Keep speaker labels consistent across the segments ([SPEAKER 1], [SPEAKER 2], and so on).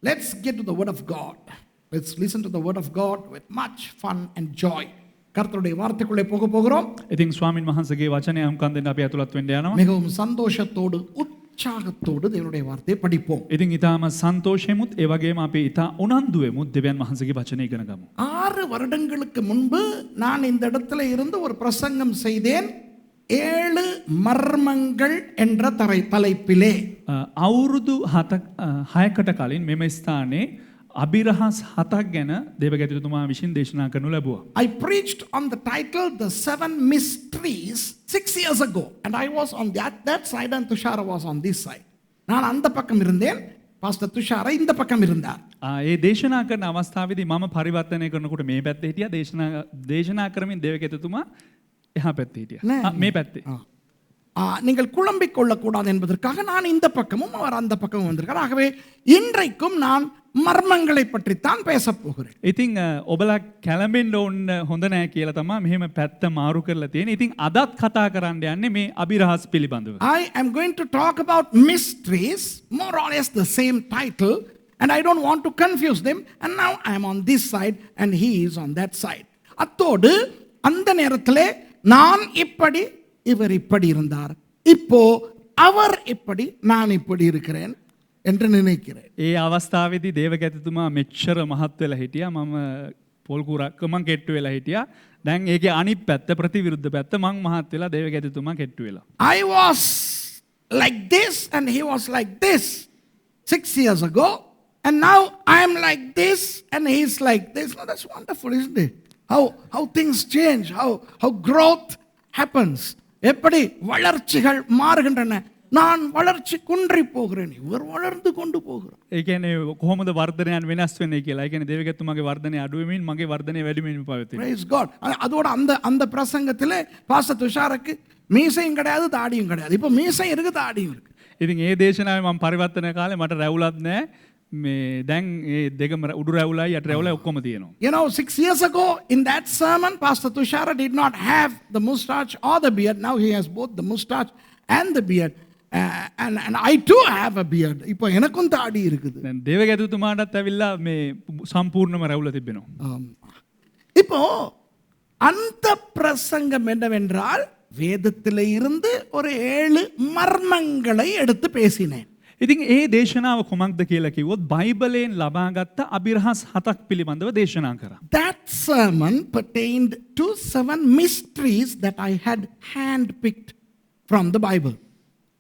[SPEAKER 1] Let's get to the word of God. Let's listen to the word of God with much fun and joy. கர்த்தருடைய வார்த்தைக்குள்ளே போகிறோம்.
[SPEAKER 2] ඉතින් ස්වාමින් වහන්සේගේ වචනය අහුම්කම් දෙන්න අපි ඇතුළත් වෙන්න යනවා.
[SPEAKER 1] மிகவும் சந்தோஷத்தோடு உற்சாகத்தோடு தேவனுடைய வார்த்தையை படிப்போம்.
[SPEAKER 2] ඉතින් ඊටාම සන්තෝෂෙමුත් ඒ වගේම අපි ඊටා උනන්දුවෙමුත් දෙවියන් වහන්සේගේ වචනය ඉගෙන ගමු.
[SPEAKER 1] 6 வருடங்களுக்கு முன்பு நான் இந்த இடத்துல இருந்து ஒரு பிரசங்கம் செய்தேன். 7 மர்மங்கள் என்ற தலைப்பிலே.
[SPEAKER 2] අවුරුදු 6කට කලින් මෙම ස්ථානයේ අභිරහස් 7ක් ගැන දේවගැතිතුමා විසින් දේශනා කරනු ලැබුවා.
[SPEAKER 1] I preached on the title The 7 Mysteries 6 years ago, and I was on that side and Tushara was on this side. நான் அந்த பக்கம் இருந்தேன், பாஸ்டர் துஷாரா இந்த பக்கம் இருந்தார்.
[SPEAKER 2] ඒ දේශනා කරන අවස්ථාවේදී මම පරිවර්තනය කරනකොට මේ පැත්තේ හිටියා, දේශනා කරමින් දේවගැතිතුමා එහා පැත්තේ හිටියා. මේ පැත්තේ.
[SPEAKER 1] நீங்கள் குழம்பிக் கொள்ளக்கூடாது என்பதற்காக நான் இந்த பக்கமும் அவர் அந்த பக்கமும் வந்திருக்கார். ஆகவே இன்றைக்கும் நான் மர்மங்களை பற்றித்தான் பேசப் போகிறேன்.
[SPEAKER 2] ඉතින් ඔබලා කැළඹෙන්න ඕන හොඳ නැහැ කියලා තමයි මෙහෙම පැත්ත මාරු කරලා තියෙන්නේ. ඉතින් අදත් කතා කරන්න යන්නේ මේ අභිරහස් පිළිබඳව.
[SPEAKER 1] I am going to talk about mysteries, more or less the same title, and I don't want to confuse them. And now I am on this side and he is on that side. அத்தோடு அந்த நேரத்திலே நான் இப்படி இவர் இப்படி இருந்தார், இப்போ அவர் இப்படி நான் இப்படி இருக்கிறேன் என்று நினைக்கிறேன்.
[SPEAKER 2] ඒ අවස්ථාවේදී දේවගැතිතුමා මෙච්චර මහත් වෙලා හිටියා, මම පොල් කුරක්ක මං කෙට්ටු වෙලා හිටියා. දැන් ඒකේ අනිත් පැත්ත ප්‍රතිවිරුද්ධ පැත්ත මං මහත් වෙලා දේවගැතිතුමා කෙට්ටු වෙලා.
[SPEAKER 1] I was like this and he was like this 6 years ago, and now I am like this and he is like this. No, that's wonderful, isn't it? How things change, how growth happens. எப்படி வளர்ச்சிகள் மாறுகின்றன. நான் வளர்ச்சி குன்றி போகிறேன், இவர் வளர்ந்து கொண்டு போகிறார்.
[SPEAKER 2] ඒ කියන්නේ කොහොමද වර්ධනයන් වෙනස් වෙන්නේ කියලා. ඒ කියන්නේ දේවගැතිතුමාගේ වර්ධනය අඩු වෙමින් මගේ වර්ධනය වැඩි වෙමින් පවතිනවා.
[SPEAKER 1] Praise God. அதோட அந்த பிரசங்கத்திலே பாஸ்டர் துஷாருக்கு மீசையும் கிடையாது, தாடியும் கிடையாது. இப்போ மீசை இருக்கு, தாடியும் இருக்கு.
[SPEAKER 2] ඉතින් ඒ දේශනාවේ මම පරිවර්තන කාලේ මට රැවුලක් නැහැ. මේ දැන් ඒ දෙකම උඩු රැවුලයි යට රැවුලයි ඔක්කොම තියෙනවා.
[SPEAKER 1] You know, 6 years ago in that sermon, Pastor Tushara did not have the mustache or the beard. Now he has both the mustache and the beard. And I too have a beard. இப்போ எனக்கும் தாடி இருக்குது.
[SPEAKER 2] දැන් දේවගැතිතුමාටත් ඇවිල්ලා මේ සම්පූර්ණම රැවුල තිබෙනවා.
[SPEAKER 1] இப்போ அந்த பிரசங்கம் என்னவென்றால், வேதத்திலே இருந்து ஒரு 7 மர்மங்களை எடுத்து பேசினேன்.
[SPEAKER 2] ඉතින් ඒ දේශනාව කොමක්ද කියලා කිව්වොත් බයිබලයෙන් ලබාගත්ත අභිරහස් 7ක් පිළිබඳව දේශනා කරා.
[SPEAKER 1] That sermon pertained to 7 mysteries that I had handpicked from the Bible.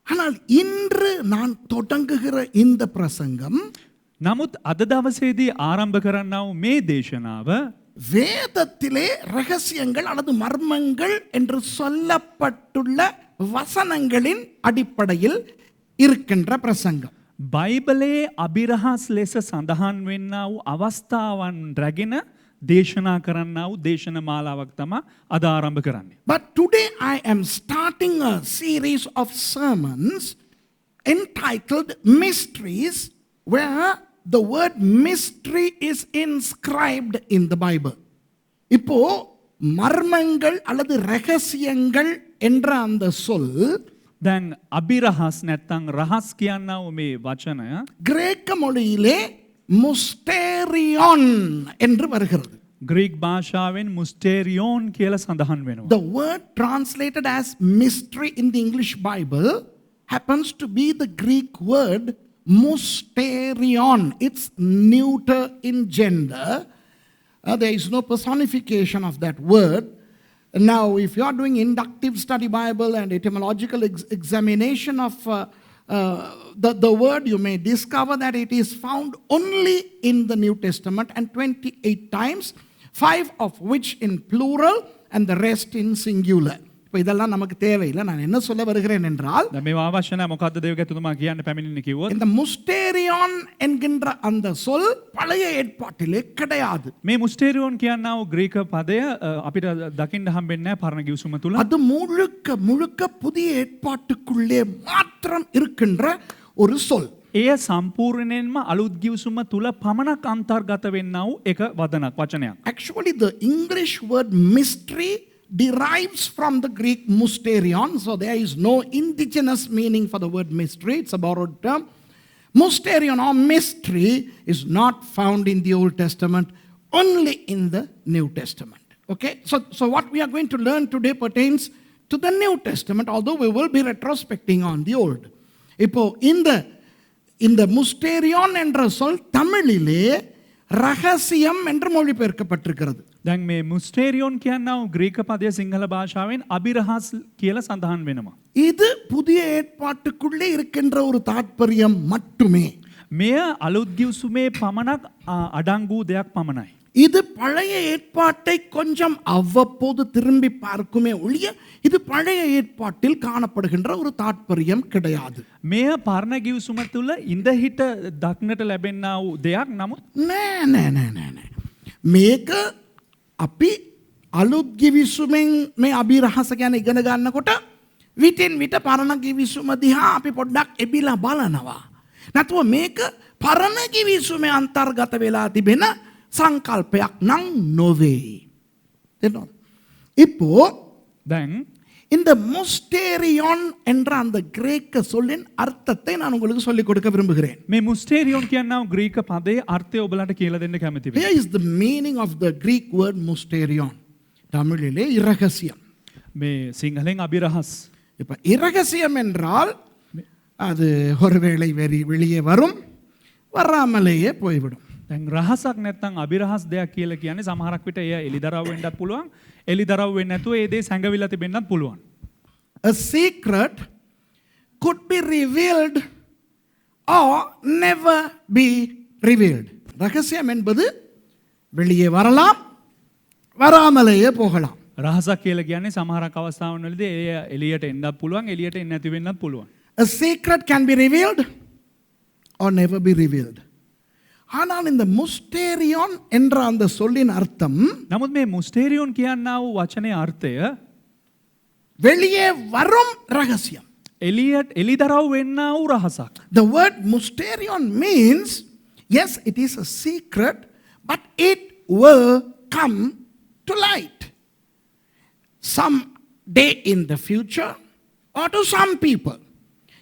[SPEAKER 1] ஆனால் இன்று நான் தொடங்குகிற இந்த பிரசங்கம்,
[SPEAKER 2] නමුත් අද දවසේදී ආරම්භ කරන්නා වූ මේ දේශනාව
[SPEAKER 1] வேதத்திலே ரகசியங்கள் அல்லது மர்மங்கள் என்று சொல்லப்பட்டுள்ள வசனங்களின் அடிப்படையில் இருக்கின்ற பிரசங்கம்.
[SPEAKER 2] බයිබලයේ අභිරහස් ලෙස සඳහන් වෙන්නා වූ අවස්ථාවන් රැගෙන දේශනා කරන්නා වූ දේශන මාලාවක් තමයි අද ආරම්භ කරන්නේ.
[SPEAKER 1] But today I am starting a series of sermons entitled Mysteries, where the word mystery is inscribed in the Bible. இப்போ மர்மங்கள் அல்லது ரகசியங்கள் என்ற அந்த சொல்
[SPEAKER 2] දැන් අභිරහස් නැත්තම් රහස් කියන්නා වූ මේ වචනය
[SPEAKER 1] கிரேக்க மொழியிலே முஸ்டேரியோன் என்று வருகிறது.
[SPEAKER 2] ග්‍රීක් භාෂාවෙන් මුස්ටේරියෝන් කියලා සඳහන් වෙනවා.
[SPEAKER 1] The word translated as mystery in the English Bible happens to be the Greek word musterion. It's neuter in gender. There is no personification of that word. Now, if you are doing inductive study Bible and etymological examination of the word, you may discover that it is found only in the New Testament and 28 times, 5 of which in plural and the rest in singular. இப்போ இதெல்லாம் நமக்கு தேவையில்லை. நான் என்ன சொல்ல வருகிறேன் என்றால்,
[SPEAKER 2] මේ අවශ්‍ය නැහැ. මොකද්ද දේවගැතිතුමා කියන්න පැමිණෙන්නේ කිව්වොත්
[SPEAKER 1] இந்த முஸ்டேரியான் என்கின்ற அந்த சொல் பழைய ஏற்பாட்டிலே கிடையாது.
[SPEAKER 2] මේ මුස්ටේරියෝන් කියන්නා වූ ග්‍රීක පදය අපිට දකින්න හම්බෙන්නේ නැහැ පරණ ගිවිසුම තුල.
[SPEAKER 1] அது முழுக்க முழுக்க புதிய ஏற்பாட்டுக்குள்ளே மாத்திரம் இருக்கின்ற ஒரு சொல்.
[SPEAKER 2] එය සම්පූර්ණයෙන්ම අලුත් ගිවිසුම තුල පමණක් අන්තර්ගත වෙන්නා වූ එක වචනයක්.
[SPEAKER 1] Actually, the English word mystery derives from the Greek mysterion, so there is no indigenous meaning for the word mystery. It's a borrowed term. Mysterion or mystery is not found in the Old Testament, only in the New Testament. Okay, so what we are going to learn today pertains to the New Testament, although we will be retrospecting on the Old. இப்போ இந்த முஸ்டேரியான் என்ற சொல் தமிழிலே ரகசியம் என்று மொழிபெயர்க்கப்பட்டிருக்கிறது.
[SPEAKER 2] දැන් මේ මුස්ටේරියෝන් කියන්නව Greek පදය සිංහල භාෂාවෙන් අභිරහස් කියලා සඳහන් වෙනවා.
[SPEAKER 1] இது புதிய ஏற்பாட்டுக்குள்ளே இருக்கின்ற ஒரு தாற்பயம் மட்டுமே.
[SPEAKER 2] මෙය අලුත් ගිවිසුමේ පමණක් අඩංගු දෙයක් පමණයි.
[SPEAKER 1] இது பழைய ஏற்பாட்டை கொஞ்சம் அவ்வப்போது திரும்பி பார்க்குமே ஒழிய இது பழைய ஏற்பாட்டில் காணப்படுகின்ற ஒரு தாற்பயம் கிடையாது.
[SPEAKER 2] මෙය පරණ ගිවිසුම තුළ ඉඳහිට දක්නට ලැබෙන්නා වූ දෙයක් නමුත්
[SPEAKER 1] නෑ. මේක අපි අලුත් ගිවිසුමෙන් මේ අභිරහස ගැන ඉගෙන ගන්නකොට විටින් විට පරණ ගිවිසුම දිහා අපි පොඩ්ඩක් එබිලා බලනවා. නැතුව මේක පරණ ගිවිසුමේ අන්තර්ගත වෙලා තිබෙන සංකල්පයක් නම් නොවේ. இப்போ
[SPEAKER 2] දැන්
[SPEAKER 1] இந்த முஸ்டேரியான் என்ற அந்த கிரேக்க சொல்லின் அர்த்தத்தை நான் உங்களுக்கு சொல்லிக் கொடுக்க விரும்புகிறேன்.
[SPEAKER 2] මේ මුස්ටේරියෝන් කියන්නව ග්‍රීක පදයේ අර්ථය ඔබලට කියලා දෙන්න කැමති වෙනවා.
[SPEAKER 1] Here is the meaning of the Greek word mysterion. தமிழிலே இரகசியம்.
[SPEAKER 2] මේ සිංහලෙන් අභිරහස්.
[SPEAKER 1] இப்ப இரகசியம் என்றால் அது ஒருவேளை வெளியே வரும், வராமலேயே போய்விடும்.
[SPEAKER 2] දැන් රහසක් නැත්නම් අභිරහස් දෙයක් කියලා කියන්නේ සමහරක් විට එය එලිදරව් වෙන්නත් පුළුවන්. එලිදරව් වෙන්නේ නැතුව ඒ දේ සැඟවිලා තිබෙන්නත් පුළුවන්.
[SPEAKER 1] A secret could be revealed or never be revealed. ரகசியம் என்பது வெளியே வரலாம், வராமலேயே போகலாம்.
[SPEAKER 2] රහසක් කියලා කියන්නේ සමහරක් අවස්ථාවන් වලදී එය එළියට එන්නත් පුළුවන්, එළියට එන්නේ නැති වෙන්නත් පුළුවන්.
[SPEAKER 1] A secret can be revealed or never be revealed. ஆனால் இந்த முஸ்டேரியான் என்ற அந்த சொல்லின் அர்த்தம்
[SPEAKER 2] නමුත් මේ මුස්ටේරියෝන් කියන්නා වූ වචනේ අර්ථය
[SPEAKER 1] வெளியே வரும் ரகசியம்.
[SPEAKER 2] එළියට එලිදරව් වෙන්නා වූ රහසක්.
[SPEAKER 1] The word mysterion means, yes, it is a secret, but it will come to light some day in the future or to some people.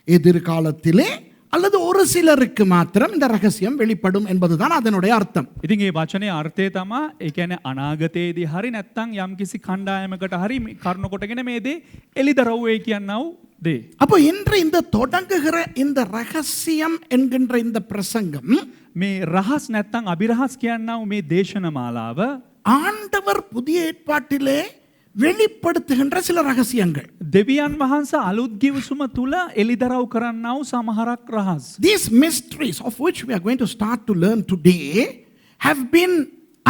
[SPEAKER 1] எதிர்காலத்திலே அல்லது ஒரு சிலருக்கு மாத்திரம் இந்த ரகசியம் வெளிப்படும் என்பதுதான் அதனுடைய அர்த்தம்.
[SPEAKER 2] ඉතින් මේ වචනේ අර්ථය තමයි ඒ කියන්නේ අනාගතයේදී හරි නැත්නම් යම්කිසි කණ්ඩායමකට හරි කරුණ කොටගෙන මේ දේ එලිදරව් වෙයි කියනා වූ දේ.
[SPEAKER 1] அப்போ இன்று இந்த தொடங்குகிற இந்த ரகசியம் என்கின்ற இந்த பிரசங்கம்
[SPEAKER 2] මේ රහස් නැත්නම් අභිරහස් කියනා වූ මේ දේශන මාලාව
[SPEAKER 1] ஆண்டவர் புதிய ஏற்பாட்டிலே வெளிப்படுத்துகின்ற சில ரகசியங்கள்.
[SPEAKER 2] දෙවියන් වහන්සේ අලුත් ගිවිසුම තුල එලිදරව් කරන්නා වූ සමහරක් රහස්.
[SPEAKER 1] These mysteries of which we are going to start to learn today have been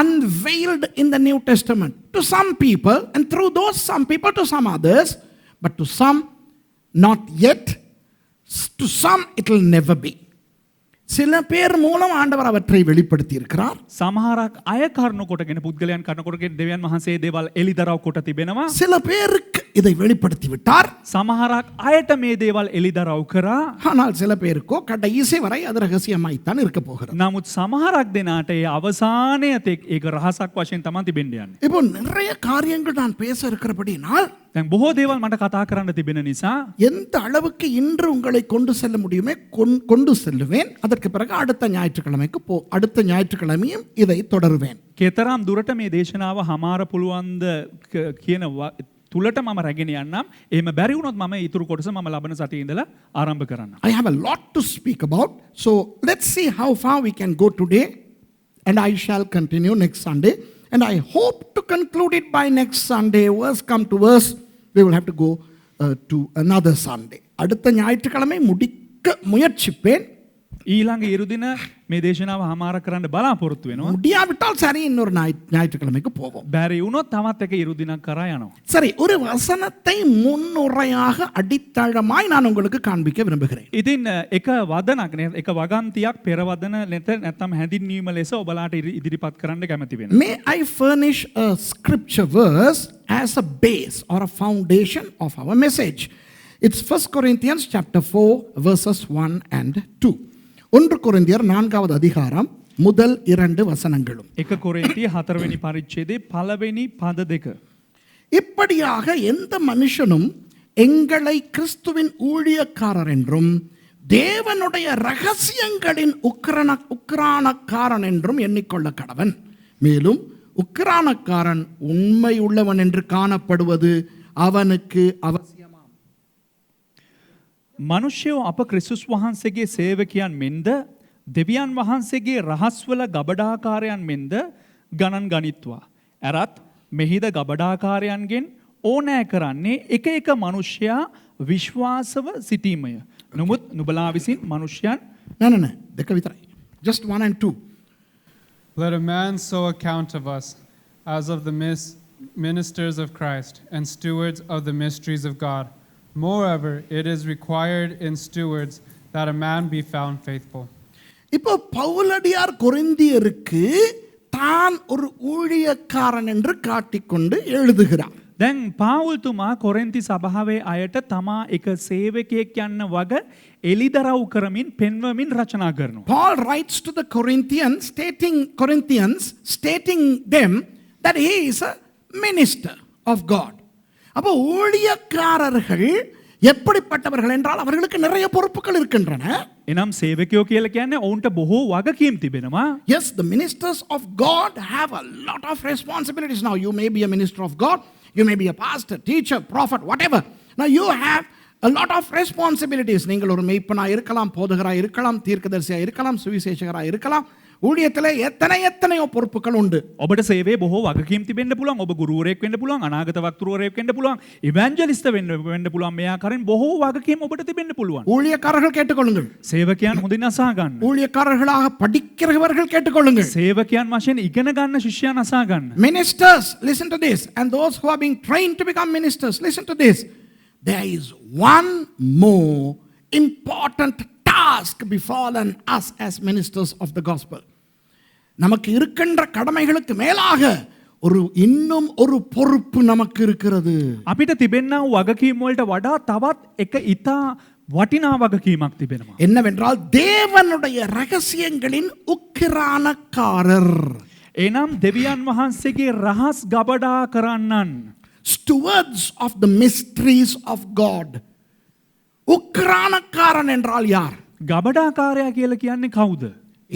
[SPEAKER 1] unveiled in the New Testament to some people, and through those some people to some others, but to some not yet, to some it will never be. சில பேர் மூலம் ஆண்டவர் அவற்றை வெளிப்படுத்தி இருக்கிறார்.
[SPEAKER 2] සමහරක් අය කරුණ කොටගෙන පුද්ගලයන් කරුණ කොටගෙන දෙවියන් වහන්සේ දේවල් එලිදරව් කොට තිබෙනවා.
[SPEAKER 1] சில பேருக்கு இதை வெளிப்படுத்தி விட்டார்.
[SPEAKER 2] සමහරක් අයට මේ දේවල් එලිදරව් කරා.
[SPEAKER 1] ஆனால் சில பேருக்கோ கடைசி வரை அது ரகசியமாய்த்தான் இருக்க போகிறது.
[SPEAKER 2] නමුත් සමහරක් දෙනාට ඒ අවසානයේ තෙක් ඒක රහසක් වශයෙන් තමයි තිබෙන්න යන්නේ.
[SPEAKER 1] இப்போ நிறைய காரியங்கள் நான் பேச இருக்கிறபடினால்
[SPEAKER 2] දැන් බොහෝ දේවල් මට කතා කරන්න තිබෙන නිසා
[SPEAKER 1] எந்த அளவுக்கு இன்று உங்களை கொண்டு செல்ல முடியுமே கொண்டு செல்லுவேன். அதற்கு பிறகு அடுத்த ஞாயிற்றுக்கிழமையும் இதை தொடருவேன்.
[SPEAKER 2] කතරම් දුරට මේ දේශනාව හමාර පුළුවන්ද කියන තුලට මම රැගෙන යන්නම්. එහෙම බැරි වුණොත් මම ඊතුරු කොටස මම ලබන සතියේ ඉඳලා ආරම්භ කරන්නම්.
[SPEAKER 1] I have a lot to speak about, so let's see how far we can go today, and I shall continue next Sunday, and I hope to conclude it by next Sunday. Worst come to worst, we will have to go to another Sunday. அடுத்த ஞாயிற்றுக்கிழமை முடிக்க முயற்சிப்பேன்.
[SPEAKER 2] ඊළඟ ඉරුදින මේ දේශනාව හමාර කරන්න බලාපොරොත්තු වෙනවා.
[SPEAKER 1] முடியாவிட்டால் சரி, இன்னொரு ஞாயிற்றுக்கிழமைக்கு போவோம்.
[SPEAKER 2] බැරි වුණොත් තවත් එක ඉරුදිනක් කරා යනවා.
[SPEAKER 1] சரி, ஒரு வசனத்தை முன்னுரையாக அடித்தளமாய் நான் உங்களுக்கு காண்பிக்க விரும்புகிறேன்.
[SPEAKER 2] ඉතින් එක වදනක් නේ, එක වගන්තියක් පෙරවදන නැත්නම් හැඳින්වීම ලෙස ඔබලාට ඉදිරිපත් කරන්න කැමති වෙනවා.
[SPEAKER 1] May I furnish a scripture verse as a base or a foundation of our message? It's 1 Corinthians chapter 4 verses 1 and 2. 1 கொரிந்தியர் 4வது அதிகாரம் முதல் 2 வசனங்களும்.
[SPEAKER 2] 1 කොරින්තිය 4වෙනි පරිච්ඡේදයේ පළවෙනි පද දෙක.
[SPEAKER 1] இப்படியாக எந்த மனுஷனும் எங்களை கிறிஸ்துவின் ஊழியக்காரர் என்றும் தேவனுடைய ரகசியங்களின் உக்கிரானக்காரன் என்றும் எண்ணிக்கொள்ள கடவன். மேலும் உக்கிரானக்காரன் உண்மை உள்ளவன் என்று காணப்படுவது அவனுக்கு அவசியமாம்.
[SPEAKER 2] මනුෂ්‍යයෝ අප ක්‍රිස්තුස් වහන්සේගේ සේවකයන් මෙන්ද දෙවියන් වහන්සේගේ රහස්වල ගබඩාකාරයන් මෙන්ද ගණන් ගනිත්වා. ඇරත් මෙහිද ගබඩාකාරයන්ගෙන් ඕනෑ කරන්නේ එක එක මනුෂ්‍යයා විශ්වාසව සිටීමය. නොමුත් නුබලා විසින් මනුෂ්‍යයන්
[SPEAKER 1] නෑ දෙක විතරයි. Just 1 and 2.
[SPEAKER 3] Let a man so account of us as of the ministers of Christ and stewards of the mysteries of God. Moreover, it is required in stewards that a man be found faithful.
[SPEAKER 1] இப்போ பவுலடியார் கொரிந்தியருக்கு தான் ஒரு ஊழியக்காரன் என்று காட்டிக்கொண்டு எழுதுகிறார்.
[SPEAKER 2] දැන් පාවුල්තුමා කොරෙන්ති සභාවේ අයට තමා එක සේවකයෙක් යන්න වග එලිදරව් කරමින් පෙන්වමින් රචනා කරනවා.
[SPEAKER 1] Paul writes to the Corinthians stating them that he is a minister of God. அப்போ ஊழியக்காரர்கள் எப்படிப்பட்டவர்கள் என்றால் அவர்களுக்கு நிறைய பொறுப்புகள் இருக்கின்றன.
[SPEAKER 2] එනම් සේවකයෝ කියලා කියන්නේ ඔවුන්ට බොහෝ වගකීම් තිබෙනවා.
[SPEAKER 1] Yes, the ministers of God have a lot of responsibilities. Now you may be a minister of God, you may be a pastor, teacher, prophet, whatever. Now you have a lot of responsibilities. நீங்கள் ஒரு மேய்ப்பனாக இருக்கலாம், போதகராக இருக்கலாம், தீர்க்கதரிசியாக இருக்கலாம், சுவிசேஷகராக இருக்கலாம். ஊழியத்திலே எத்தனையோ பொறுப்புகள் உண்டு.
[SPEAKER 2] ඔබට සේවයේ බොහෝ වගකීම් තිබෙන්න පුළුවන්. ඔබ ගුරුවරයෙක් වෙන්න පුළුවන්, අනාගත වක්තෘවරයෙක් වෙන්න පුළුවන්, ඉවැන්ජලිස්ට් වෙන්න පුළුවන්. මේ ආකාරයෙන් බොහෝ වගකීම් ඔබට තිබෙන්න පුළුවන්.
[SPEAKER 1] ஊழியக்காரர்கள் கேட்டுக்கொள்ளுங்கள்.
[SPEAKER 2] සේවකයන් හොඳින් අසා ගන්න.
[SPEAKER 1] ஊழியக்காரர்களாக படிக்கிறவர்கள் கேட்டுக்கொள்ளுங்கள்.
[SPEAKER 2] සේවකයන් වශයෙන් ඉගෙන ගන්න ශිෂ්‍යයන් අසා ගන්න.
[SPEAKER 1] Ministers, listen to this. And those who are being trained to become ministers, listen to this. There is one more important task befallen us as ministers of the gospel. நமக்கு இருக்கின்ற கடமைகளுக்கு மேலாக இன்னும் ஒரு பொறுப்பு நமக்கு இருக்கிறது.
[SPEAKER 2] අපිට තිබෙනා වූ වගකීම් වලට වඩා තවත් එක ඉතා වටිනා වගකීමක් තිබෙනවා.
[SPEAKER 1] என்னவென்றால் தேவனுடைய ரகசியங்களின் உக்கிரானக்காரர்.
[SPEAKER 2] එනම් දෙවියන් වහන්සේගේ රහස් ගබඩා කරන්නන්.
[SPEAKER 1] Stewards of the mysteries of God. உக்கிரானக்காரன் என்றால் யார்?
[SPEAKER 2] ගබඩාකාරයා කියලා කියන්නේ කවුද?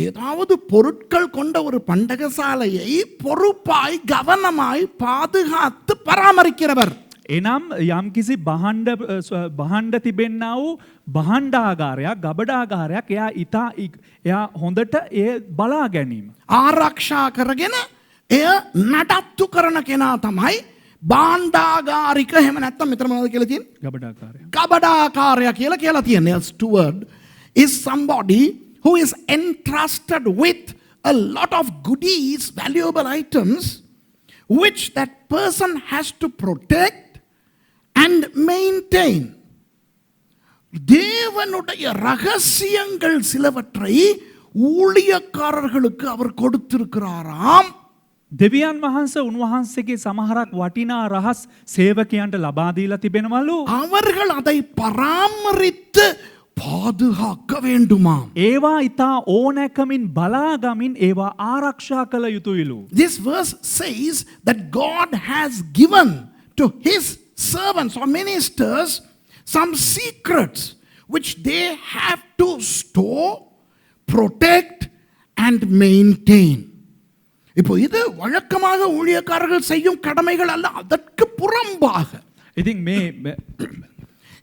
[SPEAKER 1] ஏதாவது பொருட்கள் கொண்ட ஒரு பண்டகசாலையை பொறுப்பாய் கவனமாய் பாதுகாத்து பராமரிக்கிறவர்.
[SPEAKER 2] එනම් යම්කිසි බහන්ඩ තිබෙන්නා වූ බහන්ඩාගාරයක් ගබඩාගාරයක් එයා හොඳට ඒ බලා ගැනීම.
[SPEAKER 1] ආරක්ෂා කරගෙන එය නඩත්තු කරන කෙනා තමයි භාණ්ඩාගාරික. එහෙම නැත්නම් මෙතන මොනවද කියලා තියෙන්නේ? ගබඩාකාරයා කියලා තියෙන්නේ. A steward is somebody who is entrusted with a lot of goodies, valuable items, which that person has to protect and maintain. தேவனுடைய ரகசியங்கள் சிலவற்றை ஊழியக்காரர்களுக்கு அவர் கொடுத்திருக்கிறாராம்.
[SPEAKER 2] දෙවියන් වහන්සේ උන්වහන්සේගේ සමහරක් වටිනා රහස් සේවකයන්ට ලබා දීලා තිබෙනවලු.
[SPEAKER 1] அவர்கள் அதை பராமரித்து பாதுகாக்க வேண்டுமாம்.
[SPEAKER 2] ඒවා ඉතා ඕනෑකමින් බලාගමින් ඒවා ආරක්ෂා කළ යුතුයිලු.
[SPEAKER 1] This verse says that God has given to his servants or ministers some secrets which they have to store, protect and maintain. இப்போ இது வழக்கமாக ஊழியக்காரர்கள் செய்யும் கடமைகள் அல்ல, அதற்கு புறம்பாக.
[SPEAKER 2] ඉතින් මේ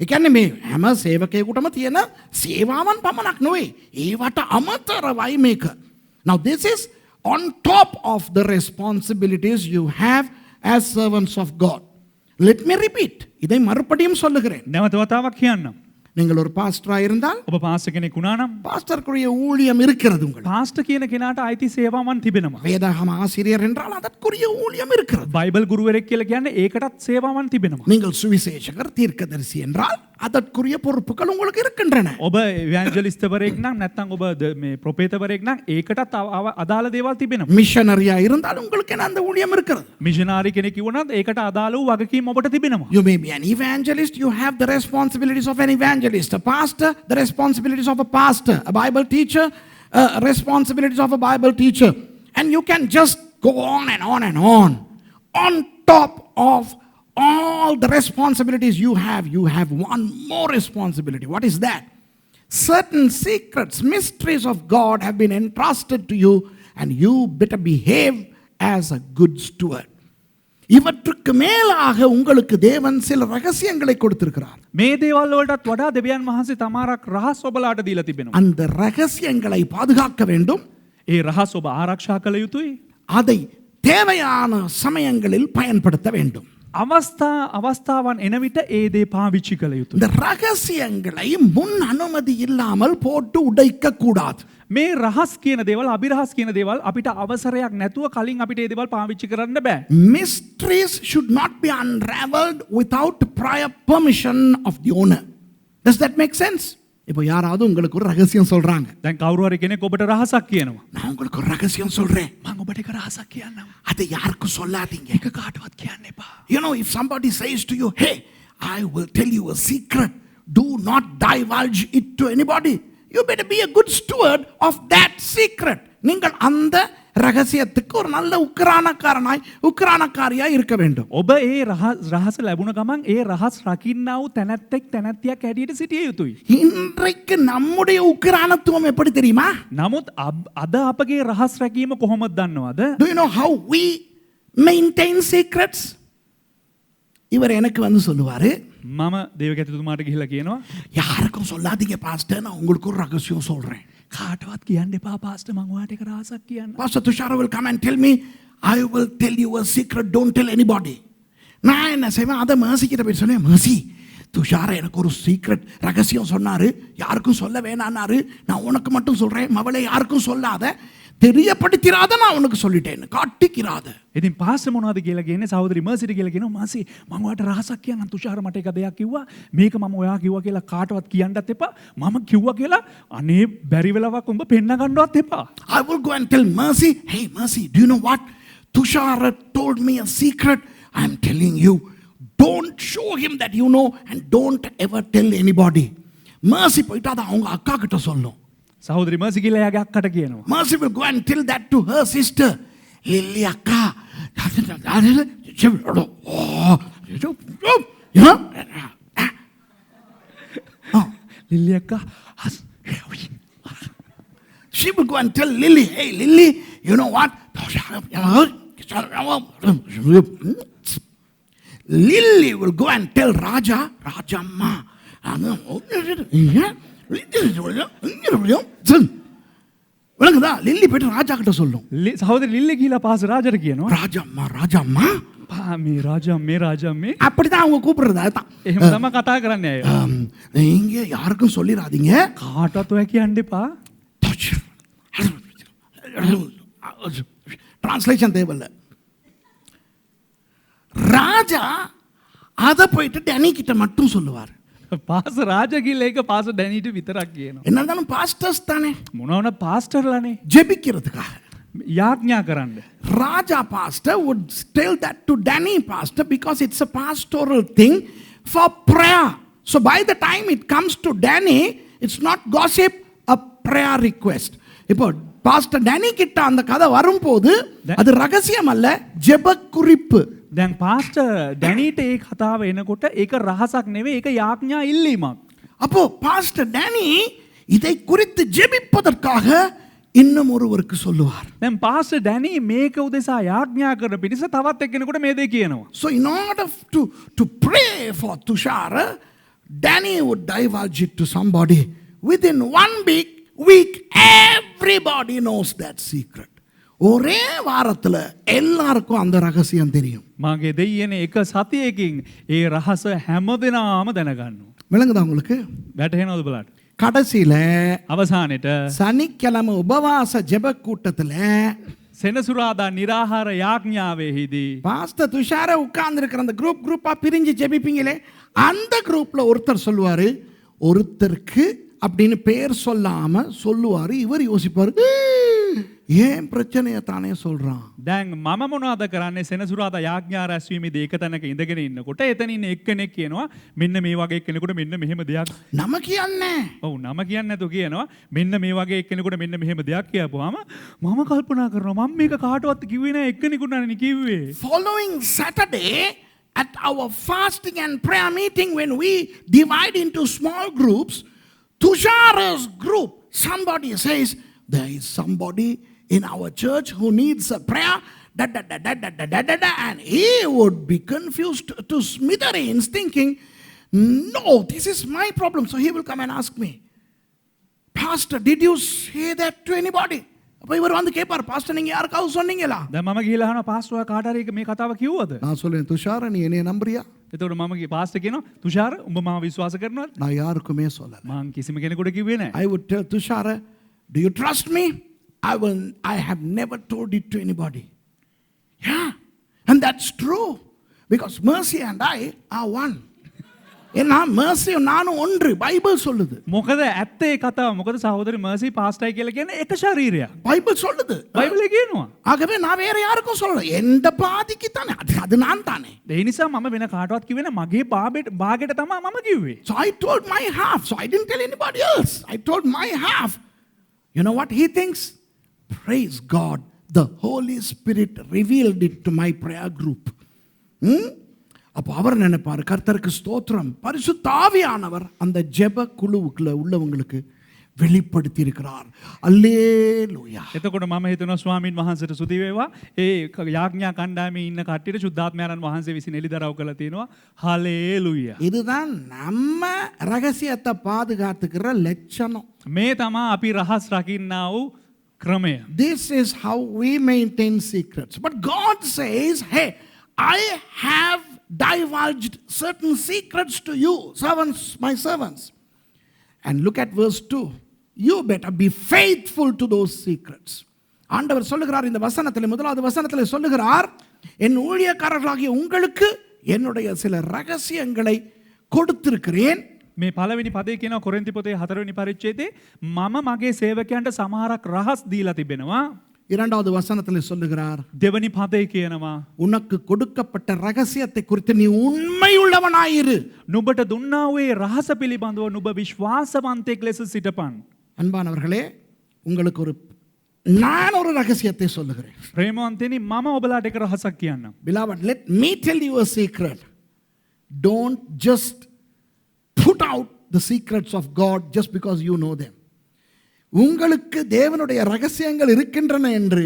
[SPEAKER 1] ඒ කියන්නේ මේ හැම සේවකයෙකුටම තියෙන සේවාවන් පමණක් නෙවෙයි, ඒවට අමතරවයි මේක. Now this is on top of the responsibilities you have as servants of God. Let me repeat. இதை மறுபடியும் சொல்லுகிறேன்.
[SPEAKER 2] නැවත වතාවක් කියන්නම්.
[SPEAKER 1] நீங்கள் ஒரு பாஸ்டராக இருந்தால்
[SPEAKER 2] ඔබ පාස්ටර් කෙනෙක් වුණා නම්
[SPEAKER 1] பாஸ்டருக்குரிய ஊழியம் இருக்கிறது உங்களுக்கு.
[SPEAKER 2] පාස්ටර් කියන කෙනාට අයිති සේවාවන් තිබෙනවා.
[SPEAKER 1] வேதாகம ஆசிரியர் என்றால் அதற்குரிய ஊழியம் இருக்கிறது.
[SPEAKER 2] බයිබල් ගුරුවරයෙක් කියලා කියන්නේ ඒකටත් සේවාවන් තිබෙනවා.
[SPEAKER 1] நீங்கள் சுவிசேஷகர் தீர்க்கதரிசி என்றால் அதற்குரிய பொறுப்புகள் உங்களுக்கு இருக்கின்றன.
[SPEAKER 2] ඔබ එවැන්ජලිස්ට්වරයෙක් නම් නැත්නම් ඔබ මේ ප්‍රොපේටවරයෙක් නම් ඒකටත් අදාළ දේවල් තිබෙනවා.
[SPEAKER 1] மிஷனரியா இருந்தால் உங்களுக்கு அந்த ஊழியம் இருக்கிறது.
[SPEAKER 2] මිෂනාරි කෙනෙක් වුණත් ඒකට අදාළ වූ වගකීම් ඔබට තිබෙනවා.
[SPEAKER 1] You may be an evangelist, you have the responsibilities of an evangelist. A pastor, the responsibilities of a pastor. A Bible teacher, responsibilities of a Bible teacher. And you can just go on and on and on. On top of all the responsibilities you have one more responsibility. What is that? certain secrets, mysteries of God have been entrusted to you, and you better behave as a good steward. இவற்றுக்கு மேலாக உங்களுக்கு தேவன் சில ரகசியங்களை கொடுத்திருக்கிறார்.
[SPEAKER 2] මේ දේවල් වලටත් වඩා දෙවියන් වහන්සේ තමාරක් රහස් ඔබලාට දීලා තිබෙනවා.
[SPEAKER 1] அந்த ரகசியங்களை பாதுகாக்க வேண்டும்.
[SPEAKER 2] ඒ රහස් ඔබ ආරක්ෂා කළ යුතුයි.
[SPEAKER 1] அதை தேவையான சமயங்களில் பயன்படுத்த வேண்டும்.
[SPEAKER 2] අවස්ථාවන් එන විට ඒ දේ පාවිච්චි කළ යුතුයි.
[SPEAKER 1] இந்த ரகசியங்களை முன் அனுமதி இல்லாமல் போட்டு உடைக்க கூடாது.
[SPEAKER 2] මේ රහස් කියන දේවල් අභිරහස් කියන දේවල් අපිට අවසරයක් නැතුව කලින් අපිට ඒ දේවල් පාවිච්චි කරන්න බෑ.
[SPEAKER 1] Mysteries should not be unraveled without prior permission of the owner. Does that make sense? இப்போ யாராவது உங்களுக்கு ஒரு ரகசியம் சொல்றாங்க.
[SPEAKER 2] දැන් කවුරු හරි කෙනෙක් ඔබට රහසක් කියනවා.
[SPEAKER 1] நான் உங்களுக்கு ஒரு ரகசியம் சொல்றேன்.
[SPEAKER 2] මම ඔබට එක රහසක් කියන්නම්.
[SPEAKER 1] அதை யாருக்கும் சொல்லாதீங்க.
[SPEAKER 2] ඒක කාටවත් කියන්න එපා.
[SPEAKER 1] You know, if somebody says to you, hey, I will tell you a secret, do not divulge it to anybody. You better be a good steward of that secret. நீங்கள் அந்த ரகசியத்துக்கு ஒரு நல்ல உக்கிரானக்காரியாய் இருக்க வேண்டும்.
[SPEAKER 2] ඔබ ඒ රහස ලැබුණ ගමන් ඒ රහස් රකින්නා වූ තැනැත්තෙක් තැනැත්තියක් හැටියට සිටිය යුතුයි.
[SPEAKER 1] இன்றைக்கு நம்முடைய உக்கிரானத்துவம் எப்படி தெரியுமா?
[SPEAKER 2] නමුත් අද අපගේ රහස් රැකීම කොහොමද දන්නවද?
[SPEAKER 1] Do you know how we maintain secrets? இவர் எனக்கு வந்து சொல்லுவாரு,
[SPEAKER 2] මම දේවකැතිතුමාට ගිහිල්ලා කියනවා
[SPEAKER 1] யாருக்கும் சொல்லாதீங்க பாஸ்டர், நான் உங்களுக்கு ஒரு ரகசியம் சொல்றேன்.
[SPEAKER 2] කාටවත් කියන්න එපා පාස්ටර්, මම ඔයාලට එක රහසක් කියන්න.
[SPEAKER 1] Pastor Tushara will come and tell me, I will tell you a secret, don't tell anybody. நான் என்ன செய்வேன், அதை மேசிக்கிட்ட போய் சொன்னேன், மேசி துஷார எனக்கு ஒரு சீக்ரெட் ரகசியம் சொன்னாரு, யாருக்கும் சொல்ல வேணான்னாரு, நான் உனக்கு மட்டும் சொல்றேன், மவளை யாருக்கும் சொல்லாத, தெரியப்படுத்திராத, நான் உனக்கு சொல்லிட்டேன், காட்டிக்கிறாத.
[SPEAKER 2] ඉතින් පාස්ටර් මොනවද කියලා කියන්නේ සහෝදරි මර්සිට කියලා කියනවා, මාසි මම ඔයාලට රහසක් කියන්නම්, තුෂාර මට එක දෙයක් කිව්වා, මේක මම ඔයා කිව්වා කියලා කාටවත් කියන්නත් එපා, මම කිව්වා කියලා අනේ බැරි වෙලාවක් උඹ පෙන්න ගන්නවත් එපා.
[SPEAKER 1] I will go and tell Mercy, hey Mercy, do you know what? Tushara told me a secret. I am telling you, don't show him that you know and don't ever tell anybody. Mercy போய்ட்டு அதை அவங்க அக்கா கிட்ட சொல்லும்.
[SPEAKER 2] සහෝදරි Mercy කියලා එයාගේ අක්කට කියනවා.
[SPEAKER 1] Mercy will go and tell that to her sister. Lily akka. You know?
[SPEAKER 2] ලිල්ලි අක්කා
[SPEAKER 1] She will go and tell Lily, hey Lily, you know what? Lily will go and tell Rajamma. விளங்குதா? Lily போயிட்டு ராஜா கிட்ட சொல்லும்.
[SPEAKER 2] සහෝදරි ලිල්ලි කියලා pastor රාජට කියනවා
[SPEAKER 1] ராஜம்மா
[SPEAKER 2] මේ රාජා මේ
[SPEAKER 1] அப்படிதான் அவங்க கூப்பிடுறது. அதுதான்
[SPEAKER 2] එහෙම තමයි කතා කරන්නේ අය.
[SPEAKER 1] நீங்க யாருக்கும் சொல்லிடாதீங்க.
[SPEAKER 2] කාටවත් ඔය කියන්න එපා.
[SPEAKER 1] டிரான்ஸ்லேஷன் தேவையில்ல. ராஜா அதை போயிட்டு டேனி கிட்ட மட்டும் சொல்லுவார்.
[SPEAKER 2] පාස්ටර් රාජ කියලා ඒක පාස්ටර් ඩැනිට විතරක් කියනවා.
[SPEAKER 1] என்ன இருந்தாலும் பாஸ்டர்ஸ் தானே,
[SPEAKER 2] මොනවන පාස්ටර්ලානේ
[SPEAKER 1] ஜெபிக்கிறதுக்காக.
[SPEAKER 2] යාඥා කරන්න.
[SPEAKER 1] Raja pastor would tell that to Danny pastor because it's a pastoral thing for prayer. So by the time it comes to Danny, it's not gossip, a prayer request. இப்போ pastor Danny கிட்ட அந்த கதை வரும்போது அது ரகசியம் அல்ல, ஜெப குறிப்பு.
[SPEAKER 2] දැන් පාස්ටර් ඩැනීට ඒ කතාව එනකොට ඒක රහසක් නෙවෙයි, ඒක යාඥා ඉල්ලීමක්.
[SPEAKER 1] அப்போ பாஸ்டர் டேனி இதை குறித்து ஜெபிப்பதற்காக இன்னும் ஒருவருக்கு சொல்லுவார்.
[SPEAKER 2] දැන් පාස්ටර් ඩැනී මේක උදෙසා යාඥා කරන පිණිස තවත් එක්කෙනෙකුට මේ දේ කියනවා.
[SPEAKER 1] So in order to pray for Tushara, Danny would divulge it to somebody. Within 1 week everybody knows that secret. ஒரே வாரத்துல எல்லாருக்கும் அந்த ரகசியம் தெரியும்.
[SPEAKER 2] මාගේ දෙයියනේ එක සතියකින් ඒ රහස හැමදෙනාම දැනගන්නවා.
[SPEAKER 1] விளங்குதா உங்களுக்கு?
[SPEAKER 2] වැටහෙනවද බලන්න?
[SPEAKER 1] கடைசியில
[SPEAKER 2] අවසානෙට
[SPEAKER 1] சனிக்கிழமை உபவாச ஜெப கூட்டத்துல
[SPEAKER 2] සෙනසුරාදා නිරාහාර යාඥාවෙහිදී
[SPEAKER 1] பாஸ்டர் துஷார உட்கார்ந்து இருக்கிற அந்த குரூப்பா பிரிஞ்சு ஜெபிப்பீங்களே, அந்த குரூப்ல ஒருத்தர் சொல்லுவாரு, ஒருத்தருக்கு அப்படின்னு பேர் சொல்லாம சொல்லுவாரு. இவர் யோசிப்பாரு, ஏன் பிரச்சனையை தானே சொல்றான்.
[SPEAKER 2] දැන් මම මොනවද කරන්නේ? සෙනසුරාදා යාඥා රැස්වීමේදී එක තැනක ඉඳගෙන ඉන්නකොට එතන ඉන්න එක්කෙනෙක් කියනවා මෙන්න මේ වගේ එක්කෙනෙකුට මෙන්න මෙහෙම දෙයක්.
[SPEAKER 1] நம்ம කියන්නේ.
[SPEAKER 2] ඔව් නම කියන්නේ නැතුව කියනවා මෙන්න මේ වගේ එක්කෙනෙකුට මෙන්න මෙහෙම දෙයක් කියපුවාම මම කල්පනා කරනවා මම මේක කාටවත් කිව්වේ නෑ, එක්කෙනෙකුට නේ කිව්වේ.
[SPEAKER 1] Following Saturday at our fasting and prayer meeting, when we divide into small groups, Tushara's group, somebody says, there is somebody in our church who needs a prayer, and he would be confused to smithereens thinking, no, this is my problem. So he will come and ask me, Pastor, did you say that to anybody? அப்ப இவர் வந்து கேட்பார், pastor நீங்க யாருக்காவது சொன்னீங்களா?
[SPEAKER 2] දැන් මම ගිහලා අහනවා පාස්ටර් කාට හරි මේ කතාව කිව්වද?
[SPEAKER 1] நான் சொல்றேன், துஷார நீ என்னைய நம்புறியா?
[SPEAKER 2] එතකොට මම පාස්ටර් කියනවා තුෂාර උඹ මාව විශ්වාස කරනවද?
[SPEAKER 1] நான் யாருக்குமே சொல்லல.
[SPEAKER 2] මං කිසිම කෙනෙකුට කිව්වේ නැහැ.
[SPEAKER 1] I would tell Tushara, do you trust me? I have never told it to anybody. Yeah, and that's true because Mercy and I are one. ஏன்னா mercy நானும் ஒன்று பைபிள் சொல்லுது.
[SPEAKER 2] මොකද ඇත්තේ කතාව. මොකද සහෝදරි මර්සි පාස්ටර් කියලා කියන්නේ එක ශරීරයක්.
[SPEAKER 1] பைபிள் சொல்லுது.
[SPEAKER 2] බයිබලේ කියනවා.
[SPEAKER 1] ஆகவே நான் வேற யாருக்கும் சொல்லல. எந்த பாதிக்கு தானே அது நான் தானே.
[SPEAKER 2] ඒ නිසා මම වෙන කාටවත් කිව්වේ නැහැ. මගේ භාගයට තමයි මම කිව්වේ.
[SPEAKER 1] So I told my half. So I didn't tell anybody else. I told my half. You know what he thinks? Praise God. The Holy Spirit revealed it to my prayer group. அப்போ அவர் நினைப்பார், கர்த்தருக்கு ஸ்தோத்திரம், பரிசுத்த ஆவியானவர் அந்த ஜெப குழுவுக்குள்ள உள்ளவங்களுக்கு வெளிப்படுத்தி இருக்கிறார். அல்லேலூயா.
[SPEAKER 2] එතකොට මම හිතනවා ස්වාමින් වහන්සේට ස්තුති වේවා. ඒ යාඥා කණ්ඩායමේ ඉන්න කට්ටියට සුද්ධාත්මයන් වහන්සේ විසින් එළිදරව් කළා තියෙනවා. හලේලූයා.
[SPEAKER 1] இதுதான் நம்ம ரகசியத்தை பாதுகாத்துக்கிற லட்சணம்.
[SPEAKER 2] මේ තමයි අපි රහස් රකින්නා වූ ක්‍රමය.
[SPEAKER 1] This is how we maintain secrets. But God says, hey, I have divulged certain secrets to you, servants, my servants. And look at verse 2. You better be faithful to those secrets. ஆண்டவர் சொல்லுகிறார் இந்த வசனத்தில், முதலாவது வசனத்தில் சொல்லுகிறார், என் ஊழியக்காரர்களாகிய உங்களுக்கு என்னுடைய சில ரகசியங்களை கொடுத்திருக்கிறேன்.
[SPEAKER 2] මේ පළවෙනි පදේ කියනවා කොරින්ති පොතේ 4 වෙනි පරිච්ඡේදයේ මම මගේ සේවකයන්ට සමහරක් රහස් දීලා තිබෙනවා.
[SPEAKER 1] இரண்டாவது வசனத்தில் சொல்லுகிறார்,
[SPEAKER 2] දෙවනි පදේ කියනවා
[SPEAKER 1] உனக்கு கொடுக்கப்பட்ட ரகசியத்தை குறித்து நீ உண்மையுள்ளவனாயிரு.
[SPEAKER 2] නුඹට දුන්නා වූ රහස පිළිබඳව නුඹ විශ්වාසවන්තයෙක් ලෙස සිටපන්.
[SPEAKER 1] அன்பானவர்களே, உங்களுக்கு நான் ஒரு ரகசியத்தை சொல்லுகிறேன்.
[SPEAKER 2] ප්‍රේමවන්තයනි මම ඔබලාට එක රහසක් කියන්නම්.
[SPEAKER 1] Beloved, let me tell you a secret. Don't just put out the secrets of God just because you know them. உங்களுக்கு தேவனுடைய ரகசியங்கள் இருக்கின்றன என்று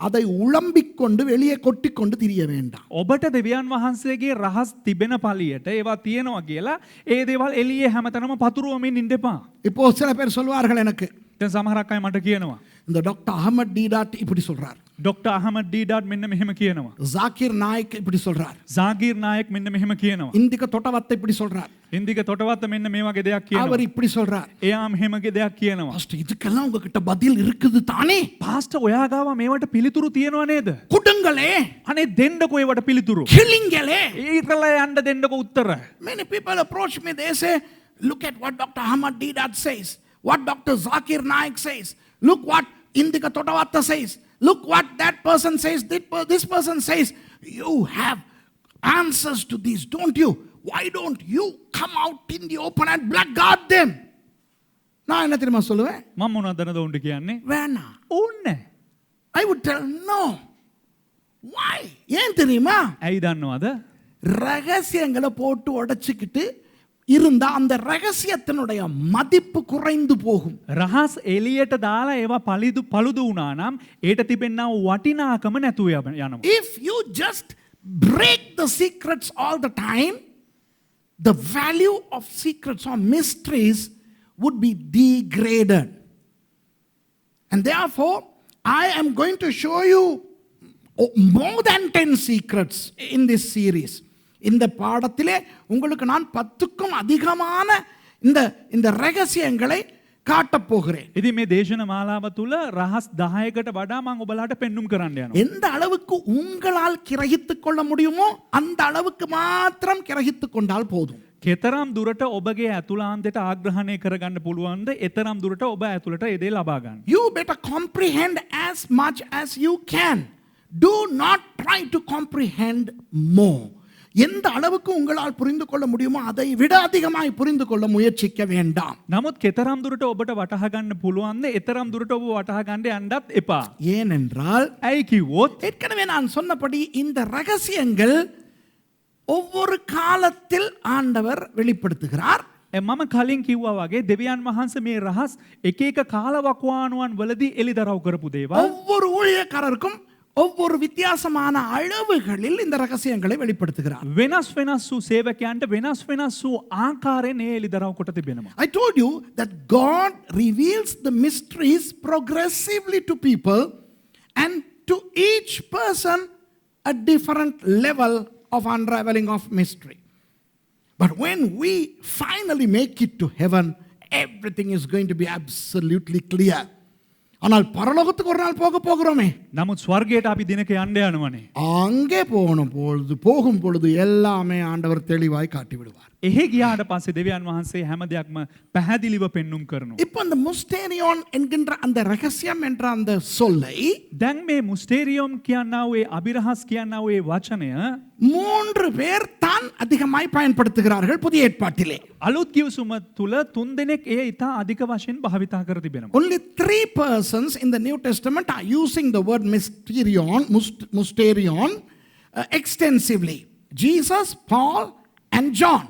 [SPEAKER 1] அதை உளம்பிக் கொண்டு வெளியே கொட்டிக்கொண்டு திரிய வேண்டாம்.
[SPEAKER 2] ඔබට දෙවියන් වහන්සේගේ රහස් තිබෙන පළියට ඒවා තියෙනවා කියලා ඒ දේවල් එළියේ හැමතැනම පතුරවමින් ඉන්න එපා.
[SPEAKER 1] இப்போ சில பேர் சொல்வார்கள் எனக்கு,
[SPEAKER 2] දැන් සමහරක් අය මට කියනවා
[SPEAKER 1] இந்த டாக்டர் அஹமத் டீடாட் இப்படி சொல்றார்,
[SPEAKER 2] ඩොක්ටර් අහමඩ් ඩීඩාට් මෙන්න මෙහෙම කියනවා,
[SPEAKER 1] ஜாகிர் நாயக் இப்படி சொல்றார்,
[SPEAKER 2] ජාගීර් නායක් මෙන්න මෙහෙම කියනවා,
[SPEAKER 1] இந்திக தொட்டவத்தை இப்படி சொல்றார்,
[SPEAKER 2] ඉන්දික තොටවත්ත මෙන්න මේ වගේ දෙයක් කියනවා,
[SPEAKER 1] அவர் இப்படி சொல்றார்.
[SPEAKER 2] එයා මෙහෙමගේ දෙයක් කියනවා.
[SPEAKER 1] பாஸ்டர், இதுக்கெல்லாம் உங்ககிட்ட பதில் இருக்குது தானே?
[SPEAKER 2] පාස්ටර් ඔයා ගාව මේවට පිළිතුරු තියෙනවා නේද?
[SPEAKER 1] கொடுங்களே,
[SPEAKER 2] අනේ දෙන්නකෝ ඒවට පිළිතුරු.
[SPEAKER 1] கிளிங்களே.
[SPEAKER 2] ඊටලා යන්න දෙන්නකෝ උත්තර.
[SPEAKER 1] Many people approach me, they say, look at what Dr. Ahmad Deedat says, what Dr. Zakir Naik says, look what Indika Totavatta says, look what that person says, this person says. You have answers to these, don't you? Why don't you come out in the open and blackguard them? நான் என்ன தெரியுமா சொல்லுவேன்?
[SPEAKER 2] මම මොනවදද උන්ට කියන්නේ?
[SPEAKER 1] வேணாம்.
[SPEAKER 2] ඕන්නේ.
[SPEAKER 1] I would tell no. Why? ஏன் தெரியுமா?
[SPEAKER 2] ඇයි දන්නවද?
[SPEAKER 1] ரகசியங்களை போட்டு உடைச்சிக்கிட்டு இருந்தா அந்த ரகசியத்தினுடைய மதிப்பு குறைந்து போகும்.
[SPEAKER 2] රහස් එළියට දාලා ඒවා පළුදු වුණා නම් ඒට තිබෙනා වටිනාකම නැතුව යනවා.
[SPEAKER 1] If you just break the secrets all the time, the value of secrets or mysteries would be degraded. And therefore, I am going to show you more than 10 secrets in this series. இந்த பாடத்திலே உங்களுக்கு நான் 10க்கும் அதிகமான இந்த ரகசியங்களை காட்டப் போகிறேன்.
[SPEAKER 2] ඉතින් මේ දේශන මාලාව තුල රහස් 10කට වඩා මම ඔබලාට පෙන්눔 කරන්න යනවා.
[SPEAKER 1] எந்த அளவுக்கு உங்களால் கிரகித்துக் கொள்ள முடியுமோ அந்த அளவுக்கு மாத்திரம் கிரகித்துக் கொண்டால் போதும்.
[SPEAKER 2] කෙතරම් දුරට ඔබගේ ඇතුළාන්තයට ආග්‍රහණය කරගන්න පුළුවන්ද එතරම් දුරට ඔබ ඇතුළට ඒ දේ ලබා ගන්න.
[SPEAKER 1] You better comprehend as much as you can. Do not try to comprehend more. எந்த அளவுக்கு உங்களால் புரிந்து கொள்ள முடியுமோ அதை விட அதிகமாய் புரிந்து கொள்ள முயற்சிக்க வேண்டாம்.
[SPEAKER 2] නමුත් කෙතරම් දුරට ඔබට වටහා ගන්න පුළුවන්ද එතරම් දුරට ඔබ වටහා ගන්න යන්නත් එපා.
[SPEAKER 1] ஏனென்றால்
[SPEAKER 2] ඇයි කිව්වොත්
[SPEAKER 1] ஏற்கனவே நான் சொன்னபடி இந்த ரகசியங்கள் ஒவ்வொரு காலத்தில் ஆண்டவர் வெளிப்படுத்துகிறார்.
[SPEAKER 2] මම කලින් කිව්වා වගේ දෙවියන් වහන්සේ මේ රහස් එක එක කාලවකවානුවන් වලදී එළිදරව් කරපු දේවල්
[SPEAKER 1] ஒவ்வொரு ஊழியக்காரருக்கும் ஒவ்வொரு வித்தியாசமான அளவுகளில் இந்த ரகசியங்களை வெளிப்படுத்துகிறார்.
[SPEAKER 2] වෙනස් වෙනස් වූ සේවකයන්ට වෙනස් වූ ආකාරයෙන් ඒ එළිදරව් කොට තිබෙනවා.
[SPEAKER 1] I told you that God reveals the mysteries progressively to people and to each person a different level of unraveling of mystery. But when we finally make it to heaven, everything is going to be absolutely clear. ஆனால் பரலோகத்துக்கு ஒரு நாள் போகிறோமே,
[SPEAKER 2] නමුත් ස්වර්ගයට අපි දිනක යන්න යනවනේ.
[SPEAKER 1] அங்கே போகும் பொழுது எல்லாமே ஆண்டவர் தெளிவாய் காட்டி விடுவார்.
[SPEAKER 2] එහෙ ගියාට පස්සේ දෙවියන් වහන්සේ හැම දෙයක්ම පැහැදිලිව පෙන්눔 කරනවා.
[SPEAKER 1] இப்போ அந்த முஸ்டேரியோன் என்கின்ற அந்த ரகசியம் என்ற அந்த சொல்லை
[SPEAKER 2] දැන් මේ මුස්ටේරියම් කියනා වූ ඒ අභිරහස් කියනා වූ ඒ වචනය
[SPEAKER 1] 3 பேர் தான் அதிகமாய் பயன்படுத்துகிறார்கள் புதிய ஏற்பாட்டிலே.
[SPEAKER 2] අලුත් කිව්සුම තුල 3 දෙනෙක් ඒ ඉතා අධික වශයෙන් භාවිතා කර තිබෙනවා.
[SPEAKER 1] Only 3 persons in the New Testament are using the word mysterion extensively. Jesus, Paul and John.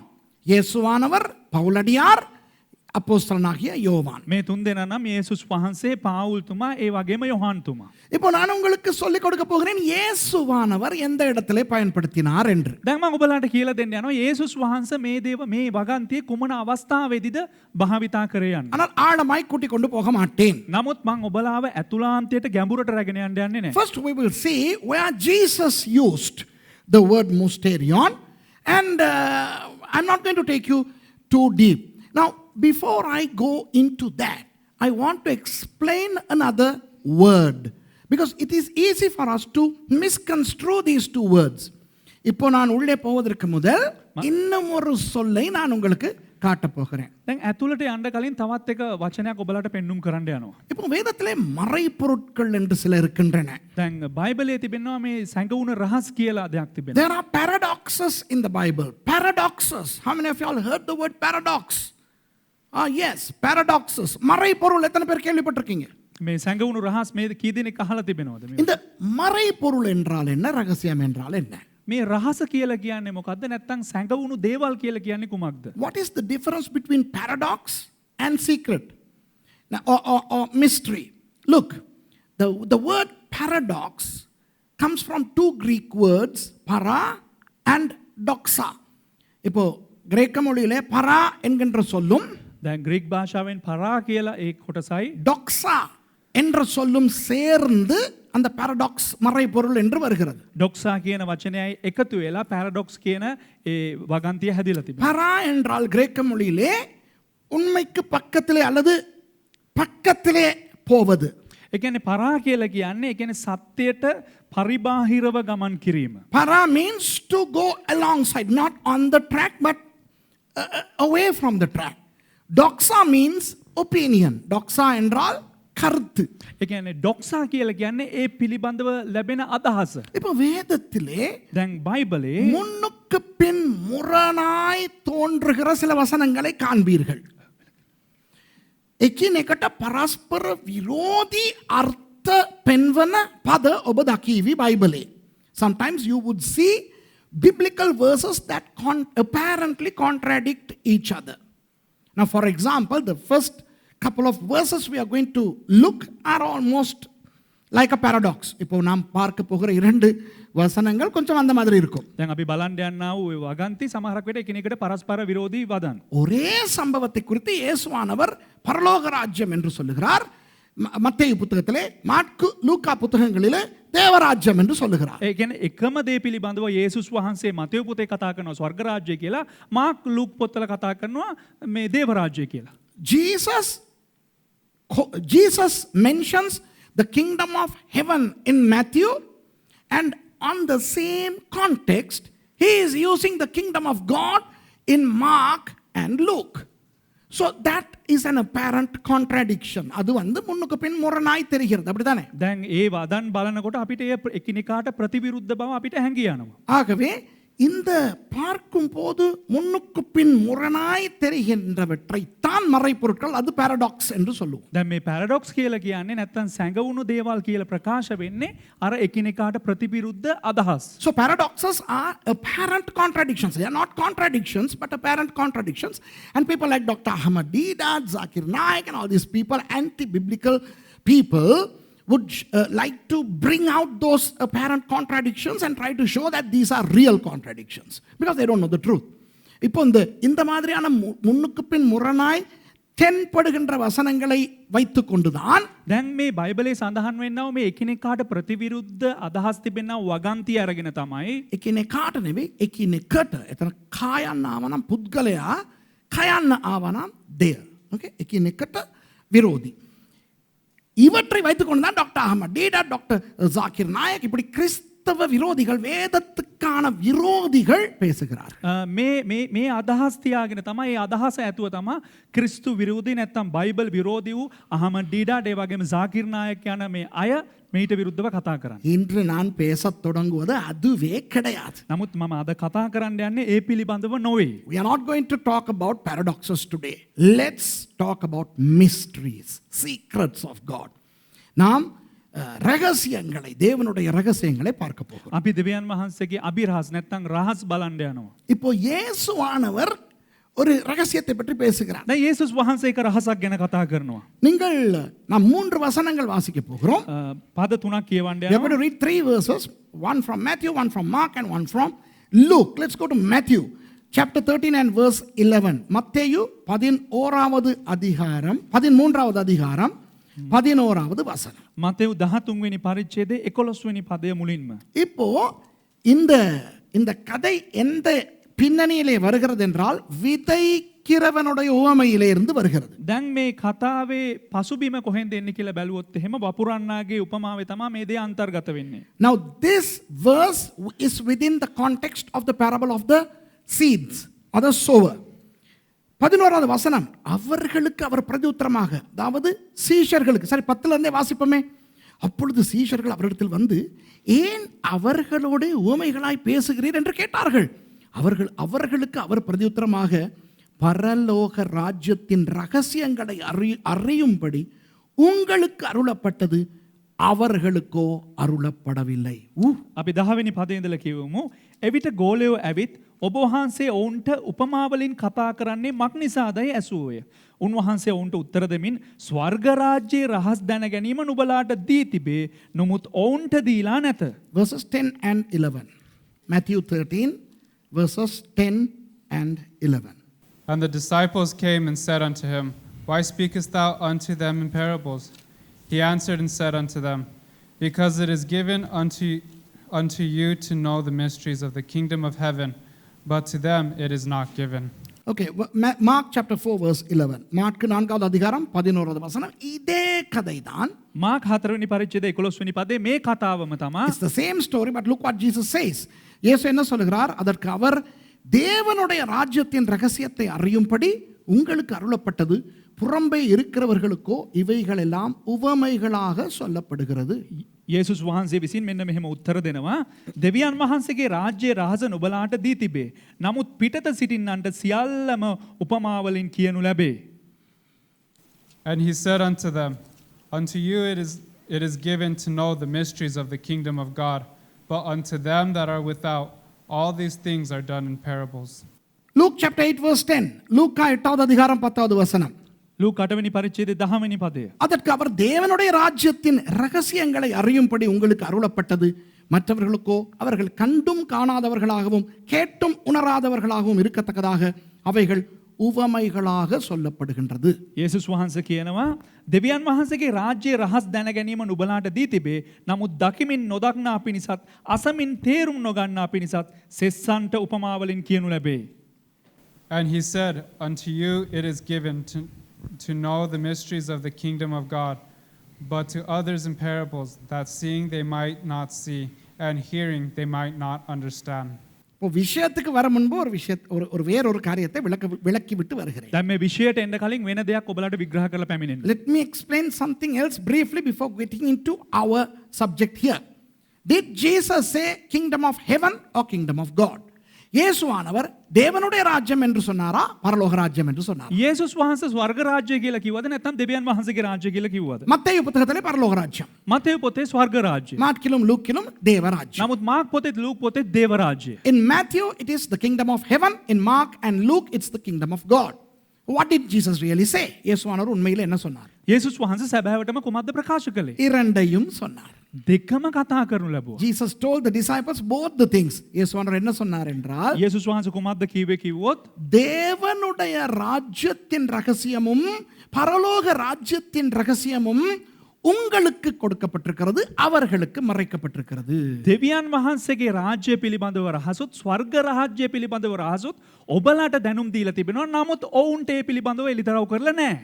[SPEAKER 1] இயேசுவானவர், பவுலடியார், அப்போஸ்தலனாகிய யோவான்.
[SPEAKER 2] මේ 3 දෙනා නම් යේසුස් වහන්සේ, පාවුල් තුමා, ඒ වගේම යොහාන් තුමා.
[SPEAKER 1] இப்போ நான் உங்களுக்கு சொல்லிக் கொடுக்க போகிறேன் இயேசுவானவர் எந்த இடத்திலே பயன்படுத்தினார் என்று.
[SPEAKER 2] දැන් මම ඔබලාට කියලා දෙන්න යනවා යේසුස් වහන්සේ මේ වගන්තියේ කුමන අවස්ථාවේදීද භාවිතා කරේ යන්නේ.
[SPEAKER 1] ஆனால் ஆழமாய் கூட்டிக் கொண்டு போக மாட்டேன்.
[SPEAKER 2] නමුත් මම ඔබලාව ඇතුළාන්තයට ගැඹුරට රැගෙන යන්න යන්නේ නැහැ.
[SPEAKER 1] First we will see where Jesus used the word mysterion, and I'm not going to take you too deep. Now, before I go into that, I want to explain another word because it is easy for us to misconstrue these 2 words. இப்போ நான் உள்ளே போவதற்கு முதல் இன்னும் ஒரு சொல்லை நான் உங்களுக்கு காட்டப் போகிறேன்.
[SPEAKER 2] දැන් ඇතුළට යන්න කලින් තවත් එක වචනයක් ඔබලාට පෙන්눔 කරන්න යනවා.
[SPEAKER 1] இப்போ வேதத்திலே மறைபொருட்கள் என்று சில இருக்கின்றன.
[SPEAKER 2] දැන් බයිබලයේ තිබෙනවා මේ සැඟවුණ රහස් කියලා දෙයක් තිබෙනවා.
[SPEAKER 1] There are paradoxes in the Bible. Paradoxes. How many of you all heard the word paradox? Yes, paradoxes. மறைபொருள் எத்தனை பேர் கேள்விப்பட்டிருக்கீங்க?
[SPEAKER 2] මේ සැඟවුණු රහස් මේ කී දෙනෙක් අහලා තිබෙනවද මේ?
[SPEAKER 1] இந்த மறைபொருள் என்றால் என்ன, ரகசியம் என்றால் என்ன?
[SPEAKER 2] මේ රහස කියලා කියන්නේ මොකද්ද? නැත්නම් සැඟවුණු දේවල් කියලා කියන්නේ කුමක්ද?
[SPEAKER 1] What is the difference between paradox and secret? Now, or mystery? Look, the word paradox comes from 2 Greek words, para and doxa. இப்போ கிரேக்க மொழியிலே para என்கின்ற சொல்லும்
[SPEAKER 2] දැන් ග්‍රීක භාෂාවෙන් පරා කියලා ඒ කොටසයි
[SPEAKER 1] doxa என்ற சொல்லும் சேர்ந்து அந்த பாரடாக்ஸ் மறைபொருள் என்று வருகிறது.
[SPEAKER 2] ඩොක්සා කියන වචනයයි එකතු වෙලා පැරඩොක්ස් කියන ඒ වගන්තිය හැදිලා තිබෙනවා.
[SPEAKER 1] பரா என்றால் கிரேக்க மொழியிலே உண்மைக்கு பக்கத்திலே அல்லது பக்கத்திலே போவது.
[SPEAKER 2] ඒ කියන්නේ පරා කියලා කියන්නේ ඒ කියන්නේ සත්‍යයට පරිබාහිරව ගමන් කිරීම.
[SPEAKER 1] Para means to go alongside, not on the track but away from the track. Doxa means opinion. Doxa என்றால் கருத்து.
[SPEAKER 2] ඒ කියන්නේ ඩොක්සා කියලා කියන්නේ ඒ පිළිබඳව ලැබෙන අදහස.
[SPEAKER 1] இப்போ வேதத்திலே
[SPEAKER 2] දැන් බයිබලේ
[SPEAKER 1] முன்னுக்கு பின் முரணாய் தோன்றுகிற சில வசனங்களை காண்பீர்கள். එකිනෙකට පරස්පර විරෝධී අර්ථ පෙන්වන පද ඔබ දකීවි බයිබලේ. Sometimes you would see biblical verses that apparently contradict each other. Now, for example, the first couple of verses we are going to look are almost like a paradox. இப்போ நாம் பார்க்க போகிற 2 வசனங்கள் கொஞ்சம் அந்த மாதிரி இருக்கும்.
[SPEAKER 2] දැන් අපි බලන්න යනවා වූ වගන්ති සමහරක් වෙලට එකිනෙකට පරස්පර විරෝධී වදන්.
[SPEAKER 1] ஒரே சம்பவத்தை குறித்து இயேசுவானவர் பரலோக ராஜ்யம் என்று சொல்லுகிறார். மத்தேயு புத்தகத்திலே, மாற்கு லூக்கா புத்தகங்களிலே தேவராஜ்யம் என்று சொல்லுகிறார்.
[SPEAKER 2] ඒ කියන්නේ එකම දේ පිළිබඳව යේසුස් වහන්සේ මතෙව් පොතේ කතා කරනවා ස්වර්ග රාජ්‍යය කියලා, මාක් ලූක් පොත්වල කතා කරනවා මේ දේව රාජ්‍යය කියලා.
[SPEAKER 1] Jesus mentions the kingdom of heaven in Matthew, and on the same context he is using the kingdom of God in Mark and Luke. So that is an apparent contradiction. அது வந்து முன்னுக்கு பின் முரணாய் தெரிகிறது, அப்படிதானே?
[SPEAKER 2] දැන් ඒ වදන් බලනකොට අපිට ඒ එකිනෙකාට ප්‍රතිවිරුද්ධ බව අපිට හැඟී යනවා.
[SPEAKER 1] ஆகவே இந்த பார்க்கும்போது முன்னுக்கு பின் முரணாய் தெரிகின்றவற்றை தான் மறைப்பொருட்கள், அது பாரடாக்ஸ் என்று சொல்லுவோம்.
[SPEAKER 2] දැන් මේ පැරඩොක්ස් කියලා කියන්නේ නැත්තම් සැඟවුණු දේවල් කියලා ප්‍රකාශ වෙන්නේ අර එකිනෙකාට ප්‍රතිවිරුද්ධ අදහස්.
[SPEAKER 1] So paradoxes are apparent contradictions. They are not contradictions, but apparent contradictions. And people like Dr. Ahmad Deedat, Zakir Naik, and all these people, anti-biblical people, would like to bring out those apparent contradictions and try to show that these are real contradictions because they don't know the truth. இப்போ இந்த மாதிரியான முன்னுக்கு பின் முரணாய் தென்படுகின்ற வசனங்களை வைத்துக் கொண்டுதான்
[SPEAKER 2] දැන් මේ බයිබලයේ සඳහන් වෙන්නව මේ එකිනෙකාට ප්‍රතිවිරුද්ධ අදහස් තිබෙනා වගන්ති අරගෙන තමයි
[SPEAKER 1] එකිනෙකාට නෙවෙයි එකිනෙකට. එතන කායන්න ආවනම් පුද්ගලයා, කයන්න ආවනම් දෙය. ஓகே, එකිනෙකට විරෝධී. இவற்றை வைத்துக்கொண்டு தான் டாக்டர் அஹமத் டீடாட், டாக்டர் ஜாக்கிர் நாயக் இப்படி கிறிஸ்தவ விரோதிகள், வேதத்துக்கான விரோதிகள் பேசுகிறார்கள்.
[SPEAKER 2] මේ අදහස් තියාගෙන තමයි මේ අදහස ඇතුව තමයි ක්‍රිස්තු විරෝධී නැත්තම් බයිබල් විරෝධී වූ අහමඩ් ඩීඩාට් ඒ වගේම ජාකිර් නායක් යන මේ අය මේට විරුද්ධව කතා කරන්නේ.
[SPEAKER 1] இன்று நான் பேசத் தொடங்குவது அதுவே கிடையாது.
[SPEAKER 2] නමුත් මම අද කතා කරන්න යන්නේ ඒ පිළිබඳව නොවේ.
[SPEAKER 1] We are not going to talk about paradoxes today. Let's talk about mysteries, secrets of God. நாம் ரகசியங்களை, தேவனுடைய ரகசியங்களை பார்க்க போகிறோம்.
[SPEAKER 2] අපි දෙවියන් වහන්සේගේ අභිරහස් නැත්තම් රහස් බලන්න යනවා.
[SPEAKER 1] இப்போ இயேசுவானவர் ஒரு ரகசியத்தை பற்றி பேசுகிறார்.
[SPEAKER 2] දැන් යේසුස් වහන්සේ එක රහසක් ගැන කතා කරනවා.
[SPEAKER 1] நீங்கள் நாம் 3 வசனங்கள் வாசிக்க போகிறோம்.
[SPEAKER 2] පද 3ක් කියවන්න
[SPEAKER 1] We are going
[SPEAKER 2] යනවා.
[SPEAKER 1] to read 3 verses, one from Matthew, one from Mark, and one from Luke. Let's go to Matthew, chapter 13 and verse 11. மத்தேயு 11வது அதிகாரம், 13வது அதிகாரம், 11வது வசனம்.
[SPEAKER 2] මතෙව් 13 වෙනි පරිච්ඡේදයේ 11 වෙනි පදය මුලින්ම.
[SPEAKER 1] இப்போ இந்த கதை எந்த பின்னணியிலே வருகிறது என்றால் விதைக்கிறவனுடைய உவமையிலே இருந்து வருகிறது.
[SPEAKER 2] දැන් මේ කතාවේ පසුබිම කොහෙන්ද එන්නේ කියලා බැලුවොත් එහෙම වපුරන්නාගේ උපමාවේ තමයි මේ දේ අන්තර්ගත වෙන්නේ.
[SPEAKER 1] Now this verse is within the context of the parable of the seeds or the sower. 11வது வசனம், அவர்களுக்கு அவர் பிரதியுத்தரமாக, அதாவது சீஷர்களுக்கு, சரி 10ல இருந்தே வாசிப்போமே. அப்பொழுது சீஷர்கள் அவரிடத்தில் வந்து, ஏன் அவர்களோட உவமைகளாய் பேசுகிறீர் என்று கேட்டார்கள். அவர்களுக்கு அவர் பிரதியுத்தரமாக, பரலோக ராஜ்யத்தின் ரகசியங்களை அறியும்படி உங்களுக்கு அருளப்பட்டது, அவர்களுக்கோ අරුලප්පඩවිල්ලයි.
[SPEAKER 2] අපි 10 වෙනි පදේ ඉඳලා කියවමු. එවිට ගෝලයෝ ඇවිත් ඔබ වහන්සේ ඔවුන්ට උපමාවලින් කතා කරන්නේ මක් නිසාදයි ඇසුවෝය. උන්වහන්සේ ඔවුන්ට උත්තර දෙමින් ස්වර්ග රාජ්‍යයේ රහස් දැන ගැනීම නුඹලාට දී තිබේ. නමුත් ඔවුන්ට දීලා නැත.
[SPEAKER 1] Verses 10 and 11. Matthew 13 verses 10 and 11.
[SPEAKER 3] And the disciples came and said unto him, Why speakest thou unto them in parables? He answered and said unto them, Because it is given unto you to know the mysteries of the kingdom of heaven, but to them it is not given.
[SPEAKER 1] Okay, Mark chapter 4 verse 11. Mark 4வது அதிகாரம் 11வது வசனம். இதே கதைதான்.
[SPEAKER 2] Mark 4 වෙනි පරිච්ඡේදයේ 11 වෙනි පදේ මේ කතාවම තමයි.
[SPEAKER 1] It's the same story, but look what Jesus says. இயேசு என்ன சொல்கிறார்? அதற்கு அவர், தேவனுடைய ராஜ்யத்தின் ரகசியத்தை அறியும்படி உங்களுக்கு அருளப்பட்டது, புறம்பே இருக்கிறவர்களுக்கோ இவைகள் எல்லாம் உவமைகளாக சொல்லப்படுகிறது.
[SPEAKER 2] යේසුස් වහන්සේ විසින් මෙන්න මෙහෙම උත්තර දෙනවා. දෙවියන් වහන්සේගේ රාජ්‍යයේ රහස නුඹලාට දී තිබේ. නමුත් පිටත සිටින්නන්ට සියල්ලම උපමාවලින් කියනු ලැබේ.
[SPEAKER 3] And he said unto them, Unto you it is given to know the mysteries of the kingdom of God, but unto them that are without, all these things are done in parables.
[SPEAKER 1] Luke chapter 8 verse 10. லூக்கா 8வது அதிகாரம் 10வது வசனம்.
[SPEAKER 2] ලූක 8 වෙනි පරිච්ඡේදයේ 10 වෙනි පදය.
[SPEAKER 1] அதற்கு அவர், தேவனுடைய ராஜ்யத்தின் ரகசியங்களை அறியும்படி உங்களுக்கு அருளப்பட்டது, மற்றவர்களுக்கோ அவர்கள் கண்டும் காணாதவர்களாகவும் கேட்டும் உணராதவர்களாகவும் இருக்கத்தக்கதாக அவைகள் උවමයිகளாக சொல்லப்படுகின்றது.
[SPEAKER 2] යේසුස් වහන්සේ කියනවා දෙවියන් වහන්සේගේ රාජ්‍යයේ රහස් දැන ගැනීම නුඹලාට දී තිබේ. නමුත් දකිමින් නොදක්නා පිණිසත් අසමින් තේරුම් නොගන්නා පිණිසත් සෙස්සන්ට උපමාවලින් කියනු ලැබේ.
[SPEAKER 3] And he said, Unto you it is given to know the mysteries of the kingdom of God, but to others in parables, that seeing they might not see, and hearing they might not understand.
[SPEAKER 1] விஷயத்துக்கு வர முன்பு ஒரு வேறொரு காரியத்தை விளக்கி விட்டு வருகிறேன்.
[SPEAKER 2] දැන් මේ විෂයට එන්න කලින් වෙන දෙයක් ඔබලාට විග්‍රහ කරලා පැමිණෙන්න.
[SPEAKER 1] Let me explain something else briefly before getting into our subject here. Did Jesus say kingdom of heaven or kingdom of God? இயேசுவானவர் தேவனுடைய ராஜ்யம் என்று சொன்னாரா பரலோக ராஜ்யம் என்று சொன்னாரா?
[SPEAKER 2] යේසුස් වහන්සේ ස්වර්ග රාජ්‍යය කියලා කිව්වද නැත්නම් දෙවියන් වහන්සේගේ රාජ්‍යය කියලා කිව්වද?
[SPEAKER 1] மத்தேயு புத்தகத்திலே பரலோக ராஜ்யம்,
[SPEAKER 2] මතෙව් පොතේ ස්වර්ග රාජ්‍යය.
[SPEAKER 1] மார்க்கிலும் லூக்கிலும் தேவ ராஜ்யம்.
[SPEAKER 2] නමුත් මාක් පොතේ ලූක් පොතේ දේව රාජ්‍යය.
[SPEAKER 1] In Matthew it is the kingdom of heaven, in Mark and Luke it's the kingdom of God. What did Jesus really say? இயேசுவானவர் உண்மையில் என்ன சொன்னார்?
[SPEAKER 2] යේසුස් වහන්සේ සැබෑවටම කුමක්ද ප්‍රකාශ කළේ?
[SPEAKER 1] இரண்டையும் சொன்னார்.
[SPEAKER 2] දෙකම කතා කරනු ලැබුවා.
[SPEAKER 1] Jesus told the disciples both the things. இயேசுவானவர் என்ன சொன்னார் என்றால்,
[SPEAKER 2] යේසුස් වහන්සේ කුමක්ද කිව්වේ කිව්වොත්
[SPEAKER 1] தேவனுடைய ராஜ்யத்தின் ரகசியமும் பரலோக ராஜ்யத்தின் ரகசியமும் உங்களுக்கு கொடுக்கப்பட்டிருக்கிறது, அவர்களுக்கு மறைக்கப்பட்டிருக்கிறது.
[SPEAKER 2] දෙවියන් වහන්සේගේ රාජ්‍ය පිළිබඳව රහසොත් ස්වර්ග රාජ්‍ය පිළිබඳව රහසොත් ඔබලාට දැනුම් දීලා තිබෙනවා. නමුත් ඔවුන්ට ඒ පිළිබඳව එළිදරව් කරලා නැහැ.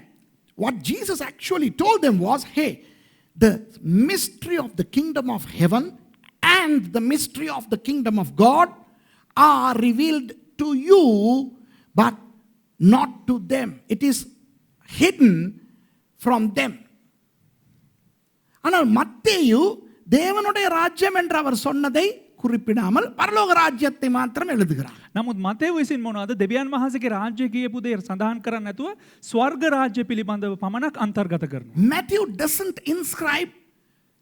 [SPEAKER 1] What Jesus actually told them was, hey, the mystery of the kingdom of heaven and the mystery of the kingdom of God are revealed to you, but not to them. It is hidden from them. ஆனால் மத்தேயு தேவனுடைய ராஜ்யம் என்று அவர் சொன்னதை குறிப்பிடாமல் பரலோக ராஜ்யத்தை மாத்திரம் எழுதுகிறார்.
[SPEAKER 2] නමුත් මතෙව් විසින් මොනවද දෙවියන් වහන්සේගේ රාජ්‍ය කියපු දේ සඳහන් කරන්නේ නැතුව ස්වර්ග රාජ්‍ය පිළිබඳව පමණක් අන්තර්ගත කරනවා.
[SPEAKER 1] Matthew doesn't inscribe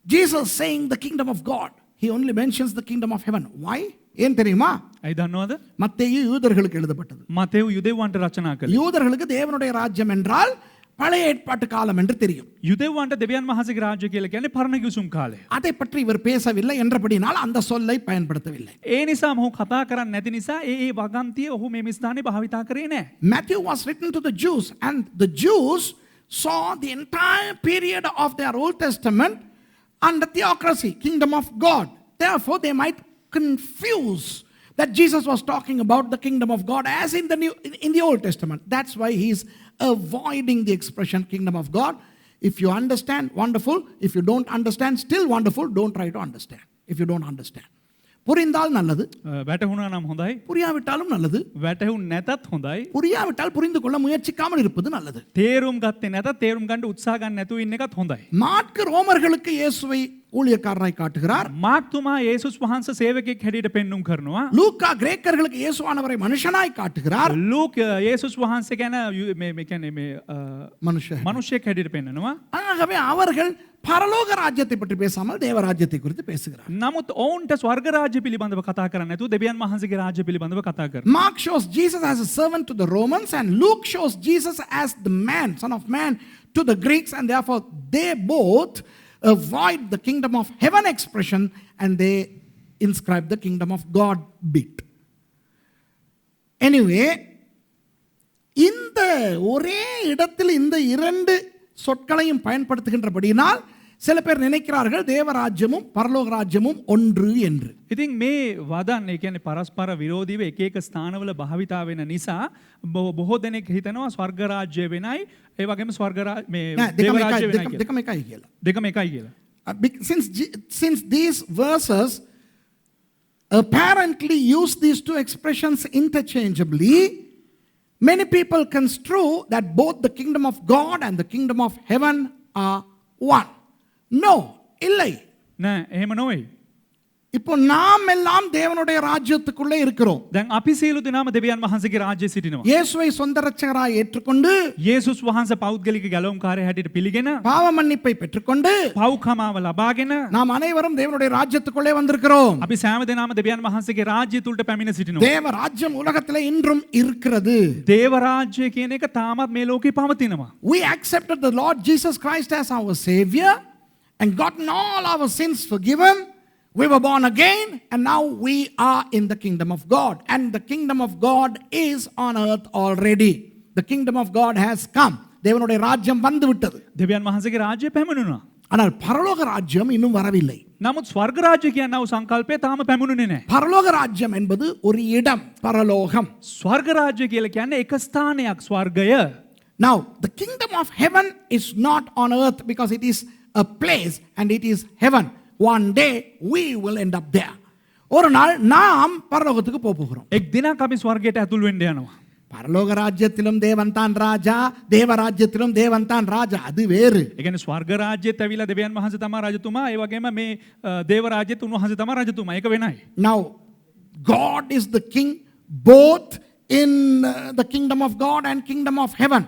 [SPEAKER 1] Jesus saying the kingdom of God. He only mentions the kingdom of heaven. Why? ஏன் தெரியுமா?
[SPEAKER 2] ඇයි දන්නවද?
[SPEAKER 1] மத்தேயு யூதர்களுக்கு எழுதப்பட்டது.
[SPEAKER 2] මතෙව් යුදෙව්වන්ට රචනා කළේ.
[SPEAKER 1] யூதர்களுக்கு தேவனுடைய ராஜ்யம் என்றால் பழைய ஏற்பாட்டு காலம் என்று தெரியும்.
[SPEAKER 2] යුදෙව්වන්ට දෙවියන් වහන්සේගේ රාජ්‍ය කියලා කියන්නේ පරණ කිවිසුම් කාලය.
[SPEAKER 1] அதை பற்றி இவர் பேசவில்லை என்றபடினால் அந்த சொல்லை பயன்படுத்தவில்லை.
[SPEAKER 2] ඒ නිසා මොහු කතා කරන්නේ නැති නිසා ඒ වගන්තිය ඔහු මේ ස්ථානේ භාවිතා කරේ නැහැ.
[SPEAKER 1] Matthew was written to the Jews, and the Jews saw the entire period of their Old Testament under theocracy, kingdom of God. Therefore they might confuse that Jesus was talking about the kingdom of God as in the Old Testament. That's why he is avoiding the expression kingdom of God. If you understand, wonderful. If you don't understand, still wonderful. Don't try to understand if you don't understand. புரிந்தால் நல்லது,
[SPEAKER 2] වැටහුණා නම් හොඳයි.
[SPEAKER 1] புரியாவிட்டாலும் நல்லது.
[SPEAKER 2] වැටහුන් නැතත් හොඳයි.
[SPEAKER 1] புரியாவிட்டால் புரிந்து கொள்ள முயற்சிக்காமல் இருப்பது நல்லது.
[SPEAKER 2] තේරුම් ගත්තේ නැතත් තේරුම් ගන්න උත්සාහ ගන්න නැතුව ඉන්න එකත් හොඳයි.
[SPEAKER 1] மாற்கு ரோமர்களுக்கு இயேசுவை ஊழியக்காரராய் காட்டுகிறார்.
[SPEAKER 2] මාක්තුමා යේසුස් වහන්සේ සේවකෙක් හැටියට පෙන්눔 කරනවා.
[SPEAKER 1] லூக்கா கிரேக்கர்களுக்கு இயேசுவானவரை மனுஷனாய் காட்டுகிறார்.
[SPEAKER 2] ලූක් යේසුස් වහන්සේ ගැන මේ කියන්නේ මේ
[SPEAKER 1] மனுஷன்.
[SPEAKER 2] මිනිසෙක් හැටියට පෙන්නනවා.
[SPEAKER 1] ஆகவே அவர்கள் பரலோக ராஜ்யத்தை பற்றி பேசாமல் தேவ ராஜ்யத்தை குறித்து பேசுகிறார்.
[SPEAKER 2] නමුත් ඔවුන්ට ස්වර්ග රාජ්‍ය පිළිබඳව කතා කරන්නේ නැතුව දෙවියන් වහන්සේගේ රාජ්‍ය පිළිබඳව කතා කරනවා.
[SPEAKER 1] Mark shows Jesus as a servant to the Romans, and Luke shows Jesus as the man, son of man, to the Greeks, and therefore they both avoid the kingdom of heaven expression and they inscribe the kingdom of God bit. Anyway, இந்த ஒரே இடத்தில் இந்த இரண்டு சொற்களையும் பயன்படுத்துகின்றபடியினால் சில பேர் நினைக்கிறார்கள் தேவராஜ்யமும் பரலோக ராஜ்யமும் ஒன்று என்று.
[SPEAKER 2] ඉතින් මේ වදන් ඒ කියන්නේ පරස්පර විරෝධීව එක එක ස්ථානවල භාවිතා වෙන නිසා බොහෝ දෙනෙක් හිතනවා ස්වර්ග රාජ්‍ය වෙනයි ඒ වගේම ස්වර්ග මේ දේව රාජ්‍ය වෙනයි කියලා.
[SPEAKER 1] දෙකම එකයි කියලා.
[SPEAKER 2] දෙකම එකයි කියලා.
[SPEAKER 1] Since these verses apparently use these two expressions interchangeably, many people construe that both the kingdom of God and the kingdom of heaven are one. No, இல்லை.
[SPEAKER 2] නෑ එහෙම නෙවෙයි.
[SPEAKER 1] இப்போ நாம் எல்லாம் தேவனுடைய ராஜ்யத்துக்குள்ளே இருக்கிறோம்.
[SPEAKER 2] දැන් අපි සියලු දෙනාම දෙවියන් වහන්සේගේ රාජ්‍යයේ සිටිනවා.
[SPEAKER 1] இயேசுவை சொந்த இரட்சகராய் ஏற்றுக்கொண்டு
[SPEAKER 2] යේසුස් වහන්සේ පෞද්ගලික ගැලවුම්කාරය හැටියට පිළිගෙන
[SPEAKER 1] பாவ மன்னிப்பை பெற்றுக்கொண்டு
[SPEAKER 2] පව්කමාව ලබාගෙන
[SPEAKER 1] நாம் அனைவரும் தேவனுடைய ராஜ்யத்துக்குள்ளே வந்திருக்கிறோம்.
[SPEAKER 2] අපි සෑම දෙනාම දෙවියන් වහන්සේගේ රාජ්‍ය තුලට පැමිණ සිටිනවා.
[SPEAKER 1] தேவ ராஜ்யம் உலகத்திலே இன்றும் இருக்கிறது.
[SPEAKER 2] දේව රාජ්‍ය කියන එක තාමත් මේ ලෝකේ පවතිනවා.
[SPEAKER 1] We accepted the Lord Jesus Christ as our Savior and gotten all our sins forgiven. We were born again and now we are in the kingdom of God. And the kingdom of God is on earth already. The kingdom of God has come. தேவனுடைய ராஜ்யம் வந்து விட்டது.
[SPEAKER 2] දෙවියන් වහන්සේගේ රාජ්‍ය පැමිණුණා.
[SPEAKER 1] ஆனால் பரலோக ராஜ்யம் இன்னும் வரவில்லை.
[SPEAKER 2] නමුත් ස්වර්ග රාජ්‍ය කියනව සංකල්පය තාම පැමුණුනේ නැහැ.
[SPEAKER 1] பரலோக ராஜ்யம் என்பது ஒரு இடம், பரலோகம்.
[SPEAKER 2] ස්වර්ග රාජ්‍ය කියලා කියන්නේ එක ස්ථානයක් ස්වර්ගය.
[SPEAKER 1] Now, the kingdom of heaven is not on earth because it is a place and it is heaven. One day we will end up there. ஒரு நாள் நாம் பரலோகத்துக்கு போகிறோம்.
[SPEAKER 2] එක් දිනක් අපි ස්වර්ගයට ඇතුල් වෙන්න යනවා.
[SPEAKER 1] பரலோக ராஜ்யத்திலும் தேவன் தான் ராஜா, தேவ ராஜ்யத்திலும் தேவன் தான் ராஜா. அது வேறு.
[SPEAKER 2] ඒ කියන්නේ ස්වර්ග රාජ්‍යයට ඇවිල්ලා දෙවියන් වහන්සේ තමයි රජතුමා. ඒ වගේම මේ දේව රාජ්‍යයට උන්වහන්සේ තමයි රජතුමා. ඒක වෙනයි.
[SPEAKER 1] Now, God is the king both in the kingdom of God and kingdom of heaven.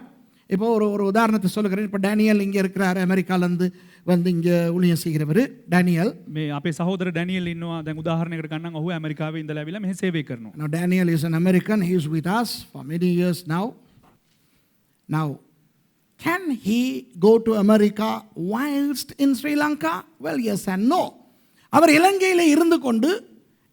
[SPEAKER 1] இப்போ ஒரு உதாரணத்தை சொல்லுகிறேன். இப்போ டேனியல் இங்கே இருக்கிறார், அமெரிக்காலேருந்து வந்து இங்கே ஊழியம் செய்கிறவர் டேனியல்.
[SPEAKER 2] මේ අපේ සහෝදර ඩැනියල් ඉන්නවා. දැන් උදාහරණයකට ගන්නම් ඔහු ඇමරිකාවේ ඉඳලා ඇවිල්ලා මෙහි සේවය කරනවා.
[SPEAKER 1] Now Daniel is an American. He is with us for many years now. Now, can he go to America whilst in Sri Lanka? Well, yes and no. அவர் இலங்கையில் இருந்து கொண்டு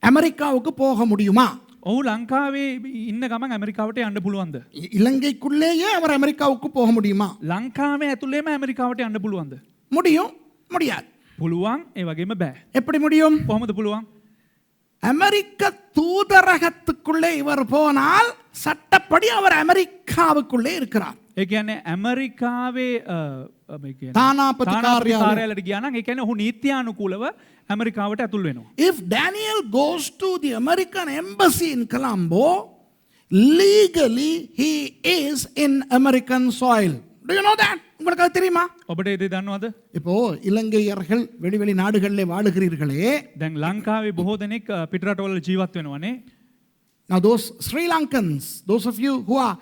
[SPEAKER 1] அமெரிக்காவுக்கு போக முடியுமா?
[SPEAKER 2] ඔහු ලංකාවේ ඉන්න ගමන් ඇමරිකාවට යන්න පුළුවන්ද?
[SPEAKER 1] இலங்கைக்குள்ளேயே அவர் அமெரிக்காவுக்கு போக முடியுமா?
[SPEAKER 2] ලංකාවේ ඇතුළේම ඇමරිකාවට යන්න පුළුවන්ද?
[SPEAKER 1] முடியும், முடியாது.
[SPEAKER 2] පුළුවන්, ඒ වගේම බෑ.
[SPEAKER 1] எப்படி முடியும்?
[SPEAKER 2] කොහොමද පුළුවන්?
[SPEAKER 1] அமெரிக்க தூதரகத்துக்குள்ளே இவர் போனால் சட்டப்படி அவர் அமெரிக்காவுக்குள்ளே இருக்கிறார்.
[SPEAKER 2] ඒ කියන්නේ ඇමරිකාවේ
[SPEAKER 1] தானாபதி
[SPEAKER 2] කාර්යාලයට ගියා නම් ඒ කියන්නේ ඔහු නීත්‍යානුකූලව ඇමරිකාවට ඇතුල් වෙනවා.
[SPEAKER 1] If Daniel goes to the American embassy in Colombo, legally he is in American soil. Do you know that? உங்களுக்கு அது தெரியுமா?
[SPEAKER 2] ඔබට ඒ දේ දන්නවද?
[SPEAKER 1] இப்போ இலங்கையர்கள் வெளி நாடுகளிலே வாழுகிறீர்களே.
[SPEAKER 2] දැන් ලංකාවේ බොහෝ දෙනෙක් පිටරටවල ජීවත් වෙනවනේ.
[SPEAKER 1] Now those Sri Lankans, those of you who are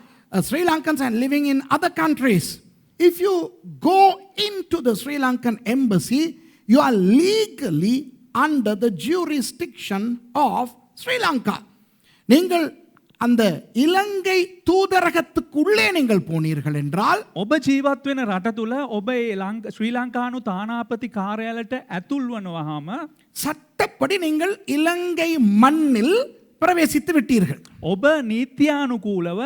[SPEAKER 1] Sri Lankans and living in other countries, if you go into the Sri Lankan embassy, you are legally under the jurisdiction of Sri Lanka. நீங்கள் அந்த இலங்கை தூதரகத்துக்குள்ளே நீங்கள் போனீர்கள் என்றால்
[SPEAKER 2] ඔබ ජීවත් වෙන රට තුල ඔබ ඒ ශ්‍රී ලංකානු තානාපති කාර්යාලයට ඇතුල් වනවාම
[SPEAKER 1] சட்டப்படி நீங்கள் இலங்கை மண்ணில் பிரவேசித்து விட்டீர்கள்.
[SPEAKER 2] ඔබ නීත්‍යානුකූලව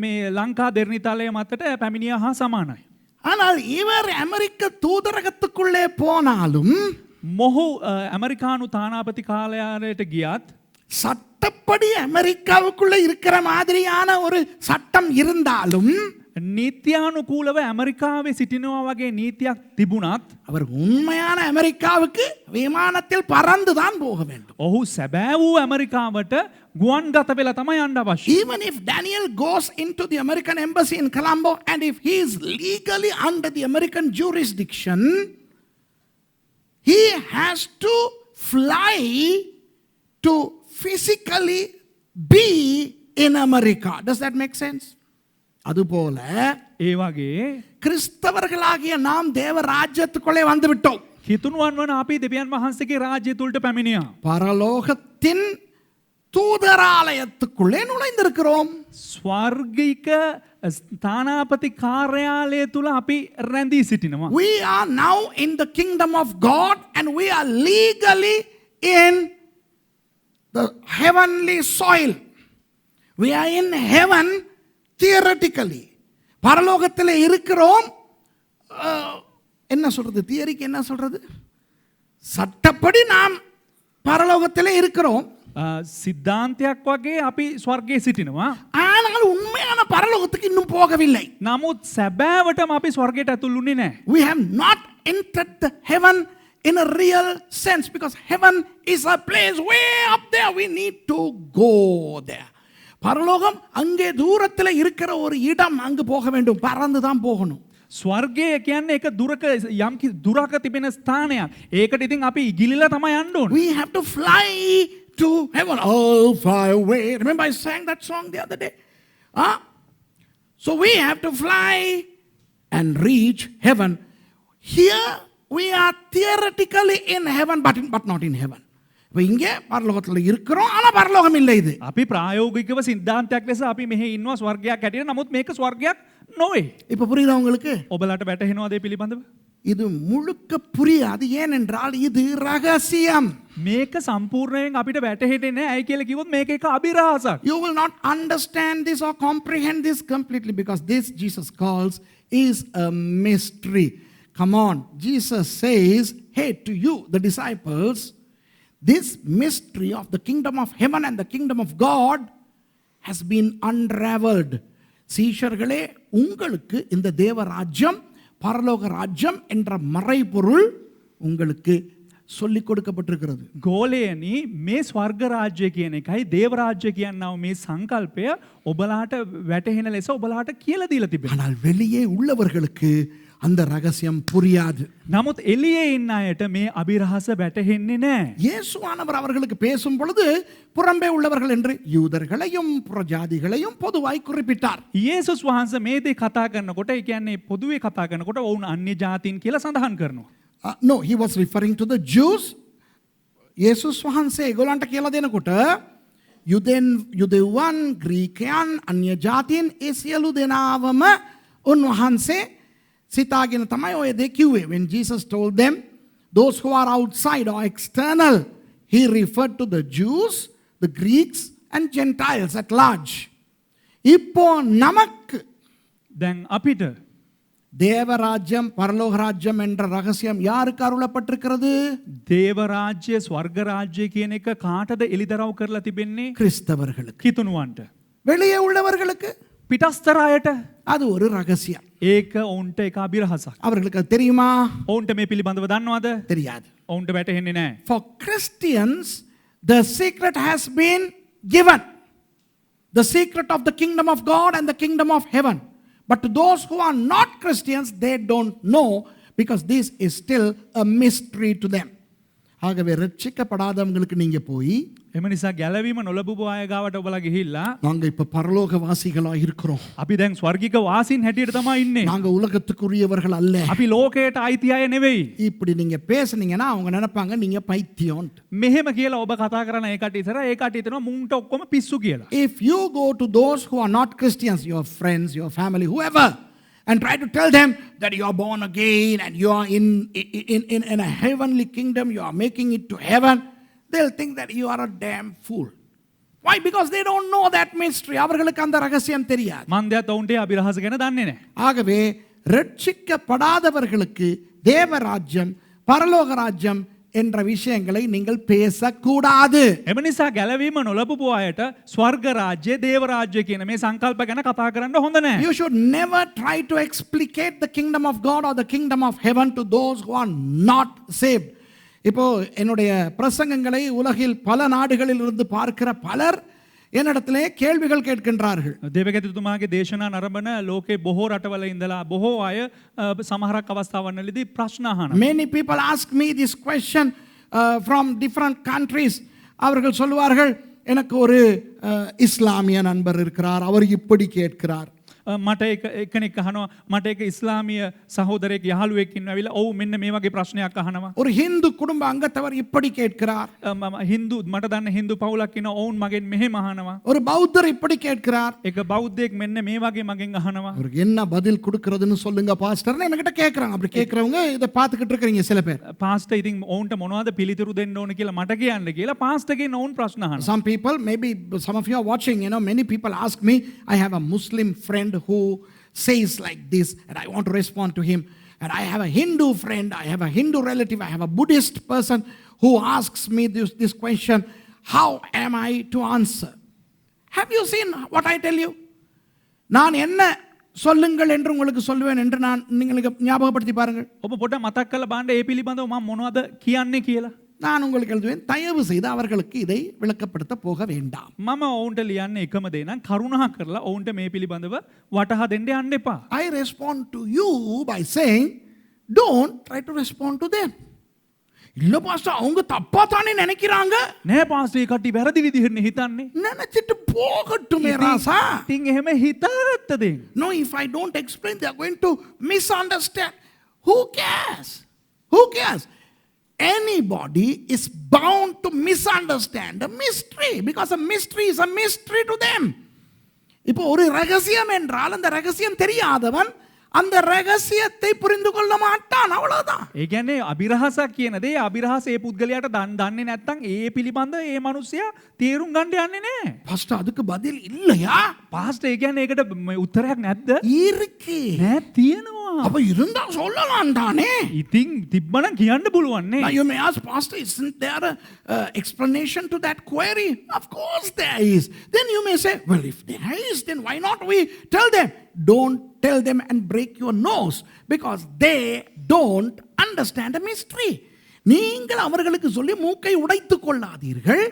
[SPEAKER 2] මේ ලංකා දෙරණිතාලය මතට පැමිණියා හා සමානයි.
[SPEAKER 1] ஆனால் இவர் அமெரிக்க தூதரகத்துக்குள்ளே போனாலும்
[SPEAKER 2] මොහු ඇමරිකානු තානාපති කාර්යාලයට ගියත්
[SPEAKER 1] சட்டப்படி அமெரிக்காவுக்குள்ள இருக்கிற மாதிரியான ஒரு சட்டம் இருந்தாலும்
[SPEAKER 2] නීත්‍යානුකූලව ඇමරිකාවේ සිටිනවා වගේ නීතියක් තිබුණත්
[SPEAKER 1] அவர் உண்மையான அமெரிக்காவுக்கு விமானத்தில் பறந்து தான் போக வேண்டும்.
[SPEAKER 2] ඔහු සැබෑ වූ ඇමරිකාවට ගුවන්ගත වෙලා තමයි යන්න අවශ්‍ය.
[SPEAKER 1] Even if Daniel goes into the American embassy in Colombo and if he is legally under the American jurisdiction, he has to fly to physically be in America. Does that make sense? அதுபோல
[SPEAKER 2] ඒ වගේ
[SPEAKER 1] கிறிஸ்தவர்களாகிய நாம் தேவ ராஜ்யத்துக்குள்ளே வந்து விட்டோம்.
[SPEAKER 2] හිතුණුවන් වන අපි දෙවියන් වහන්සේගේ රාජ්‍ය තුලට පැමිණියා.
[SPEAKER 1] பரலோகத்தின் தூதராலயத்துக்குள்ளே நுழைந்திருக்கிறோம்.
[SPEAKER 2] ස්වර්ගික තානාපති කාර්යාලය තුල අපි රැඳී සිටිනවා.
[SPEAKER 1] We are now in the kingdom of God and we are legally in the heavenly soil. We are in heaven theoretically. பரலோகத்தில் இருக்கிறோம். என்ன சொல்றது? தியரிக்கு என்ன சொல்றது? சட்டப்படி நாம் பரலோகத்தில் இருக்கிறோம்.
[SPEAKER 2] සිද්ධාන්තයක් වගේ අපි ස්වර්ගයේ සිටිනවා.
[SPEAKER 1] ஆனால் உண்மையான பரலோகத்துக்கு இன்னும் போகவில்லை.
[SPEAKER 2] නමුත් සැබෑවටම අපි ස්වර්ගයට ඇතුල් වුණේ නැහැ.
[SPEAKER 1] We have not entered the heaven in a real sense because heaven is a place way up there. We need to go there. பரலோகம் அங்கே தூரத்தில் இருக்கிற ஒரு இடம், அங்கு போக வேண்டும், பறந்து தான் போகணும்.
[SPEAKER 2] ස්වර්ගය කියන්නේ එක දුරක යම් දුරක තිබෙන ස්ථානයක්. ඒකට ඉතින් අපි ඉගිලිලා තමයි යන්න ඕනේ.
[SPEAKER 1] We have to fly to heaven. Oh, fly away. Remember I sang that song the other day? So we have to fly and reach heaven. Here we are theoretically in heaven but not in heaven. இப்போ இங்கே பரலோகத்தில் இருக்கிறோம், ஆனால் பரலோகம் இல்லை. இது
[SPEAKER 2] අපි ප්‍රායෝගිකව සිද්ධාන්තයක් ලෙස අපි මෙහි ඉන්නවා ස්වර්ගයක් හැටියට. නමුත් මේක ස්වර්ගයක් නොවේ.
[SPEAKER 1] இப்போ புரியுதா உங்களுக்கு?
[SPEAKER 2] ඔබලාට වැටහෙනවද මේ පිළිබඳව?
[SPEAKER 1] இது முழுக்க புரியாது. ஏனென்றால் இது ரகசியம்.
[SPEAKER 2] මේක සම්පූර්ණයෙන් අපිට වැටහෙන්නේ නැහැ. ඇයි කියලා කිව්වොත් මේක එක අභිරහසක්.
[SPEAKER 1] You will not understand this or comprehend this completely because this Jesus calls is a mystery. Come on. Jesus says, hey, to you, the disciples, this mystery of the kingdom of heaven and the kingdom of God has been unraveled. சீஷர்களே, உங்களுக்கு இந்த தேவ ராஜ்யம் பரலோக ராஜ்யம் என்ற மறைபொருள் உங்களுக்கு சொல்லிக் கொடுக்கப்பட்டிருக்கிறது.
[SPEAKER 2] ගෝලයනි, මේ ස්වර්ග රාජ්‍ය කියන එකයි දේව රාජ්‍ය කියනව මේ සංකල්පය ඔබලාට වැටහෙන ලෙස ඔබලාට කියලා දීලා තිබෙනවා.
[SPEAKER 1] ஆனால் வெளியே உள்ளவர்களுக்கு அந்த ரகசியம் புரியாது.
[SPEAKER 2] නමුත් එළියේ ඉන්න අයට මේ අභිරහස වැටහෙන්නේ නෑ.
[SPEAKER 1] இயேசுவானவர் அவர்களுக்கு பேசும் பொழுது புறம்பே உள்ளவர்கள் என்று யூதர்களையும் புறஜாதிகளையும் பொதுவாய் குறிப்பிட்டார்.
[SPEAKER 2] යේසුස් වහන්සේ මේ දේ කතා කරනකොට ඒ කියන්නේ පොදුවේ කතා කරනකොට ඔවුන් අන්‍ය ජාතීන් කියලා සඳහන් කරනවා.
[SPEAKER 1] No, he was referring to the Jews. යේසුස් වහන්සේ ඒගොල්ලන්ට කියලා දෙනකොට යුදෙව්වන් ග්‍රීකයන් අන්‍ය ජාතීන් ඒ සියලු දෙනාවම උන්වහන්සේ සිතාගෙන තමයි ඔය දේ කිව්වේ. When Jesus told them, those who are outside or external, he referred to the Jews, the Greeks and Gentiles at large. இப்போ நமக்கு
[SPEAKER 2] දැන් අපිට
[SPEAKER 1] தேவராஜ்யம் பரலோக ராஜ்யம் என்ற ரகசியம் யாருக்கு அருளப்பட்டிருக்கிறது?
[SPEAKER 2] දේව රාජ්‍ය ස්වර්ග රාජ්‍ය කියන එක කාටද එලිදරව් කරලා තිබෙන්නේ?
[SPEAKER 1] கிறிஸ்தவர்களுக்கு.
[SPEAKER 2] කිතුණුවන්ට.
[SPEAKER 1] வெளியே உள்ளவர்களுக்கு
[SPEAKER 2] පිටස්තර අයට
[SPEAKER 1] அது ஒரு ரகசியம்.
[SPEAKER 2] ඒක ඔවුන්ට එක අභිරහසක්.
[SPEAKER 1] அவர்களுக்கு அது தெரியுமா?
[SPEAKER 2] ඔවුන්ට මේ පිළිබඳව දන්නවද?
[SPEAKER 1] தெரியாது.
[SPEAKER 2] ඔවුන්ට වැටහෙන්නේ නෑ.
[SPEAKER 1] For Christians, the secret has been given. The secret of the kingdom of God and the kingdom of heaven. But to those who are not Christians, they don't know because this is still a mystery to them. ஆகவே ரட்சிக்கப்படாதவங்களுக்கு நீங்க போய்
[SPEAKER 2] එම නිසා ගැලවීම නොලබපු අය ගාවට ඔබලා ගිහිල්ලා
[SPEAKER 1] நாங்க இப்ப பரலோகவாசிகளா இருக்கிறோம்.
[SPEAKER 2] අපි දැන් ස්වර්ගික වාසීන් හැටියට තමයි ඉන්නේ.
[SPEAKER 1] நாங்க உலகத்துக்குரியவர்கள் அல்ல.
[SPEAKER 2] අපි ලෝකයට අයිති අය නෙවෙයි.
[SPEAKER 1] இப்படி நீங்க பேசுனீங்கன்னா அவங்க நினைப்பாங்க நீங்க பைத்தியம்.
[SPEAKER 2] මෙහෙම කියලා ඔබ කතා කරන ඒකට ඉතර ඒකට හිතනවා මුන්ට ඔක්කොම පිස්සු කියලා.
[SPEAKER 1] If you go to those who are not Christians, your friends, your family, whoever, and try to tell them that you are born again and you are in a heavenly kingdom, you are making it to heaven, they'll think that you are a damn fool. Why? Because they don't know that mystery. அவர்களுக்கு அந்த ரகசியம் தெரியாது.
[SPEAKER 2] මන්දයත් ඔවුන්ට අභිරහස ගැන දන්නේ නැහැ.
[SPEAKER 1] ஆகவே ரட்சிக்கப்படாதவர்களுக்கு தேவராஜ்யம் பரலோக ராஜ்யம் என்ற விஷயங்களை நீங்கள் பேசக்கூடாது.
[SPEAKER 2] එම නිසා ගැලවීම නොලබපු අයට ස්වර්ග රාජ්‍ය දේව රාජ්‍ය කියන මේ සංකල්ප ගැන කතා කරන්න හොඳ නැහැ.
[SPEAKER 1] You should never try to explicate the kingdom of God or the kingdom of heaven to those who are not saved. இப்போ என்னுடைய பிரசங்கங்களை உலகில் பல நாடுகளில் இருந்து பார்க்கிற பலர் என்னிடத்திலே கேள்விகள் கேட்கின்றார்கள்.
[SPEAKER 2] දේවගැතිතුමාගේ දේශනා නරඹන ලෝකේ බොහෝ රටවල ඉඳලා බොහෝ අය සමහරක් අවස්ථාවන්වලදී ප්‍රශ්න අහනවා.
[SPEAKER 1] Many people ask me this question from different countries. அவர்கள் சொல்வார்கள் எனக்கு ஒரு இஸ்லாமிய நண்பர் இருக்கிறார், அவர் இப்படி கேட்கிறார்.
[SPEAKER 2] මට එකනෙක් අහනවා මට එක ඉස්ලාමීය සහෝදරයෙක් යහළුවෙක් ඉන්නවා ඇවිල්ලා ඔව් මෙන්න මේ වගේ ප්‍රශ්නයක් අහනවා.
[SPEAKER 1] ஒரு ஹிந்து குடும்ப அங்கத்தவர் இப்படி கேட்கிறார்.
[SPEAKER 2] හින්දු මට දන්න හින්දු පවුලක් ඉන්නවා ඔවුන් මගෙන් මෙහෙම අහනවා.
[SPEAKER 1] ஒரு பௌத்தர் இப்படி கேட்கிறார்.
[SPEAKER 2] එක බෞද්ධයෙක් මෙන්න මේ වගේ මගෙන් අහනවා.
[SPEAKER 1] அவருக்கு என்ன பதில் கொடுக்கிறதுன்னு சொல்லுங்க பாஸ்டர்னு என்கிட்ட கேட்கறாங்க. அப்படி கேட்கறவங்க இதை பார்த்துக்கிட்டு இருக்கீங்க சில பேர்.
[SPEAKER 2] පාස්ටර් ඉතින් ඔවුන්ට මොනවද පිළිතුරු දෙන්න ඕන කියලා මට කියන්න කියලා පාස්ටර්ගෙන් ඔවුන් ප්‍රශ්න අහනවා.
[SPEAKER 1] Some people, maybe some of you are watching, many people ask me, I have a Muslim friend who says like this and I want to respond to him, and I have a Hindu friend, I have a Hindu relative, I have a Buddhist person who asks me this question, how am I to answer? Have you seen what I tell you? நான் என்ன சொல்லுங்கள் என்று உங்களுக்கு சொல்லுவேன் என்று நான் உங்களுக்கு ஞாபகப்படுத்தி பாருங்கள்.
[SPEAKER 2] ඔබ පොඩ්ඩක් මතක් කරලා බලන්න ඒ පිළිබඳව මම මොනවද කියන්නේ කියලා.
[SPEAKER 1] நான் உங்களுக்கு எழுதுவேன், தயவு செய்து அவர்களுக்கு இதை விளக்கப்படுத்த போக வேண்டாம்.
[SPEAKER 2] මම ඔවුන්ට ලියන්න එකම දේ නම් කරුණා කරලා ඔවුන්ට මේ පිළිබඳව වටහා දෙන්න යන්න එපා.
[SPEAKER 1] I respond to you by saying, don't try to respond to them. இல்ல பாஸ்டர் அவங்க தப்பா தானே நினைக்கிறாங்க.
[SPEAKER 2] නෑ පාස්ටර් කට්ටිය වැරදි විදිහට හිතන්නේ.
[SPEAKER 1] நினைச்சிட்டு போகட்டுமே ராசா.
[SPEAKER 2] ඉතින් එහෙම හිතාගත්ත දේ.
[SPEAKER 1] No, if I don't explain, they are going to misunderstand. Who cares? Who cares? Anybody is bound to misunderstand a mystery because a mystery is a mystery to them. இப்போ ஒரு ரகசியம் என்றால் அந்த ரகசியம் தெரியாதவன் அந்த ரகசியத்தை புரிந்து கொள்ள மாட்டான், அவ்வளவுதான்.
[SPEAKER 2] ඒ කියන්නේ අභිරහසක් කියන දේ අභිරහස ඒ පුද්ගලයාට දන්නේ නැත්නම් ඒ පිළිබඳ ඒ මිනිසයා තේරුම් ගන්න යන්නේ නැහැ.
[SPEAKER 1] பாஸ்டர் அதுக்கு பதில் இல்லையா?
[SPEAKER 2] පාස්ටර් ඒ කියන්නේ ඒකට උත්තරයක් නැද්ද?
[SPEAKER 1] இருக்கு.
[SPEAKER 2] නෑ තියෙනවා.
[SPEAKER 1] அப்ப இருந்தா சொல்லலாம் தானே.
[SPEAKER 2] ඉතින් තිබ්බනම් කියන්න පුළුවන් නේ.
[SPEAKER 1] Now you may ask, Pastor, isn't there a explanation to that query? Of course there is. Then you may say, well, if there is, then why not we tell them? Don't tell them and break your nose because they don't understand the mystery. நீங்கள் அவர்களுக்கு சொல்லி மூக்கை உடைத்துக் கொள்ளாதீர்கள்.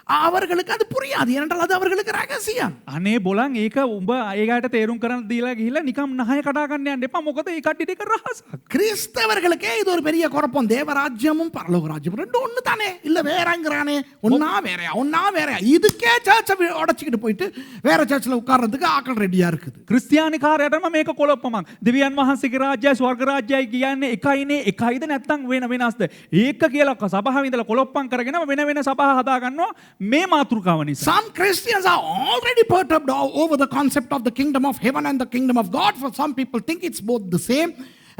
[SPEAKER 1] அவர்களுக்கு அது புரியாது ஏனென்றால் அது அவர்களுக்கு ரகசியம்.
[SPEAKER 2] අනේ බොලන් ඒක උඹ ඒකට තේරුම් කරන්න දීලා ගිහිල්ලා නිකම් නහය කඩා ගන්න යන්න එපා. මොකද ඒ කට්ටියට ඒක රහසක්.
[SPEAKER 1] கிறிஸ்தவர்களுக்கே இது ஒரு பெரிய குழப்பம். தேவராஜ்யமும் பரலோக ராஜ்யமும் ரெண்டும் ஒன்று தானே, இல்லை வேறங்கிறானே, ஒன்னா வேறையா. இதுக்கே சர்ச்சை உடச்சிக்கிட்டு போயிட்டு வேற சர்ச்சில் உட்கார்றதுக்கு ஆக்கள் ரெடியா இருக்குது.
[SPEAKER 2] ක්‍රිස්තියානි කාර්යයටම මේක කොලොප්පමක්. දෙවියන් වහන්සේගේ රාජ්‍යය ස්වර්ග රාජ්‍යයයි කියන්නේ එකයිනේ. එකයිද නැත්නම් වෙනස්ද? ඒක කියලා සභාව ඉඳලා කොලොප්පම් කරගෙන වෙන සභා හදා ගන්නවා මේ මාතෘකාව නිසා.
[SPEAKER 1] Some Christians are already perturbed over the concept of the kingdom of heaven and the kingdom of God. For some people think it's both the same.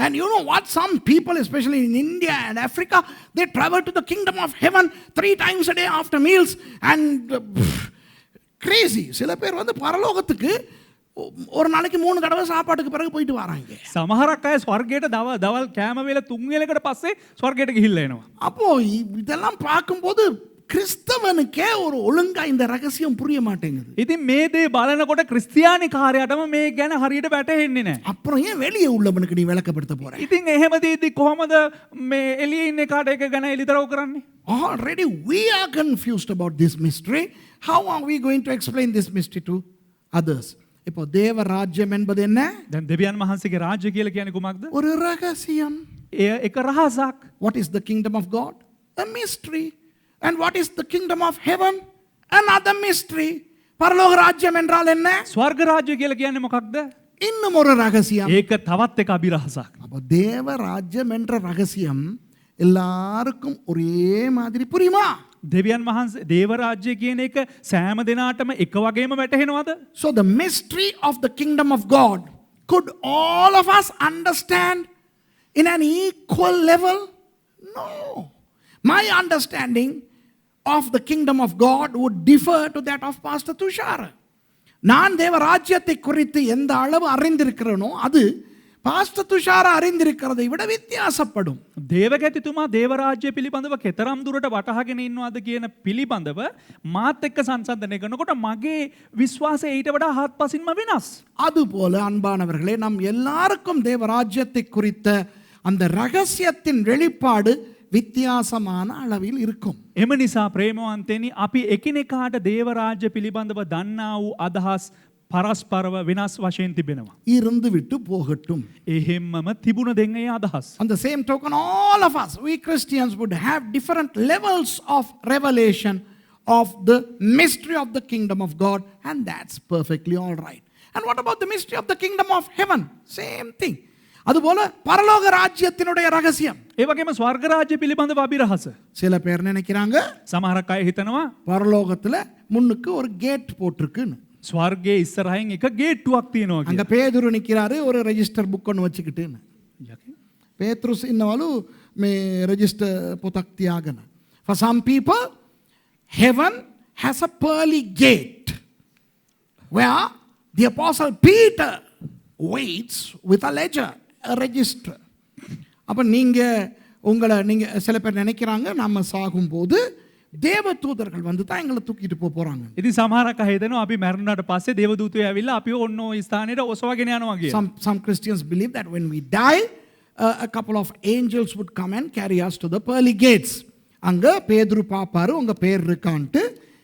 [SPEAKER 1] And you know what? Some people, especially in India and Africa, they travel to the kingdom of heaven 3 times a day after meals. And crazy. சில பேர் வந்து பரலோகத்துக்கு ஒரு நாளைக்கு 3 தடவை சாப்பாட்டுக்கு பிறகு போயிட்டு வராங்க.
[SPEAKER 2] සමහරක් අය ස්වර්ගයට දවල් කෑම වේල 3 වේලකට පස්සේ ස්වර්ගයට ගිහිල්ලා එනවා.
[SPEAKER 1] அப்போ இதெல்லாம் பார்க்கும்போது கிறிஸ்தவனுக்கே ஒரு ஒழுங்கா இந்த ரகசியம் புரிய மாட்டேங்குது.
[SPEAKER 2] ඉතින් මේ දේ බලනකොට ක්‍රිස්තියානි කාර්යයටම මේ ගැන හරියට වැටහෙන්නේ නැහැ.
[SPEAKER 1] அப்புறம் ஏன் வெளியே உள்ளவனுக்கு நீ விளக்கப்படுத்த போற?
[SPEAKER 2] ඉතින් එහෙම දෙයදී කොහොමද මේ එළියේ ඉන්න කාට එක ගැන එලිතරව් කරන්නේ?
[SPEAKER 1] Already we are confused about this mystery. How are we going to explain this mystery to others? இப்போ தேவ ராஜ்யம் என்பது என்ன?
[SPEAKER 2] දැන් දෙවියන් වහන්සේගේ රාජ්‍ය කියලා කියන්නේ කුමක්ද?
[SPEAKER 1] ஒரு ரகசியம்.
[SPEAKER 2] එය එක රහසක්.
[SPEAKER 1] What is the kingdom of God? A mystery. And what is the kingdom of heaven? Another mystery. பரலோக ராஜ்யம் என்றால் என்ன?
[SPEAKER 2] ස්වර්ග රාජ්‍ය කියලා කියන්නේ මොකක්ද?
[SPEAKER 1] இன்னும் ஒரு ரகசியம்.
[SPEAKER 2] ඒක තවත් එක අභිරහසක්.
[SPEAKER 1] அப்போ தேவ ராஜ்யம் என்ற ரகசியம் எல்லாருக்கும் ஒரே மாதிரி புரியுமா?
[SPEAKER 2] දෙවියන් වහන්සේ දේව රාජ්‍ය කියන එක සෑම දෙනාටම එක වගේම වැටහෙනවද?
[SPEAKER 1] So the mystery of the kingdom of God, could all of us understand in an equal level? No. My understanding of the kingdom of God would differ to that of Pastor Tushar. நான் தேவ ராஜ்யத்தை குறித்து எந்த அளவு அறிந்திருக்கிறேனோ அது pastor Thushara අරින්දිරිකරද විட විත්‍යාසප්පடும்.
[SPEAKER 2] දේවගැතිතුමා දේව රාජ්‍ය පිළිබඳව කෙතරම් දුරට වටහාගෙන ඉන්නවද කියන පිළිබඳව මාත් එක්ක සංසන්දනය කරනකොට මගේ විශ්වාසය ඊට වඩා හත්පසින්ම වෙනස්.
[SPEAKER 1] அதுபோல அன்பானவர்களே நம் எல்லாருக்கும் தேவ ராஜ்யத்தை குறித்த அந்த ரகசியத்தின் வெளிப்பாடு வித்தியாசமான அளவில் இருக்கும்.
[SPEAKER 2] එම නිසා ප්‍රේමවන්තයනි අපි එකිනෙකාට දේව රාජ්‍ය පිළිබඳව දන්නා වූ අදහස් පරස්පරව වෙනස් වශයෙන් තිබෙනවා.
[SPEAKER 1] இருந்து விட்டு போகட்டும்.
[SPEAKER 2] එහෙම්මම තිබුණ දෙන්නේ අදහස්.
[SPEAKER 1] On the same token, all of us, we Christians, would have different levels of revelation of the mystery of the kingdom of God, and that's perfectly all right. And what about the mystery of the kingdom of heaven? Same thing. அதுபோல பரலோக ராஜ்யத்தினுடைய ரகசியம்.
[SPEAKER 2] ඒ වගේම ස්වර්ග රාජ්‍ය පිළිබඳව අභිරහස.
[SPEAKER 1] சில பேர் நினைக்கிறாங்க
[SPEAKER 2] සමහරක් අය හිතනවා
[SPEAKER 1] பரலோகத்துல முன்னுக்கு ஒரு கேட் போட்டிருக்குன்னு.
[SPEAKER 2] ස්වර්ගයේ ඉස්සරහින් එක ගේට්ටුවක් තියෙනවා
[SPEAKER 1] அங்க
[SPEAKER 2] කියලා.
[SPEAKER 1] பேதுரு நிக்கிறாரு ஒரு ரெஜிஸ்டர் புக் ஒன்று வச்சுக்கிட்டுன்னு. பேத்ருஸ் இன்னவாலு மே ரெஜிஸ்டர் பொතක් තියාගෙන. For some people, heaven has a pearly gate where the apostle Peter waits with a ledger, a register. அப்ப நீங்க சில பேர் நினைக்கிறாங்க நம்ம சாகும்போது தேவ தூதர்கள் வந்து தான் எங்களை தூக்கிட்டு போறாங்க.
[SPEAKER 2] ඉතින් සමහරක් අය හිතනවා අපි මැරුණාට පස්සේ දේව දූතයෝ ඇවිල්ලා අපිව ඔන්න ඔය ස්ථානෙට ඔසවගෙන යනවා කියලා.
[SPEAKER 1] Some Christians believe that when we die, a couple of angels would come and carry us to the pearly gates. அங்க பேதுரு பாப்பாரு உங்க பேர் இருக்கான்ட்டு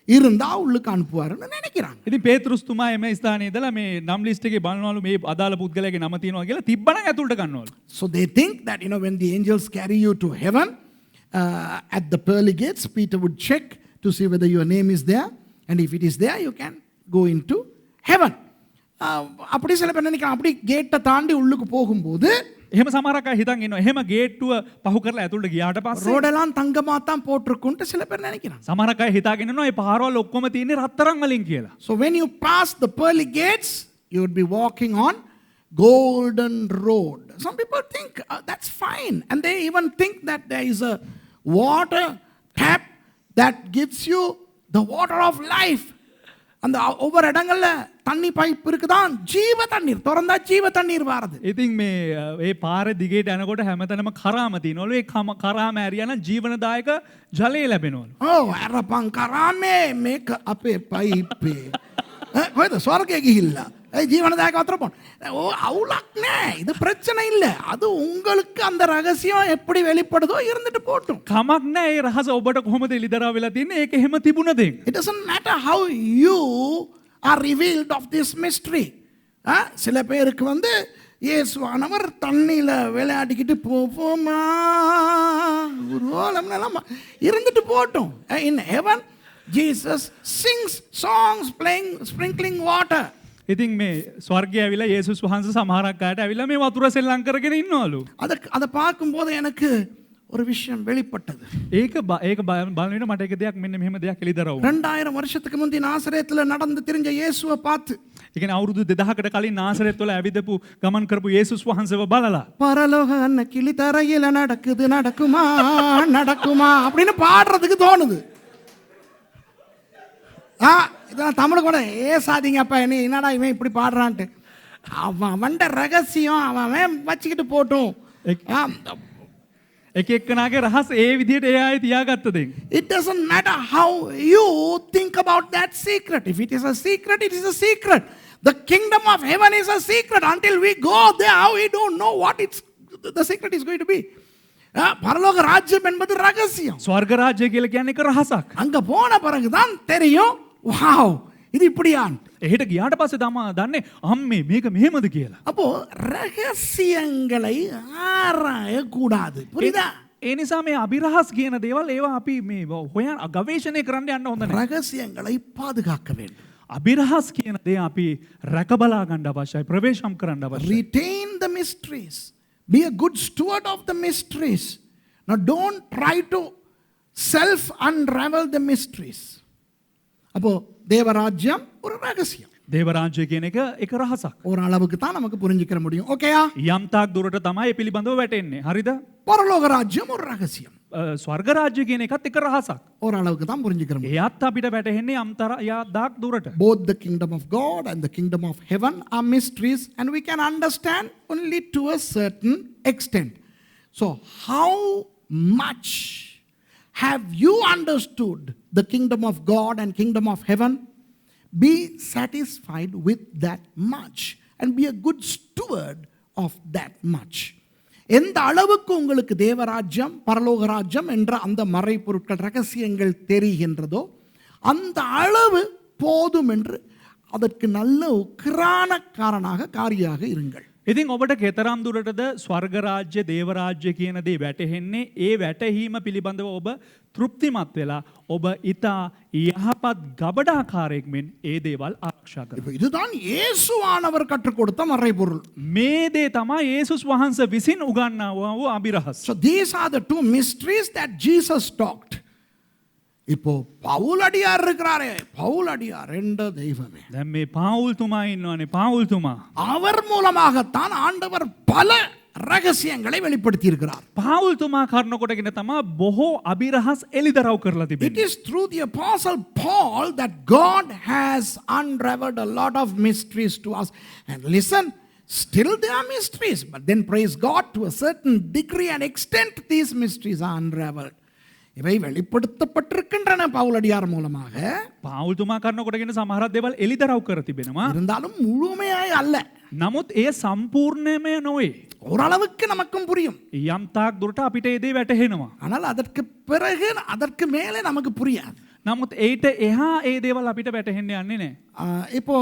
[SPEAKER 1] இருந்தா உள்ளுக்கு அனுப்புவாருன்னு நினைக்கிறாங்க.
[SPEAKER 2] ඉතින් පේතෘස්තුමා එම ස්ථානයේ ඉඳලා මේ නම් ලිස්ට් එකේ බලනවලු මේ අදාළ පුද්ගලයාගේ නම තියෙනවා කියලා තිබ්බනම් ඇතුළට ගන්නවලු.
[SPEAKER 1] So they think that when the angels carry you to heaven, at the pearly gates, Peter would check to see whether your name is there, and if it is there, you can go into heaven. அப்படி சில பேர் நினைக்கிறாங்க அப்படி கேட்டை தாண்டி உள்ளுக்கு போகும்போது
[SPEAKER 2] එහෙම සමහරක් අය හිතන් ඉන්නවා එහෙම ගේට්ටුව පහු කරලා ඇතුළට ගියාට පස්සේ
[SPEAKER 1] ரோடெல்லாம் தங்கமா தான் போட்டிருக்குன்ட்டு சில பேர் நினைக்கிறாங்க.
[SPEAKER 2] සමහරක් අය හිතාගෙන ඉන්නවා මේ පාරවල් ඔක්කොම තියෙන්නේ රත්තරන් වලින් කියලා.
[SPEAKER 1] So when you pass the pearly gates, you would be walking on golden road. Some people think that's fine, and they even think that there is a water tap that gives you the water of life. அந்த ஒவ்வொரு இடங்கள்ல தண்ணி pipe இருக்குதான் ஜீவ தண்ணீர் திறந்தா ஜீவ தண்ணீர் வாரது.
[SPEAKER 2] ඉතින් මේ ඒ පාර දිගට යනකොට හැමතැනම කරාම තියෙනවලු. ඒ කරාම ඇරියා නම් ජීවනදායක ජලය ලැබෙනවලු.
[SPEAKER 1] අරපන් කරාමේ මේක අපේ පයිපේ. කොහෙද ස්වර්ගයේ ගිහිල්ලා ජීවනදායක වතුර බොන්න. අවුලක් නෑ. இது பிரச்சனை இல்ல. அது உங்களுக்கு அந்த ரகசியம் எப்படி வெளிப்படுதோ இருந்துட்டு போட்டும்.
[SPEAKER 2] කමක් නෑ ඒ රහස ඔබට කොහොමද එළිදරව් වෙලා තින්නේ ඒක එහෙම තිබුණ දෙයක්.
[SPEAKER 1] It doesn't matter how you are revealed of this mystery. சில பேருக்கு வந்து இயேசுவானவர் தண்ணியில விளையாடிக்கிட்டு போமா இருந்துட்டு போட்டும். In heaven Jesus sings songs playing sprinkling water.
[SPEAKER 2] ඉතින් මේ ස්වර්ගය ඇවිල්ලා යේසුස් වහන්සේ සමහරක් අයට ඇවිල්ලා මේ වතුර සෙල්ලම් කරගෙන ඉන්නවලු.
[SPEAKER 1] அதை பார்க்கும்போது எனக்கு ஒரு விஷயம் வெளிப்பட்டது.
[SPEAKER 2] ඒක බලන මට එක දෙයක් මෙන්න මෙහෙම දෙයක් එළිදරව් වුණා.
[SPEAKER 1] 2000 வருஷத்துக்கு முந்தி நாசரேத்துல நடந்து திரிஞ்ச இயேசுவை பார்த்து
[SPEAKER 2] ඒ කියන්නේ අවුරුදු 2000කට කලින් නාසරෙත් වල ඇවිදපු ගමන් කරපු යේසුස් වහන්සේව බලලා
[SPEAKER 1] பரலோக அன்ன கிளி தரையில நடக்குது நடக்குமா நடக்குமா அப்படின்னு பாடுறதுக்கு தோணுது. இதெல்லாம் தமிழ் கூட ஏசாதீங்க அப்பா நீ என்னடா இவன் இப்படி பாடுறான்ட்டு. அவன் ரகசியம் அவன் வச்சுக்கிட்டு போட்டும்.
[SPEAKER 2] එක එක්කනාගේ රහස් ඒ විදිහට ඒ ආයේ තියාගත්ත දෙයක්.
[SPEAKER 1] It doesn't matter how you think about that secret. If it is a secret, it is a secret. The kingdom of heaven is a secret. Until we go there, we don't know what the secret is going to be. பரலோக ராஜ்யம் என்பது ரகசியம்.
[SPEAKER 2] ස්වර්ග රාජ්‍ය කියලා කියන්නේ එක රහසක්.
[SPEAKER 1] அங்க போன பிறகுதான் தெரியும். வாவ் இது இப்படியான்.
[SPEAKER 2] එහෙට ගියාට පස්සේ තමයි දන්නේ අම්මේ මේක මෙහෙමද කියලා.
[SPEAKER 1] அப்போ ரகசியங்களை ஆராய கூடாது. புரியுதா?
[SPEAKER 2] ඒ නිසා මේ අභිරහස් කියන දේවල් ඒවා අපි මේ හොයන ගවේෂණය කරන්න යන්න හොඳ නැහැ.
[SPEAKER 1] ரகசியங்களை பாதுகாக்க வேண்டும்.
[SPEAKER 2] අභිරහස් කියන දේ අපි රැකබලා ගන්න අවශ්‍යයි. ප්‍රවේශම් කරන්න අවශ්‍යයි.
[SPEAKER 1] Retain the mysteries. Be a good steward of the mysteries. Now don't try to self unravel the mysteries. அப்போ தேவராஜ்யம் ஒரு ரகசியம்.
[SPEAKER 2] දේව රාජ්‍ය කියන එක රහසක්.
[SPEAKER 1] ஒரு அளவுக்கு தான் நமக்கு புரிஞ்சுக்கிற முடியும். ஓகேயா?
[SPEAKER 2] යම් තාක් දුරට තමයි ඒ පිළිබඳව වැටෙන්නේ. හරිද?
[SPEAKER 1] பரலோக ராஜ்யம் ஒரு ரகசியம்.
[SPEAKER 2] ස්වර්ග රාජ්‍ය කියන එකත් එක රහසක්.
[SPEAKER 1] ஒரு அளவுக்கு தான் புரிஞ்சுக்கிற முடியும்.
[SPEAKER 2] එයත් අපිට වැටහෙන්නේ දාක් දුරට.
[SPEAKER 1] Both the kingdom of God and the kingdom of heaven are mysteries and we can understand only to a certain extent. So how much have you understood the kingdom of God and kingdom of heaven? Be satisfied with that much and be a good steward of that much. எந்த அளவுக்கு உங்களுக்கு தேவராஜ்யம் பரலோக ராஜ்யம் என்ற அந்த மறைபொருட்கள் ரகசியங்கள் தெரிகின்றதோ அந்த அளவு போதும் என்று அதற்கு நல்ல உக்கிரானக்காரனாக காரியாக இருங்கள்.
[SPEAKER 2] ඉතින් ඔබට කෙතරම් දුරටද ස්වර්ග රාජ්‍ය දේව රාජ්‍ය කියන දේ වැටහෙන්නේ ඒ වැටහීම පිළිබඳව ඔබ තෘප්තිමත් වෙලා ඔබ ඊතා යහපත් ගබඩාකාරයෙක් මෙන් ඒ දේවල් ආරක්ෂා කරනවා.
[SPEAKER 1] இதுதான் இயேசுவானவர் கற்றுக் கொடுத்த மறைபொருள்.
[SPEAKER 2] මේ දේ තමයි යේසුස් වහන්සේ විසින් උගන්වා වූ අභිරහස්.
[SPEAKER 1] So these are the two mysteries that Jesus talked. இப்போ பவுலடியார் இருக்கிறாரே பவுலடியார் என்ற தெய்வமே.
[SPEAKER 2] දැන් මේ පාවුල්තුමා ඉන්නවනේ පාවුල්තුමා.
[SPEAKER 1] அவர் மூலமாகத்தான் ஆண்டவர் பல ரகசியங்களை வெளிப்படுத்தி இருக்கிறார்.
[SPEAKER 2] පාවුල්තුමා කරන කොටගෙන තමයි බොහෝ අභිරහස් එළිදරව් කරලා
[SPEAKER 1] It
[SPEAKER 2] තිබෙන්නේ.
[SPEAKER 1] is through the apostle Paul that God has unraveled a lot of mysteries to us. And listen, still there are mysteries, but then praise God, to a certain degree and extent these mysteries are unraveled. இவை வெளிப்படுத்தப்பட்டிருக்கின்றன பவுலடியார் மூலமாக.
[SPEAKER 2] පාවුල්තුමා කරන කොටගෙන සමහරක් දේවල් එළිදරව් කර තිබෙනවා.
[SPEAKER 1] இருந்தாலும் முழுமையாய் அல்ல.
[SPEAKER 2] නමුත් ඒ සම්පූර්ණයම නොවේ.
[SPEAKER 1] ஓரளவுக்கு நமக்கும் புரியும்.
[SPEAKER 2] යම් තාක් දුරට අපිට ඒ දේ වැටහෙනවා.
[SPEAKER 1] ஆனால் அதற்கு பிறகு அதற்கு மேலே நமக்கு புரியாது.
[SPEAKER 2] නමුත් ඒට එහා ඒ දේවල් අපිට වැටහෙන්න යන්නේ නැහැ.
[SPEAKER 1] இப்போ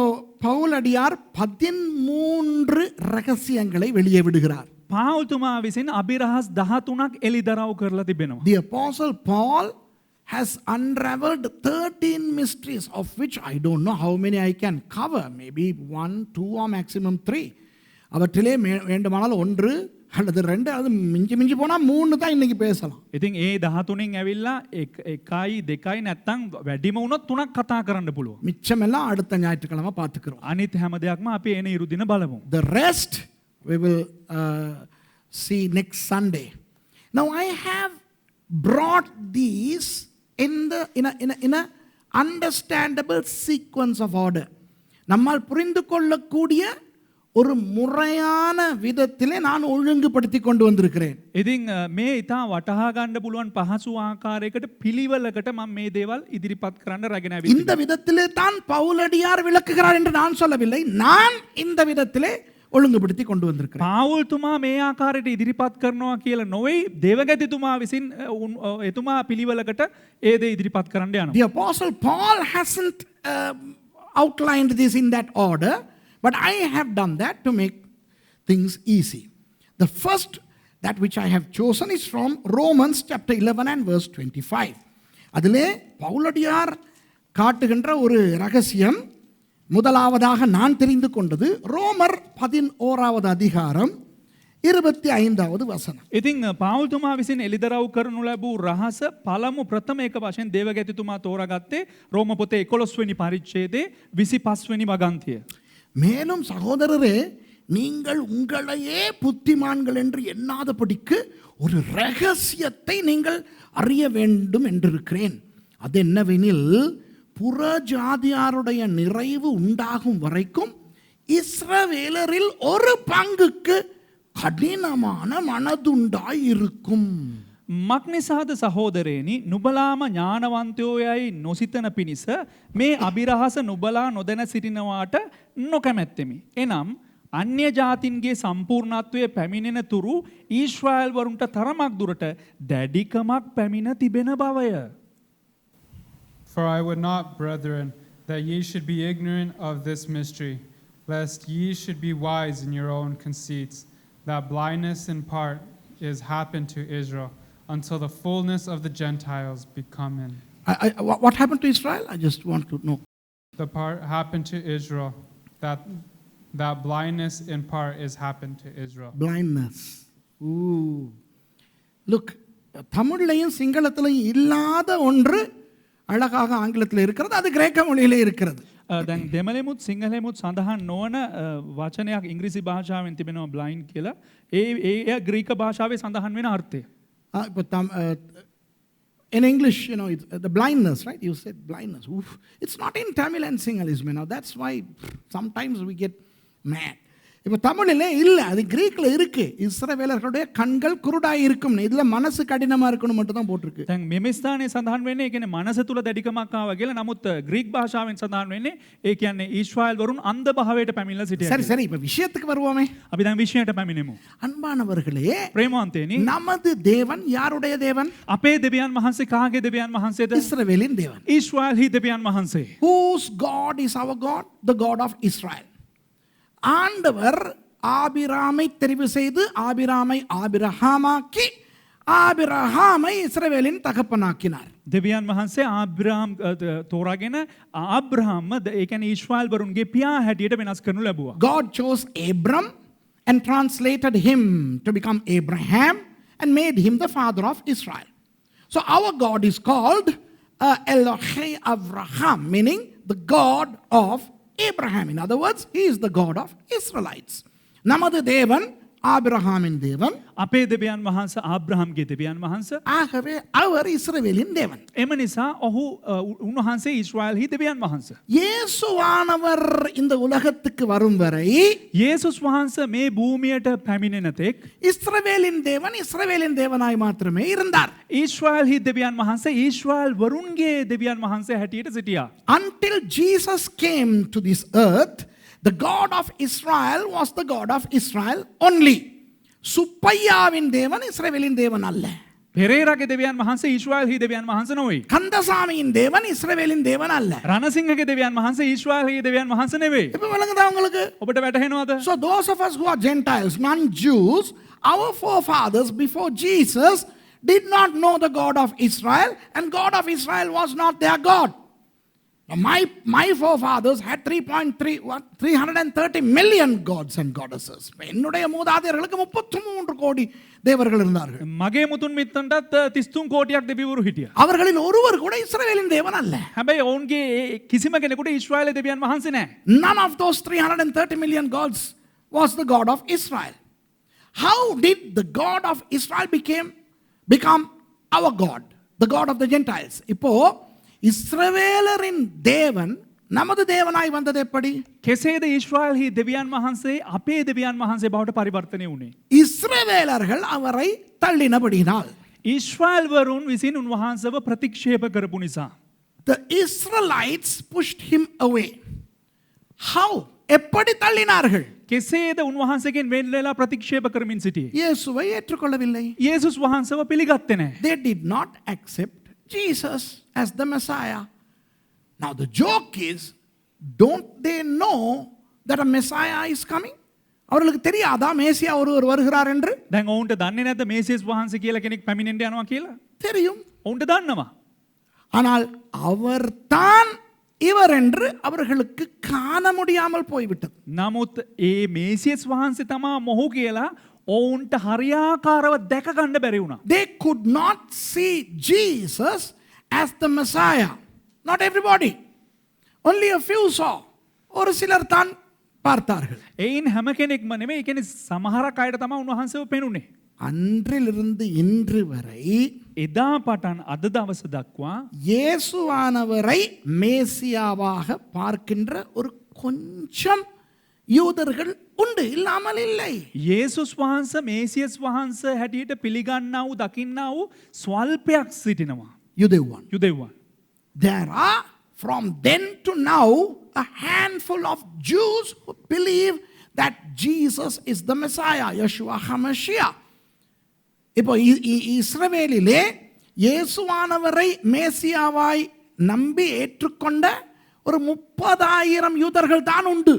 [SPEAKER 1] பவுலடியார் 13 ரகசியங்களை வெளியே விடுகிறார்.
[SPEAKER 2] පාවුල්තුමා විසින් අභිරහස් 13ක් එළිදරව් කරලා තිබෙනවා.
[SPEAKER 1] The apostle Paul has unraveled 13 mysteries, of which I don't know how many I can cover. Maybe 1, 2 or maximum 3. அவற்றிலே வேண்டுமானால் 1 அல்லது 2 அது மிஞ்சி போனா 3 தான் இன்னைக்கு பேசலாம்.
[SPEAKER 2] ඉතින් ඒ 13න් ඇවිල්ලා 1යි 2යි නැත්තම් වැඩිම වුණොත් 3ක් කතා කරන්න පුළුවන්.
[SPEAKER 1] மிச்சமெல்லாம் அடுத்த ஞாயிற்றுக்கிழமை பார்த்துக்கிறோம்.
[SPEAKER 2] අනිත් හැම දෙයක්ම අපි එන ඉරු දින බලමු.
[SPEAKER 1] The rest we will see next Sunday. Now I have brought these in a understandable sequence of order. நம்மால் புரிந்து கொள்ளக்கூடிய ஒரு முறையான விதத்திலே நான் ஒழுங்குபடுத்தி கொண்டு வந்திருக்கிறேன்.
[SPEAKER 2] ඉතින් මේ ඉතා වටහා ගන්න පුළුවන් පහසු ආකාරයකට පිළිවෙලකට මම මේ දේවල් ඉදිරිපත් කරන්න රැගෙන ඇවිත්
[SPEAKER 1] இந்த விதத்திலே தான் பவுலடியார் விளக்குகிறார் என்று நான் சொல்லவில்லை. நான் இந்த விதத்திலே ஒழுங்குபடுத்தி கொண்டு வந்திருக்கிறேன்.
[SPEAKER 2] පාවුල්තුමා මේ ආකාරයට ඉදිරිපත් කරනවා කියලා නොවේ දේවගතිතුමා විසින් එතුමා පිළිවෙලකට ඒ දේ ඉදිරිපත් කරන්න යනවා.
[SPEAKER 1] The apostle Paul hasn't outlined this in that order, but I have done that to make things easy. The first, that which I have chosen, is from Romans chapter 11 and verse 25. அதிலே பவுலடியார் காட்டுகின்ற ஒரு ரகசியம் முதலாவதாக நான் தெரிந்து கொண்டது ரோமர் 11வது அதிகாரம் 25வது வசனம்.
[SPEAKER 2] ඉතින් පාවුල්තුමා විසින් එළිදරව් කරනු ලැබූ රහස පළමු ප්‍රථම එක වශයෙන් දේවගතිතුමා තෝරාගත්තේ රෝම පොතේ 11 වෙනි පරිච්ඡේදයේ 25 වෙනි වගන්තිය.
[SPEAKER 1] மேலும் சகோதரரே, நீங்கள் உங்களையே புத்திமான்கள் என்று எண்ணாதபடிக்கு ஒரு ரகசியத்தை நீங்கள் அறிய வேண்டும் என்றிருக்கிறேன். அது என்னவெனில், புற ஜாதியாருடைய நிறைவு உண்டாகும் வரைக்கும் இஸ்ரவேலரில் ஒரு பங்குக்கு கடினமான மனதுண்டாய் இருக்கும்.
[SPEAKER 2] මක්නිසාද සහෝදරේනි, නුබලාම ඥානවන්තයෝ යයි නොසිතන පිණිස මේ අභිරහස නුබලා නොදැන සිටිනවාට නොකැමැත්තෙමි. එනම් අන්‍ය ජාතින්ගේ සම්පූර්ණත්වය පැමිණෙන තුරු ඊශ්‍රායල් වරුන්ට තරමක් දුරට දැඩිකමක් පැමිණ තිබෙන බවය.
[SPEAKER 3] For I would not, brethren, that ye should be ignorant of this mystery, lest ye should be wise in your own conceits, that blindness in part is happened to Israel, until the fullness of the Gentiles be come in.
[SPEAKER 1] What happened to Israel? I just want to know.
[SPEAKER 3] The part happened to Israel, that blindness in part is happened to Israel.
[SPEAKER 1] Blindness. Ooh. Look, தமிழ்லையும் சிங்களத்திலையும் இல்லாத ஒன்று அழகாக ஆங்கிலத்தில் இருக்கிறது, அது கிரேக்க மொழியிலே இருக்கிறது.
[SPEAKER 2] දැන් දෙමළෙමුත් සිංහලෙමුත් සඳහන් නොවන වචනයක් ඉංග්‍රීසි භාෂාවෙන් තිබෙනවා බ්ලයින්ඩ් කියලා. ඒ ග්‍රීක භාෂාවේ සඳහන් වෙන අර්ථය.
[SPEAKER 1] In English, you know, it's, the blindness, right? You said blindness. Oof. It's not in Tamil and Sinhalese. Now that's why sometimes we get mad. இப்போ தமிழிலே இல்லை, அது கிரீக்கில் இருக்கு. இஸ்ரவேலர்களுடைய கண்கள் குருடாய் இருக்கும். இதில் மனசு கடினமாக இருக்கணும் மட்டும் தான் போட்டிருக்கு.
[SPEAKER 2] දැන් මෙම ස්ථානයේ සඳහන් වෙන්නේ ඒ කියන්නේ මනස තුල දැඩිකමක් ආවා කියලා. නමුත් ග්‍රීක් භාෂාවෙන් සඳහන් වෙන්නේ ඒ කියන්නේ ඊශ්‍රායල් වරුන් අන්ධ භාවයට පැමිණලා සිටියා.
[SPEAKER 1] சரி சரி, இப்போ விஷயத்துக்கு வருவோமே.
[SPEAKER 2] අපි දැන් විෂයයට පැමිණෙමු.
[SPEAKER 1] அன்பானவர்களே,
[SPEAKER 2] ප්‍රේමවන්තයනි,
[SPEAKER 1] நமது தேவன் யாருடைய தேவன்?
[SPEAKER 2] අපේ දෙවියන් වහන්සේ කාගේ දෙවියන් වහන්සේද?
[SPEAKER 1] இஸ்ரவேலின் தேவன்.
[SPEAKER 2] ඊශ්‍රායල්හි දෙවියන් වහන්සේ.
[SPEAKER 1] Whose God is our God? The God of Israel. ஆண்டவர் ஆபிராமை தெரிவு செய்து ஆபிராமை ஆபிரஹாமாக்கி ஆபிரஹாமை இஸ்ரவேலின் தகப்பனாக்கினார்.
[SPEAKER 2] දෙවියන් වහන්සේ ආබ්‍රහම් තෝරාගෙන ආබ්‍රහම්ම ඒ කියන්නේ ඊශ්‍රායල් වරුන්ගේ පියා හැටියට වෙනස් කරනු ලැබුවා.
[SPEAKER 1] God chose Abram and translated him to become Abraham and made him the father of Israel. So our God is called Elohei Avraham, meaning the God of Abraham. In other words, he is the God of Israelites. நமது தேவன் ஆபிரகாமின் தேவன்.
[SPEAKER 2] අපේ දෙවියන් වහන්සේ ආබ්‍රහම්ගේ දෙවියන් වහන්සේ.
[SPEAKER 1] ஆகவே அவர் இஸ்ரவேலின் தேவன்.
[SPEAKER 2] එම නිසා ඔහු උන්වහන්සේ ඊශ්‍රායල්හි දෙවියන් වහන්සේ.
[SPEAKER 1] இயேசுவானவர் இந்த உலகத்துக்கு வரும் வரை
[SPEAKER 2] යේසුස් වහන්සේ මේ භූමියට පැමිණෙන තෙක්
[SPEAKER 1] இஸ்ரவேலின் தேவன் இஸ்ரவேலின் தேவனாய் மாத்திரமே இருந்தார்.
[SPEAKER 2] ඊශ්‍රායල්හි දෙවියන් වහන්සේ ඊශ්‍රායල් වරුන්ගේ දෙවියන් වහන්සේ හැටියට සිටියා.
[SPEAKER 1] Until Jesus came to this earth, the God of Israel was the God of Israel only. சுப்பையாவின் தேவன் இஸ்ரவேலின் தேவன் அல்ல.
[SPEAKER 2] පෙරේරාගේ දෙවියන් වහන්සේ ඊශ්‍රායල්හි දෙවියන් වහන්සේ නොවේ.
[SPEAKER 1] கந்தசாமியின் தேவன் இஸ்ரவேலின் தேவன் அல்ல.
[SPEAKER 2] රණසිංහගේ දෙවියන් වහන්සේ ඊශ්‍රායල්හි දෙවියන් වහන්සේ නෙවෙයි.
[SPEAKER 1] இப்ப விளங்குதா உங்களுக்கு?
[SPEAKER 2] ඔබට වැටහෙනවද?
[SPEAKER 1] So those of us who are Gentiles, non-Jews, our forefathers before Jesus did not know the God of Israel, and God of Israel was not their God. My forefathers had 330 million gods and goddesses. என்னுடைய மூதாதையர்களுக்கு 33 கோடி தேவர்கள் இருந்தார்கள்.
[SPEAKER 2] මගේ මුතුන් මිත්තන්ටත් 33 කෝටියක් දෙවිවරු හිටියා.
[SPEAKER 1] அவர்களில் ஒருவர் கூட இஸ்ரவேலின் தேவன் அல்ல.
[SPEAKER 2] හැබැයි ඔවුන්ගේ කිසිම කෙනෙකුට ඊශ්‍රායලයේ දෙවියන් වහන්සේ නැහැ.
[SPEAKER 1] None of those 330 million gods was the God of Israel. How did the God of Israel become our God, the God of the Gentiles? இப்போ இஸ்ரவேலரின் தேவன் நமது தேவனாய் வந்தது எப்படி?
[SPEAKER 2] කෙසේද ඊශ්‍රායල්හි දෙවියන් වහන්සේ අපේ දෙවියන් වහන්සේ බවට පරිවර්තනය වුණේ?
[SPEAKER 1] இஸ்ரவேலர்கள் அவரை தள்ளினபடினால்.
[SPEAKER 2] ඊශ්‍රායල්වරුන් විසින් උන්වහන්සේව ප්‍රතික්ෂේප කරපු නිසා.
[SPEAKER 1] The Israelites pushed him away. How? எப்படி தள்ளினார்கள்?
[SPEAKER 2] කෙසේද උන්වහන්සේගෙන් වෙන් වෙලා ප්‍රතික්ෂේප කරමින් සිටියේ?
[SPEAKER 1] இயேசுவை ஏற்றுக்கொள்ளவில்லை.
[SPEAKER 2] යේසුස් වහන්සේව පිළිගත්තේ නැහැ.
[SPEAKER 1] They did not accept Jesus as the Messiah. Now the joke is, don't they know that a Messiah is coming? அவர்களுக்கு தெரியாதா மேசியா ஒருவர் வருகிறார் என்று?
[SPEAKER 2] දැන් ඔවුන්ට දන්නේ නැද්ද මේසියස් වහන්සේ කියලා කෙනෙක් පැමිණෙන්න යනවා කියලා?
[SPEAKER 1] தெரியும்.
[SPEAKER 2] ඔවුන්ට දන්නවා.
[SPEAKER 1] ஆனால் அவர்தான் இவர் என்று அவர்களுக்கு காண முடியாமல் போய்விட்டது.
[SPEAKER 2] නමුත් ඒ මේසියස් වහන්සේ තමා මොහු කියලා ඔවුන්ට හරියාකාරව දැක ගන්න බැරි වුණා.
[SPEAKER 1] They could not see Jesus as the Messiah. Not everybody. Only a few saw. ஒரு சிலர் தான் பார்த்தார்கள்.
[SPEAKER 2] එයින් හැම කෙනෙක්ම නෙමෙයි. ඒ කියන්නේ සමහරක් අයට තමයි උන්වහන්සේව පෙනුනේ.
[SPEAKER 1] அன்றிலிருந்து இன்று வரை
[SPEAKER 2] එදා පටන් අද දවස දක්වා
[SPEAKER 1] இயேசுவானவரை மேசியாவாக பார்க்கின்ற ஒரு கொஞ்சம் யூதர்கள் உண்டு, இல்லாமல் இல்லை.
[SPEAKER 2] යේසුස් වහන්සේ මේසියස් වහන්සේ හැටියට පිළිගන්නා වූ දකින්නා වූ ස්වල්පයක් සිටිනවා.
[SPEAKER 1] யுதேவான்.
[SPEAKER 2] යුදෙව්වන්.
[SPEAKER 1] There are from then to now a handful of Jews who believe that Jesus is the Messiah, Yeshua HaMashiach. இப்போ இஸ்ரவேலிலே இயேசுவானவரை மேசியாவாய் நம்பி ஏற்றுக்கொண்ட ஒரு 30,000 யூதர்கள் தான் உண்டு.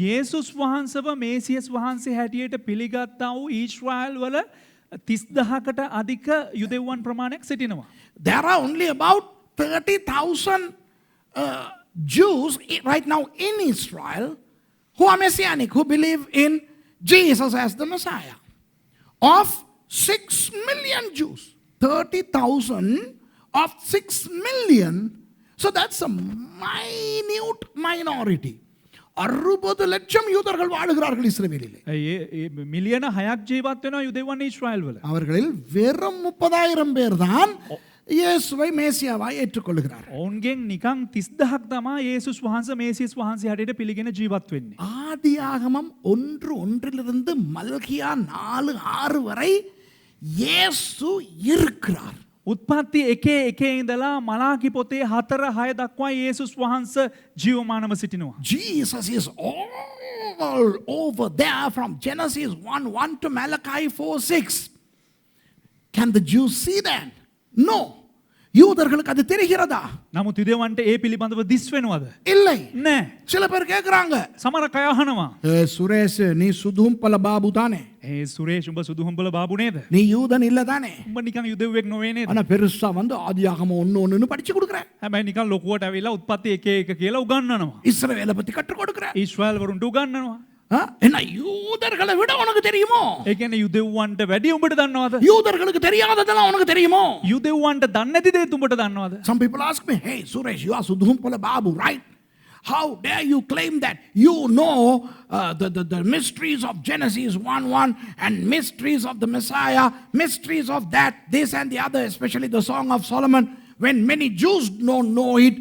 [SPEAKER 2] යේසුස් වහන්සේව මේසියස් වහන්සේ හැටියට පිළිගත්තා වූ ඊශ්‍රායල් වල 30,000කට අධික යුදෙව්වන් ප්‍රමාණයක් සිටිනවා.
[SPEAKER 1] There are only about 30,000 Jews right now in Israel who are messianic, who believe in Jesus as the Messiah. Of 6 million Jews, 30,000 of 6 million, so that's a minute minority. 60 லட்சம் யூதர்கள் வாழுகிறார்கள் இஸ்ரவேலிலே.
[SPEAKER 2] මිලියන 6ක් ජීවත් වෙනවා යුදෙව්වන් ඊශ්‍රායල් වල.
[SPEAKER 1] அவர்களில் வெறும் 30,000 பேர் தான் இயேசுவை மேசியாவாய் ஏற்றுக்கொள்கிறார்.
[SPEAKER 2] ඔවුන්ගෙන් නිකන් 30,000ක් තමයි යේසුස් වහන්සේ මේසියස් වහන්සේ හැටියට පිළිගෙන ජීවත් වෙන්නේ.
[SPEAKER 1] ஆதியாகமம் 1:1 மல்கியா 4:6 வரை இயேசு இருக்கிறார்.
[SPEAKER 2] උත්පත්ති 1:1 ඉඳලා මලාකි පොතේ 4:6 දක්වා යේසුස් වහන්සේ ජීවමානව සිටිනවා.
[SPEAKER 1] Jesus is all over there from Genesis 1:1 to Malachi 4:6. Can the Jews see that? No. யூதர்களுக்கு அது தெரிகிறதா?
[SPEAKER 2] නමුත් යුදෙව්වන්ට ඒ පිළිබඳව දිස් වෙනවද?
[SPEAKER 1] இல்லை.
[SPEAKER 2] නෑ.
[SPEAKER 1] சில பேர் கேக்குறாங்க,
[SPEAKER 2] සමහර අය අහනවා.
[SPEAKER 1] சுரேஷ் நீ சுதும்பல பாபு தானே?
[SPEAKER 2] සුරේෂ් උඹ සුදුහුඹල බාබු නේද?
[SPEAKER 1] நீ யூதன் இல்ல தானே?
[SPEAKER 2] උඹ නිකන් යුදෙව්වෙක් නොවේ නේද?
[SPEAKER 1] ஆனா பெருசா வந்து ஆதியாகமம் 1:1 படிச்சு கொடுக்குற.
[SPEAKER 2] හැබැයි නිකන් ලොකුවට ඇවිල්ලා උත්පත්ති 1:1 කියලා උගන්වනවා.
[SPEAKER 1] இஸ்ரவேலை பத்தி கற்றுக் கொடுக்குற.
[SPEAKER 2] ඊශ්‍රායල් වරුන්ට උගන්වනවා.
[SPEAKER 1] என்ன யூதர்களை விட உனக்கு தெரியுமோ?
[SPEAKER 2] ඒ කියන්නේ යුදෙව්වන්ට වැඩි උඹට දන්නවද?
[SPEAKER 1] யூதர்களுக்கு தெரியாததெல்லாம் உனக்கு தெரியுமோ?
[SPEAKER 2] යුදෙව්වන්ට දන්නේ නැති දේත් උඹට දන්නවද?
[SPEAKER 1] Some people ask me, hey Suresh, you are Sudhumpala Babu, right? How dare you claim that you know the mysteries of Genesis 1:1 and mysteries of the Messiah, mysteries of that, this and the other, especially the Song of Solomon, when many Jews don't know it.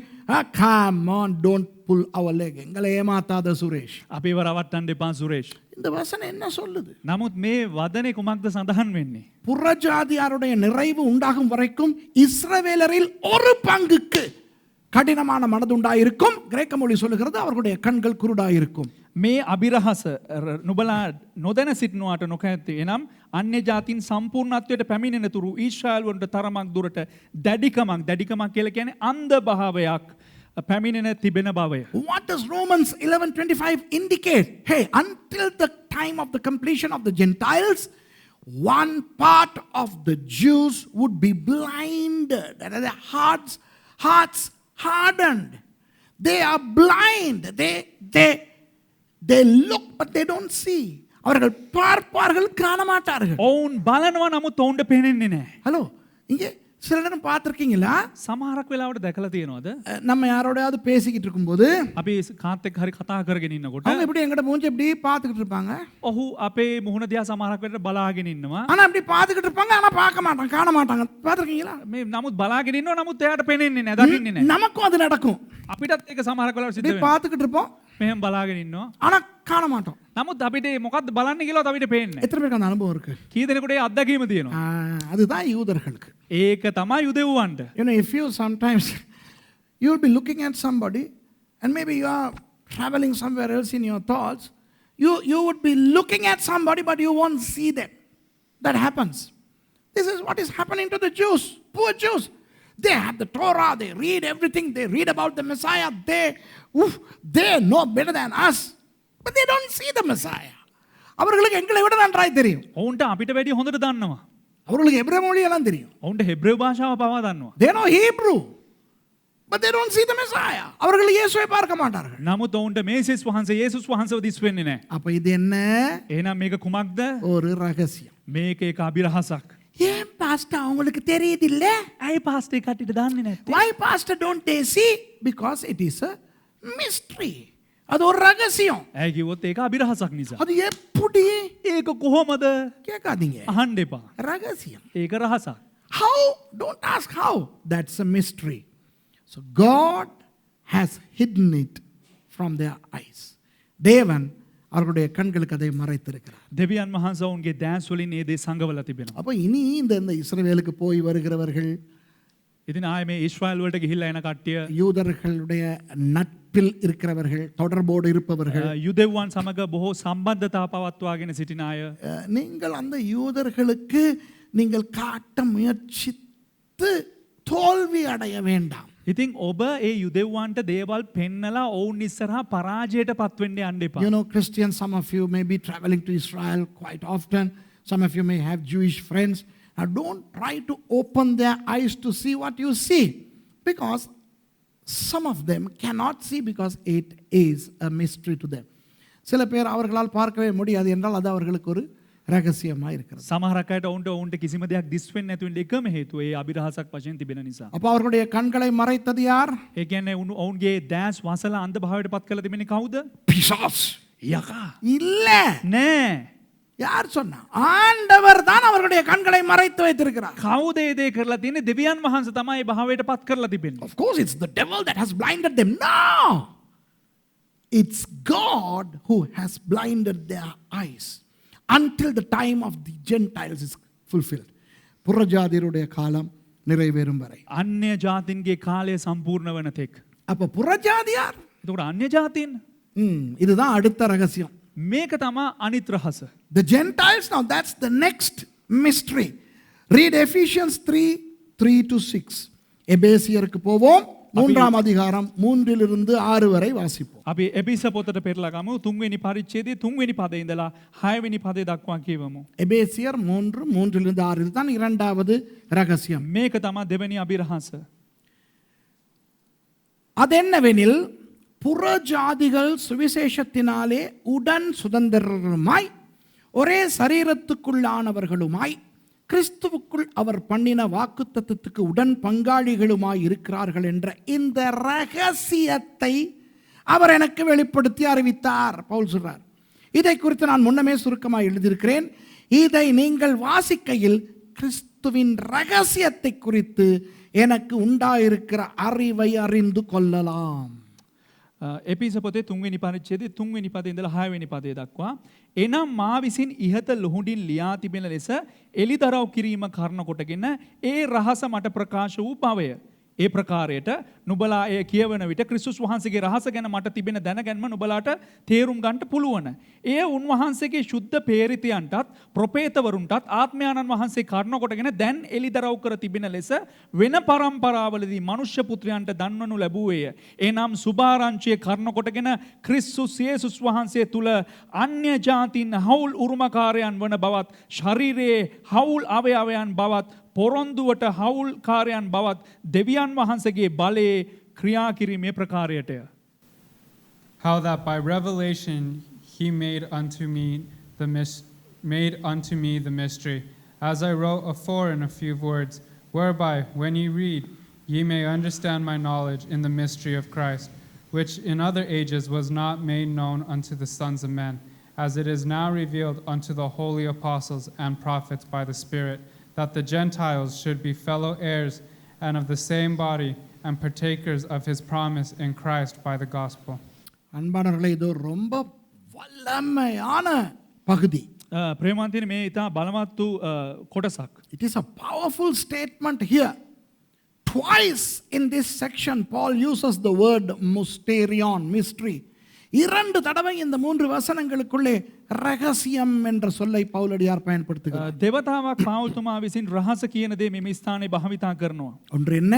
[SPEAKER 1] Come on, don't pull our leg. எங்களை ஏமாத்தாத சுரேஷ்.
[SPEAKER 2] අපේව රවට්ටන්න එපා සුරේෂ්.
[SPEAKER 1] இந்த வசனம் என்ன சொல்லுது?
[SPEAKER 2] නමුත් මේ වදනේ කුමක්ද සඳහන් වෙන්නේ?
[SPEAKER 1] புறஜாதியாருடைய நிறைவு உண்டாகும் வரைக்கும் இஸ்ரவேலரில் ஒரு பங்குக்கு கடினமான மனதுண்டாயிருக்கும். கிரேக்க மொழி சொல்லுகிறது அவர்களுடைய கண்கள் குருடாயிருக்கும்.
[SPEAKER 2] මේ අභිරහස නුබලා නොදැන සිටිනවාට නොකැත්තේ. එනම් අන්‍ය ජාතීන් සම්පූර්ණත්වයට පැමිණෙන තුරු ඊශ්‍රායල් වලට තරමක් දුරට දැඩිකමක් කියලා කියන්නේ අන්ධ භාවයක් පැමිණෙන තිබෙන බවය.
[SPEAKER 1] What does Romans 11:25 indicate? Hey, until the time of the completion of the Gentiles, one part of the Jews would be blinded, and their hearts hardened. They are blind. They look but they don't see. அவர்கள் பார்ப்பார்கள் காண மாட்டார்கள்.
[SPEAKER 2] ඔවුන් බලනවා නමුත් ඔවුන්ට පේන්නේ නැහැ.
[SPEAKER 1] ஹலோ, இங்கே சில நேரம் பார்த்துருக்கீங்களா
[SPEAKER 2] සමහරක් වෙලාවට දැකලා තියෙනවද?
[SPEAKER 1] நம்ம யாரோடையாவது பேசிக்கிட்டு இருக்கும்போது
[SPEAKER 2] අපි කාත් එක්ක හරි කතා කරගෙන ඉන්නකොට
[SPEAKER 1] அவங்க இப்படி எங்கிட்ட மூஞ்சி இப்படி பார்த்துக்கிட்டு இருப்பாங்க.
[SPEAKER 2] ඔහු අපේ මුහුණ දිහා සමහරක් වෙලාවට බලාගෙන ඉන්නවා.
[SPEAKER 1] ஆனா அப்படி பார்த்துக்கிட்டு இருப்பாங்க, ஆனா பார்க்க மாட்டாங்க, காண மாட்டாங்க. பார்த்துருக்கீங்களா?
[SPEAKER 2] මේ නමුත් බලාගෙන ඉන්නවා නමුත් එයාට පේන්නේ නැහැ, දකින්නේ නැහැ.
[SPEAKER 1] நமக்கும் அது நடக்கும்.
[SPEAKER 2] අපිටත් ඒක සමහරක් වෙලාවට සිද්ධ
[SPEAKER 1] இப்படி
[SPEAKER 2] වෙනවා.
[SPEAKER 1] பார்த்துக்கிட்டு இருப்போம்,
[SPEAKER 2] මෙහෙම බලාගෙන ඉන්නවා.
[SPEAKER 1] ஆனா காண மாட்டோம்.
[SPEAKER 2] නමුත් අපිට මොකක්ද බලන්න කියලාවත් අපිට පේන්නේ නැහැ.
[SPEAKER 1] எத்தனை பேருக்கு அந்த அனுபவம் இருக்கு?
[SPEAKER 2] කී දෙනෙකුට ඒ අත්දැකීම තියෙනවා?
[SPEAKER 1] அதுதான் யூதர்களுக்கு.
[SPEAKER 2] ඒක තමයි යුදෙව්වන්ට.
[SPEAKER 1] You know, if you sometimes you will be looking at somebody and maybe you are traveling somewhere else in your thoughts, you would be looking at somebody but you won't see them. That happens. This is what is happening to the Jews, poor Jews. They have the Torah, they read everything, they read about the Messiah, they know better than us, but they don't see the Messiah. அவர்களுக்கு எங்களை விட நன்றாய் தெரியும்.
[SPEAKER 2] ඔවුන්ට අපිට වැඩිය හොඳට දන්නවා.
[SPEAKER 1] அவர்களுக்கு எபிரேய மொழி எல்லாம் தெரியும்.
[SPEAKER 2] ඔවුන්ට හෙබ්‍රේව භාෂාව පවා දන්නවා.
[SPEAKER 1] They know Hebrew, but they don't see the Messiah. அவர்கள் இயேசுவை பார்க்க மாட்டார்கள்.
[SPEAKER 2] නමුත් ඔවුන්ට මේසෙස් වහන්සේ යේසුස් වහන්සේව දිස් වෙන්නේ නැහැ.
[SPEAKER 1] அப்ப இது என்ன?
[SPEAKER 2] එහෙනම් මේක කුමක්ද?
[SPEAKER 1] ஒரு ரகசியம்.
[SPEAKER 2] මේක එක අභිරහසක්.
[SPEAKER 1] ஏன் பாஸ்டர் அவங்களுக்கு தெரியுது இல்ல?
[SPEAKER 2] ඇයි පාස්ටර් කට්ටියට දන්නේ නැත්තේ?
[SPEAKER 1] Why pastor don't they see? Because it is a mystery. அது ஒரு ரகசியம்.
[SPEAKER 2] ඇයි කිව්වොත් ඒක අභිරහසක් නිසා.
[SPEAKER 1] அது எப்படி?
[SPEAKER 2] ඒක කොහොමද?
[SPEAKER 1] கேட்காதீங்க.
[SPEAKER 2] අහන්න එපා.
[SPEAKER 1] ரகசியம்.
[SPEAKER 2] ඒක රහසක්.
[SPEAKER 1] How? Don't ask how. That's a mystery. So God has hidden it from their eyes. தேவன் அவர்களுடைய கண்களுக்கு அதை மறைத்திருக்கிறார்.
[SPEAKER 2] දෙවියන් වහන්සේ ඔවුන්ගේ දෑස් වලින් ඒ දේ සංගවලා තිබෙනවා.
[SPEAKER 1] அப்ப இனி இந்த இஸ்ரவேலுக்கு போய் வருகிறவர்கள்,
[SPEAKER 2] ඉතින් ආයේ මේ ඊශ්‍රායල් වලට ගිහිල්ලා එන කට්ටිය,
[SPEAKER 1] யூதர்களுடைய நட்பில் இருக்கிறவர்கள், தொடர்போடு இருப்பவர்கள்,
[SPEAKER 2] යුදෙව්වන් සමග බොහෝ සම්බන්ධතා පවත්වාගෙන සිටින අය,
[SPEAKER 1] நீங்கள் அந்த யூதர்களுக்கு நீங்கள் காட்ட முயற்சித்து தோல்வி அடைய வேண்டாம்.
[SPEAKER 2] ඉතින් ඔබ ඒ යුදෙව්වන්ට දේවල් පෙන්නලා ඔවුන් ඉස්සරහා පරාජයට පත්වෙන්න යන්න එපා.
[SPEAKER 1] You know, Christians, some of you may be traveling to Israel quite often. Some of you may have Jewish friends. Now, don't try to open their eyes to see what you see, because some of them cannot see because it is a mystery to them. சில பேர் அவர்களால் பார்க்கவே முடியாது என்றால் அது அவர்களுக்கு ஒரு ரகசியமாக இருக்கிறது.
[SPEAKER 2] සමහරක් අයට ඔවුන්ට කිසිම දෙයක් දිස් වෙන්නේ නැති වෙන්න එකම හේතුව ඒ අභිරහසක් වශයෙන් තිබෙන නිසා.
[SPEAKER 1] அப்போ அவர்களுடைய கண்களை மறைத்தது யார்?
[SPEAKER 2] ඒ කියන්නේ ඔවුන්ගේ දැස් වසලා අන්ධ භාවයට පත් කරලා තිබෙන්නේ කවුද?
[SPEAKER 1] பிசாஸ்.
[SPEAKER 2] යකා.
[SPEAKER 1] இல்ல.
[SPEAKER 2] නෑ.
[SPEAKER 1] யார் சொன்னா? ஆண்டவர் தான் அவர்களுடைய கண்களை மறைத்து வைத்திருக்கிறார்.
[SPEAKER 2] කවුද ඒ දේ කරලා තියෙන්නේ? දෙවියන් වහන්සේ තමයි භාවයට පත් කරලා තිබෙන්නේ.
[SPEAKER 1] Of course, it's the devil that has blinded them. No! It's God who has blinded their eyes until the time of the Gentiles is fulfilled. புறஜாதியருடைய காலம் நிறைவேறும் வரை.
[SPEAKER 2] අන්‍ය ජාතින්ගේ කාලය සම්පූර්ණ වන තෙක්.
[SPEAKER 1] அப்ப புறஜாதியார்,
[SPEAKER 2] එතකොට අන්‍ය ජාතීන්
[SPEAKER 1] இதுதான் அடுத்த ரகசியம்.
[SPEAKER 2] මේක තමයි අනිත් රහස.
[SPEAKER 1] The Gentiles, now that's the next mystery. Read Ephesians 3:3-6. எபேசியருக்கு போவோம். 3ஆம் அதிகாரம் 3-6 வரை வாசிப்போம்.
[SPEAKER 2] අපි එපිස පොතට පෙරලා ගමු. 3වෙනි පරිච්ඡේදයේ 3වෙනි පදේ ඉඳලා 6වෙනි පදේ දක්වා කියවමු.
[SPEAKER 1] எபேசியர் 3:3-6 இதுதான் இரண்டாவது ரகசியம்.
[SPEAKER 2] මේක තමයි දෙවෙනි අභිරහස.
[SPEAKER 1] அதென்னவெனில் புறஜாதிகள் சுவிசேஷத்தினாலே உடன் சுதந்திரருமாய் ஒரே சரீரத்துக்குள்ளானவர்களுமாய் கிறிஸ்துவுக்குள் அவர் பண்ணின வாக்குத்தத்தத்துக்கு உடன் பங்காளிகளுமாய் இருக்கிறார்கள் என்ற இந்த ரகசியத்தை அவர் எனக்கு வெளிப்படுத்தி அறிவித்தார். பவுல் சொல்றார். இதை குறித்து நான் முன்னமே சுருக்கமாக எழுதியிருக்கிறேன். இதை நீங்கள் வாசிக்கையில் கிறிஸ்துவின் ரகசியத்தை குறித்து எனக்கு உண்டாயிருக்கிற அறிவை அறிந்து கொள்ளலாம்.
[SPEAKER 2] එපිස පොතේ 3වෙනි පරිච්ඡේදයේ 3වෙනි පදේ ඉඳලා 6වෙනි පදේ දක්වා එනම් මා විසින් ඉහත ලොහුඬින් ලියා තිබෙන ලෙස එලිදරව් කිරීම කරන කොටගෙන ඒ රහස මට ප්‍රකාශ වූ බවය. ඒ ප්‍රකාරයට නුඹලා එය කියවන විට ක්‍රිස්තුස් වහන්සේගේ රහස ගැන මට තිබෙන දැනගැන්ම නුඹලාට තේරුම් ගන්නට පුළුවන්. එය උන්වහන්සේගේ ශුද්ධ පේරිතයන්ටත් ප්‍රොපේතවරුන්ටත් ආත්මයාණන් වහන්සේ කරුණ කොටගෙන දැන් එලිදරව් කර තිබෙන ලෙස වෙන පරම්පරාවලදී මනුෂ්‍ය පුත්‍රයන්ට දන්වනු ලැබුවේය. එනම් සුභාරංචියේ කරුණ කොටගෙන ක්‍රිස්තුස් යේසුස් වහන්සේ තුල අන්‍ය ජාතීන් හවුල් උරුමකාරයන් වන බවත් ශරීරයේ හවුල් අවයවයන් බවත් පොරොන්දුවට හවුල් කාරයන් බවත් දෙවියන් වහන්සේගේ බලයේ ක්‍රියා කිරීමේ ප්‍රකාරයටය.
[SPEAKER 3] How that by revelation he made unto me the mystery, as I wrote afore in a few words, whereby, when ye read, ye may understand my knowledge in the mystery of Christ, which in other ages was not made known unto the sons of men, as it is now revealed unto the holy apostles and prophets by the Spirit, that the Gentiles should be fellow heirs and of the same body and partakers of his promise in Christ by the gospel.
[SPEAKER 1] அன்பானவர்களே, இது ரொம்ப வல்லமையான பகுதி.
[SPEAKER 2] ප්‍රේමන්තින මේ ඉතා බලවත් වූ කොටසක්.
[SPEAKER 1] It is a powerful statement here. Twice in this section, Paul uses the word mysterion, mystery. 2 தடவை இந்த 3 வசனங்களுக்குள்ளே ரகசியம் என்ற சொல்லை பவுலடியார் பயன்படுத்துகிறார்.
[SPEAKER 2] දෙවතාවක් පාවුල්තුමා විසින් රහස කියන දේ මේ ස්ථානයේ භාවිතා කරනවා.
[SPEAKER 1] ஒன்று என்ன?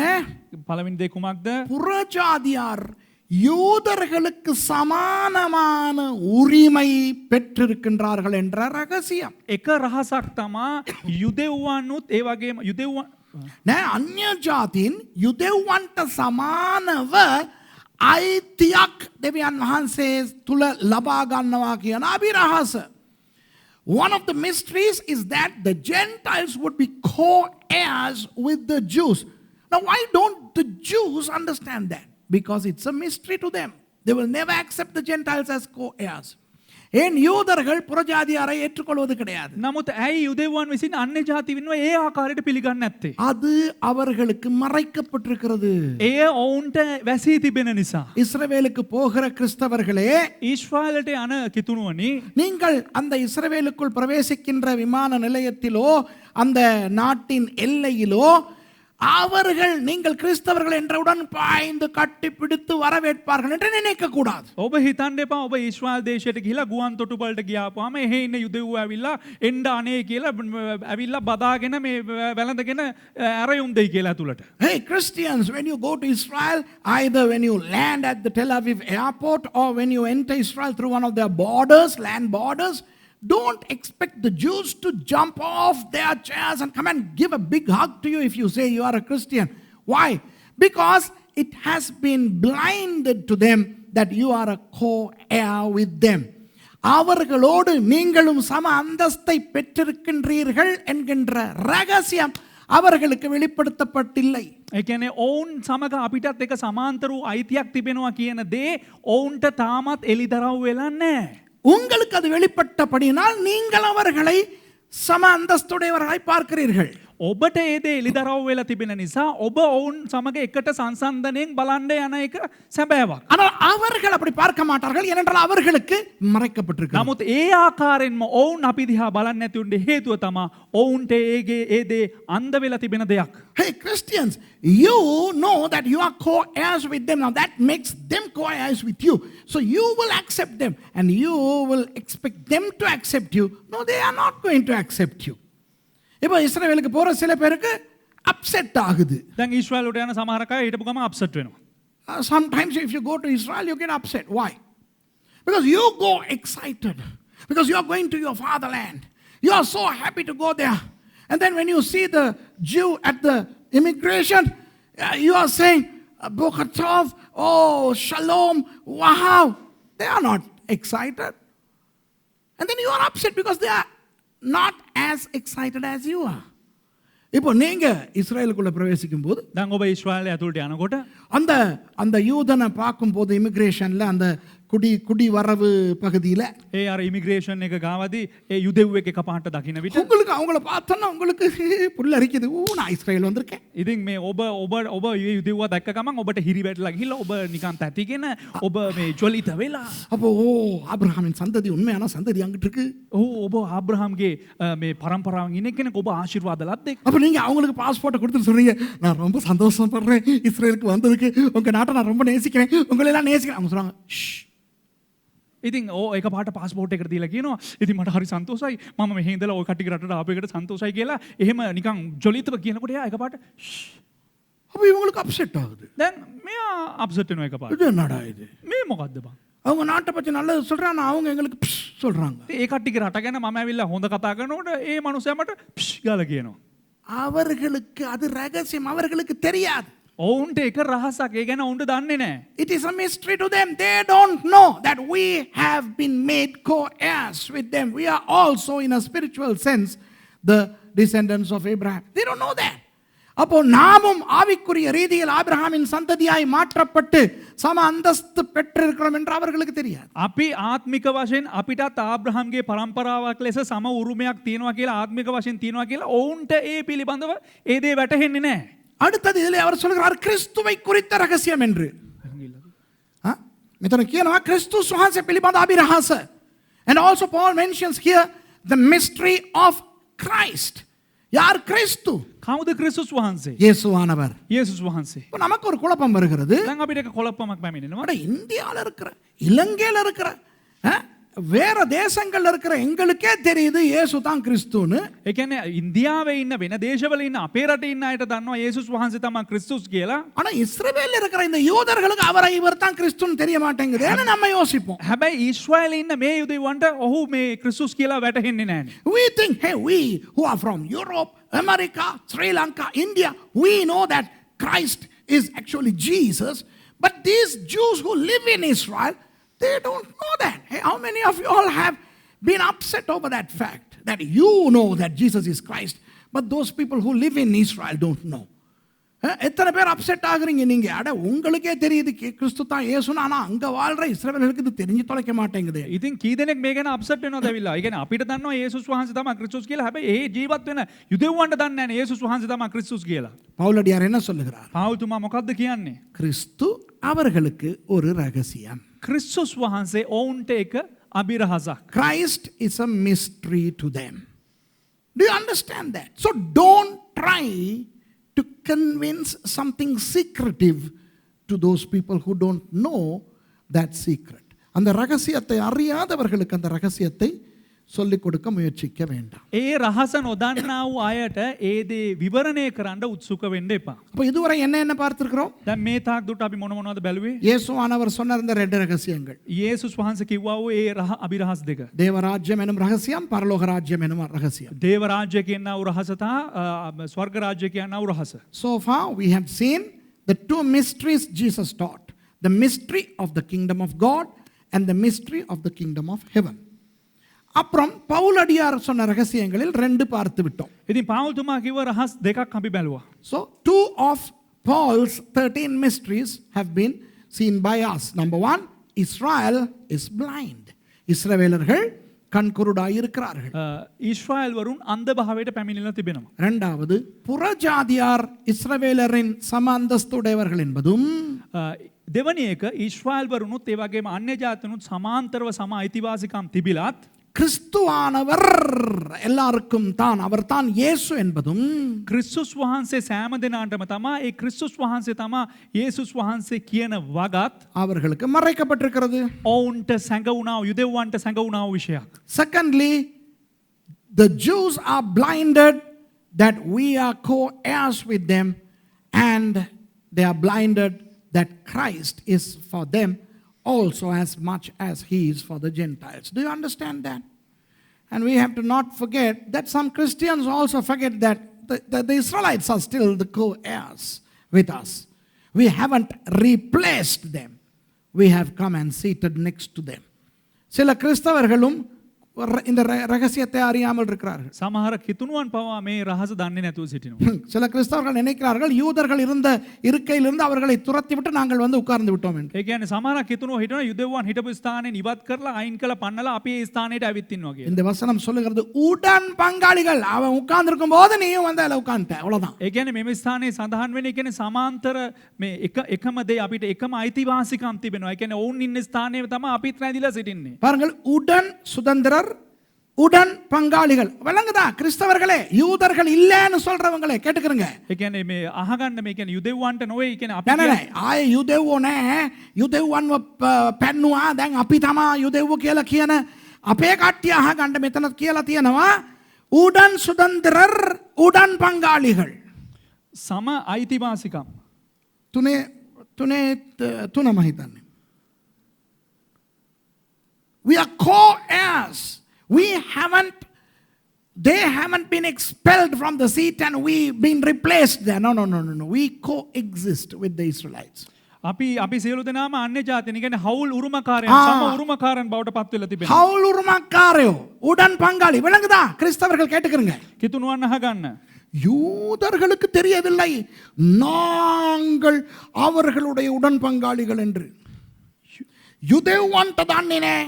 [SPEAKER 2] පළවෙනි දේ කුමක්ද?
[SPEAKER 1] புறஜாதியார் யூதர்களுக்கு சமானமான உரிமை பெற்றிருக்கின்றார்கள் என்ற ரகசியம்.
[SPEAKER 2] එක රහසක් තමා යුදෙව්වන්නුත් ඒ වගේම යුදෙව්වන්
[SPEAKER 1] නෑ, අන්‍ය ජාතීන් යුදෙව්වන්ට සමානව අයිතියක් දෙවියන් වහන්සේ තුල ලබා ගන්නවා කියන අභිරහස. One of the mysteries is that the Gentiles would be co-heirs with the Jews. Now, why don't the Jews understand that? Because it's a mystery to them. They will never accept the Gentiles as co-heirs. ஏன் யூதர்கள் புறஜாதியாரை ஏற்றுக்கொள்வது கிடையாது?
[SPEAKER 2] නමුත් ඇයි යුදෙව්වන් විසින් අන්‍ය ජාති වෙනවා ඒ ආකාරයට පිළිගන්නේ නැත්තේ?
[SPEAKER 1] அது அவர்களுக்கு மறைக்கப்பட்டிருக்கிறது.
[SPEAKER 2] එය ඔවුන්ට වැසී තිබෙන නිසා.
[SPEAKER 1] இஸ்ரவேலுக்கு போகிற கிறிஸ்தவர்களே,
[SPEAKER 2] ඊශ්‍රායලට යන කිතුණුවනි,
[SPEAKER 1] நீங்கள் அந்த இஸ்ரவேலுக்குள் பிரவேசிக்கின்ற விமான நிலையத்திலோ அந்த நாட்டின் எல்லையிலோ அவர்கள் நீங்கள் கிறிஸ்தவர்கள் என்றவுடன் பாய்ந்து கட்டி பிடித்து வரவேற்பார்கள் என்று நினைக்க கூடாது.
[SPEAKER 2] ඔබ හිතන්න එපා ඔබ ඊශ්‍රායල් දේශයට ගිහිලා ගුවන් තොටුපළට ගියාපුවාම එහෙ ඉන්න යුදෙව්වෝ ඇවිල්ලා එන්න අනේ කියලා ඇවිල්ලා බදාගෙන මේ වැළඳගෙන ඇරයුම් දෙයි කියලා ඇතුළට.
[SPEAKER 1] Hey Christians, when you go to Israel, either when you land at the Tel Aviv airport or when you enter Israel through one of their borders, land borders, don't expect the Jews to jump off their chairs and come and give a big hug to you if you say you are a Christian. Why? Because it has been blinded to them that you are a co-heir with them. அவர்களோடு நீங்களும் சம அந்தஸ்தை பெற்றிருக்கின்றீர்கள் என்கின்ற ரகசியம் அவர்களுக்கு வெளிப்படுத்தப்பட்டில்லை.
[SPEAKER 2] ඒ කියන්නේ ඔවුන් සමග අපිටත් එක සමාන්තර වූ අයිතියක් තිබෙනවා කියන දේ ඔවුන්ට තාමත් එළිදරව් වෙලා නැහැ.
[SPEAKER 1] உங்களுக்கு அது வெளிப்பட்டபடியினால் நீங்கள் அவர்களை சம அந்தஸ்துடையவர்களாய் பார்க்கிறீர்கள்.
[SPEAKER 2] ඔබට ඒ දේ එළිදරව් වෙලා තිබෙන නිසා ඔබ ඔවුන් සමග එකට සංසන්දනයෙන් බලන්න යන එක සැබෑවක්.
[SPEAKER 1] ஆனால் அவர்கள் அப்படி பார்க்க மாட்டார்கள், ஏனென்றால் அவர்களுக்கு மறைக்கப்பட்டிருக்கிறது.
[SPEAKER 2] නමුත් ඒ ආකාරයෙන්ම ඔවුන් අපි දිහා බලන්නේ නැති උන්නේ හේතුව තමයි ඔවුන්ට ඒ දේ අන්ධ වෙලා තිබෙන දෙයක්.
[SPEAKER 1] Hey Christians, you know that you are co-heirs with them. Now that makes them co-heirs with you. So you will accept them and you will expect them to accept you. No, they are not going to accept you. இப்போ இஸ்ரவேலுக்கு போற சில பேருக்கு upset ஆகுது.
[SPEAKER 2] දැන් ඊශ්‍රායලට යන සමහර අය හිටපු ගම අප්සෙට් වෙනවා.
[SPEAKER 1] Sometimes if you go to Israel you get upset. Why? Because you go excited. Because you are going to your fatherland. You are so happy to go there. And then when you see the Jew at the immigration, you are saying, Boker Tov, oh, Shalom, wow. They are not excited. And then you are upset because they are not as excited as you are. இப்போ நீங்க இஸ்ரேலுக்குள்ள பிரவேசிக்கும் போது
[SPEAKER 2] දැන් ඔබ ඊශ්‍රායලය ඇතුළට යනකොට
[SPEAKER 1] அந்த அந்த யூதனை பார்க்கும்போது இமிகிரேஷன்ல அந்த குடி வரவு பகுதியில்
[SPEAKER 2] ඒ අර ඉමිග්‍රේෂන් එක ගාවදී ඒ යුදෙව්වෙක් එක පාට දකින්න විට
[SPEAKER 1] உங்களுக்கு அவங்கள பார்த்தோன்னா உங்களுக்கு புல் அரிக்குது. நான் இஸ்ரேல் வந்திருக்கேன்.
[SPEAKER 2] ඉතින් මේ ඔබ යුදෙව්වා දැක්ක ගමන් ඔබට හිරි වැටලා ගිහිල්ලා ඔබ නිකන් තැතිගෙන ඔබ මේ ජොලිත වෙලා
[SPEAKER 1] அப்போ ஆபிரகாமின் சந்ததி உண்மையான சந்ததி அங்கிட்டு இருக்கு.
[SPEAKER 2] ඔබ ආබ්‍රහම්ගේ මේ පරම්පරාවෙන් ඉන්න කෙනෙක් ඔබ ආශිර්වාද ලද්දෙක්.
[SPEAKER 1] அப்போ நீங்க அவங்களுக்கு பாஸ்போர்ட்டை கொடுத்துட்டு சொல்றீங்க, நான் ரொம்ப சந்தோஷப்படுறேன் இஸ்ரேலுக்கு வந்ததுக்கு, உங்க நாட்டை நான் ரொம்ப நேசிக்கிறேன், உங்களை எல்லாம் நேசிக்கிறேன். அவங்க சொல்றாங்க
[SPEAKER 2] ඉතින් ඒක පාට පාස්පෝර්ට් එකට දීලා කියනවා ඉතින් මට හරි සන්තෝෂයි මම මෙහෙ ඉඳලා ඔය කට්ටිය රටට ආපු එකට සන්තෝෂයි කියලා එහෙම නිකන් ජොලිතව කියනකොට එයා එක පාට
[SPEAKER 1] அப்போ இவங்களுக்கு அப்செட் ஆகுது.
[SPEAKER 2] දැන් මෙයා අප්සෙට් වෙනවා එක පාට.
[SPEAKER 1] இது என்னடா இது?
[SPEAKER 2] මේ මොකද්ද බං?
[SPEAKER 1] அவங்க நாட்டை பத்தி நல்லது சொல்றாங்க, அவங்க எங்களுக்கு சொல்றாங்க.
[SPEAKER 2] ඒ කට්ටියගේ රට ගැන මම ඇවිල්ලා හොඳ කතා කරනකොට ඒ මනුස්සයා මට ගාලා කියනවා.
[SPEAKER 1] அவர்களுக்கு அது ரகசியம், அவர்களுக்கு தெரியாது.
[SPEAKER 2] ඔවුන්ට එක රහසක් ඒ ගැන ඔවුන්ට දන්නේ නැහැ.
[SPEAKER 1] It is a mystery to them. They don't know that we have been made co-heirs with them. We are also in a spiritual sense the descendants of Abraham. They don't know that. அப்போ நாமும் ஆவிக்குரிய ரீதியில் ஆபிரகாமின் சந்ததியாய் மாற்றப்பட்டு சம அந்தஸ்து பெற்றிருக்கிறோம் என்று அவர்களுக்கு தெரியாது.
[SPEAKER 2] අපි ආත්මික වශයෙන් අපිටත් ආබ්‍රහම්ගේ පරම්පරාවක් ලෙස සම උරුමයක් තියෙනවා කියලා ආත්මික වශයෙන් තියෙනවා කියලා ඔවුන්ට ඒ පිළිබඳව ඒ දේ වැටහෙන්නේ නැහැ.
[SPEAKER 1] அடுத்தது இதில் அவர் சொல்கிறார் கிறிஸ்துவை குறித்த ரகசியம் என்று. මෙතන කියනවා ක්‍රිස්තුස් වහන්සේ පිළිබඳ අභිරහස. And also Paul mentions here the mystery of Christ. யார் கிறிஸ்து?
[SPEAKER 2] කවුද ක්‍රිස්තුස් වහන්සේ?
[SPEAKER 1] இயேசுவானவர்.
[SPEAKER 2] යේසුස් වහන්සේ.
[SPEAKER 1] இப்போ நமக்கு ஒரு குழப்பம் வருகிறது.
[SPEAKER 2] දැන් අපිට එක කොලප්පමක් පැමිණෙනවා.
[SPEAKER 1] அட இந்தியாவில் இருக்கிற இலங்கையில் இருக்கிற வேற தேசங்கள்ல இருக்கிற எங்களுக்கே தெரியுது இயேசு தான் கிறிஸ்துன்னு.
[SPEAKER 2] ඒ කියන්නේ ඉන්දියාවේ ඉන්න වෙන දේශවල ඉන්න අපේ රටේ ඉන්න අයට දන්නවා යේසුස් වහන්සේ තමයි ක්‍රිස්තුස් කියලා.
[SPEAKER 1] ஆனா இஸ்ரவேல்ல இருக்கிற இந்த யூதர்களுக்கு அவரை இவர் தான் கிறிஸ்துன்னு தெரிய மாட்டேங்குதுன்னு நம்ம யோசிப்போம்.
[SPEAKER 2] හැබැයි ඊශ්‍රායලේ ඉන්න මේ යුදෙවන්ට ඔහු මේ ක්‍රිස්තුස් කියලා වැටහෙන්නේ නැහැ.
[SPEAKER 1] We think, hey, we who are from Europe, America, Sri Lanka, India, we know that Christ is actually Jesus. But these Jews who live in Israel, they don't know that. Hey, how many of you all have been upset over that fact that you know that Jesus is Christ, but those people who live in Israel don't know? எத்தனை பேர் upset ஆகுறீங்க நீங்க? அட உங்களுக்கே தெரியுது கிறிஸ்து தான் இயேசுன்னு, ஆனா அங்க வாழ்ற இஸ்ரவேலருக்கு இது தெரிஞ்சு தொலைக்க மாட்டேங்குது.
[SPEAKER 2] ඉතින් කී දෙනෙක් මේ ගැන අප්සෙට් වෙනවද ඇවිල්ලා? ඒ කියන්නේ අපිට දන්නවා යේසුස් වහන්සේ තමයි ක්‍රිස්තුස් කියලා. හැබැයි ඒ ජීවත් වෙන යුදෙව්වන්ට දන්නේ නැහැ යේසුස් වහන්සේ තමයි ක්‍රිස්තුස් කියලා.
[SPEAKER 1] பவுலடியார் என்ன சொல்லுகிறார்?
[SPEAKER 2] පාවුල්තුමා මොකද්ද කියන්නේ?
[SPEAKER 1] கிறிஸ்து அவர்களுக்கு ஒரு ரகசியம்.
[SPEAKER 2] ක්‍රිස්තුස් වහන්සේ ඔවුන්ට එක අභිරහසක්.
[SPEAKER 1] Christ is a mystery to them. Do you understand that? So don't try to convince something secretive to those people who don't know that secret. அந்த ரகசியத்தை அறியாதவர்களுக்கு அந்த ரகசியத்தை சொல்லிக் கொடுக்க முயற்சிக்க வேண்டாம்.
[SPEAKER 2] ඒ රහස නොදන්නා වූ අයට ඒ දේ විවරණය කරන්න උත්සුක වෙන්න එපා.
[SPEAKER 1] அப்ப இதுவரை என்ன பார்த்திருக்கிறோம்?
[SPEAKER 2] දැන් මේ තාක් දුරට අපි මොන මොනවද බැලුවේ?
[SPEAKER 1] இயேசுவானவர் சொன்ன இந்த ரெண்டு ரகசியங்கள்.
[SPEAKER 2] යේසුස් වහන්සේ කිව්වා වූ ඒ අභිරහස් දෙක.
[SPEAKER 1] தேவராஜ்யம் எனும் ரகசியம், பரலோக ராஜ்யம் எனும் ரகசியம்.
[SPEAKER 2] දේව රාජ්‍ය කියනා වූ රහස තා ස්වර්ග රාජ්‍ය කියනා වූ රහස.
[SPEAKER 1] So far we have seen the two mysteries Jesus taught. The mystery of the kingdom of God and the mystery of the kingdom of heaven. அப்புறம் பவுலடியார் சொன்ன ரகசியங்களில் ரெண்டு பார்த்து விட்டோம்.
[SPEAKER 2] ඉතින් පාවුල්තුමා කිව්ව රහස් දෙකක් අපි බැලුවා.
[SPEAKER 1] So 2 of Paul's 13 mysteries have been seen by us. Number 1, Israel is blind. இஸ்ரவேலர்கள் கண்குருடாய் இருக்கிறார்கள்.
[SPEAKER 2] ඊශ්‍රායල් වරුන් අන්ධ භාවයට පැමිණිලා තිබෙනවා.
[SPEAKER 1] இரண்டாவது, புறஜாதியார் இஸ்ரவேலரின் சம அந்தஸ்துடையவர்கள் என்பதும்
[SPEAKER 2] දෙවැනි එක ඊශ්‍රායල් වරුනුත් ඒ වගේම අන්‍ය ජාතිනුත් සමාන්තරව සම අයිතිවාසිකම් තිබිලත්
[SPEAKER 1] கிறிஸ்துவானவர் எல்லாருக்கும் தான், அவர் தான் இயேசு என்பதும்
[SPEAKER 2] ක්‍රිස්තුස් වහන්සේ සෑම දෙනාටම තමා ඒ ක්‍රිස්තුස් වහන්සේ තමා යේසුස් වහන්සේ කියන වගත්
[SPEAKER 1] அவர்களுக்கு மறைக்கப்பட்டிருக்கிறது.
[SPEAKER 2] ඔවුන්ට සැඟවුණා යුදෙව්වන්ට සැඟවුණා විෂයක්.
[SPEAKER 1] Secondly, the Jews are blinded that we are co-heirs with them, and they are blinded that Christ is for them also as much as he is for the Gentiles. Do you understand that? And we have to not forget that some Christians also forget that the Israelites are still the co-heirs with us. We haven't replaced them. We have come and seated next to them. சில கிறிஸ்தவர்களும் இந்த ரகசியத்தை அறியாமல் இருக்கிறார்கள்.
[SPEAKER 2] සමහර කිතුණුවන් පවා මේ රහස දන්නේ නැතුව සිටිනවා.
[SPEAKER 1] சில கிறிஸ்தவர்கள் நினைக்கிறார்கள் யூதர்கள் இருந்த இருக்கையிலிருந்து அவர்களை துரத்திவிட்டு நாங்கள் வந்து உட்கார்ந்து விட்டோம் என்று.
[SPEAKER 2] ඒ කියන්නේ සමහරක් කිතුණුව හිටනවා යුදෙව්වන් හිටපු ස්ථානේ ඉවත් කරලා අයින් කළා පන්නලා අපි ඒ ස්ථානෙට ඇවිත් ඉන්නවා කියලා.
[SPEAKER 1] இந்த வசனம் சொல்லுகிறது உடன் பங்காளிகள். அவன் உட்கார்ந்து இருக்கும் போது நீயும் வந்து அதில் உட்கார்ந்துட்ட, அவ்வளவுதான்.
[SPEAKER 2] ඒ කියන්නේ මෙම ස්ථානයේ සඳහන් වෙන්නේ කියන්නේ සමාන්තර මේ එකම දේ අපිට එකම අයිතිවාසිකම් තිබෙනවා. ඒ කියන්නේ ඔවුන් ඉන්න ස්ථානයේ තමයි අපිත් රැඳිලා සිටින්නේ.
[SPEAKER 1] பாருங்கள், உடன் சுதந்திரர், உடன் பங்காளிகள். விளங்குதா? கிறிஸ்தவர்களே, யூதர்கள் இல்லைன்னு சொல்றவங்களே கேட்டுக்கிறங்க.
[SPEAKER 2] ඒ කියන්නේ මේ අහගන්න මේ කියන්නේ යුදෙව්වන්ට නොවේ. ඒ කියන්නේ අපි
[SPEAKER 1] නෑ ආයේ යුදෙව්වෝ නෑ. යුදෙව්වන්ව පැන්නුවා. දැන් අපි තමා යුදෙව්වෝ කියලා කියන අපේ කට්ටිය අහගන්න මෙතන කියලා තියෙනවා උடன் சுதந்திரர், உடன் பங்காளிகள்.
[SPEAKER 2] සම අයිතිවාසිකම්.
[SPEAKER 1] තුනම හිතන්නේ. We are co-heirs. They haven't been expelled from the seat and we've been replaced there. No. We coexist with the Israelites.
[SPEAKER 2] අපි සියලු දෙනාම අන්‍ය ජාතින් කියන්නේ හවුල් උරුමකාරයන් සම උරුමකාරයන් බවට පත් වෙලා තිබෙනවා.
[SPEAKER 1] ஹவுல் உருமக்காரயோ, உடன் பங்காளி. விளங்குதா? கிறிஸ்தவர்கள் கேட்டுக்கிறங்க.
[SPEAKER 2] කිතුණුවන් අහගන්න.
[SPEAKER 1] யூதர்களுக்கு தெரியவில்லை நாங்கள் அவர்களுடைய உடன் பங்காளிகள் என்று. යුදෙව්වන්ට දන්නේ නැහැ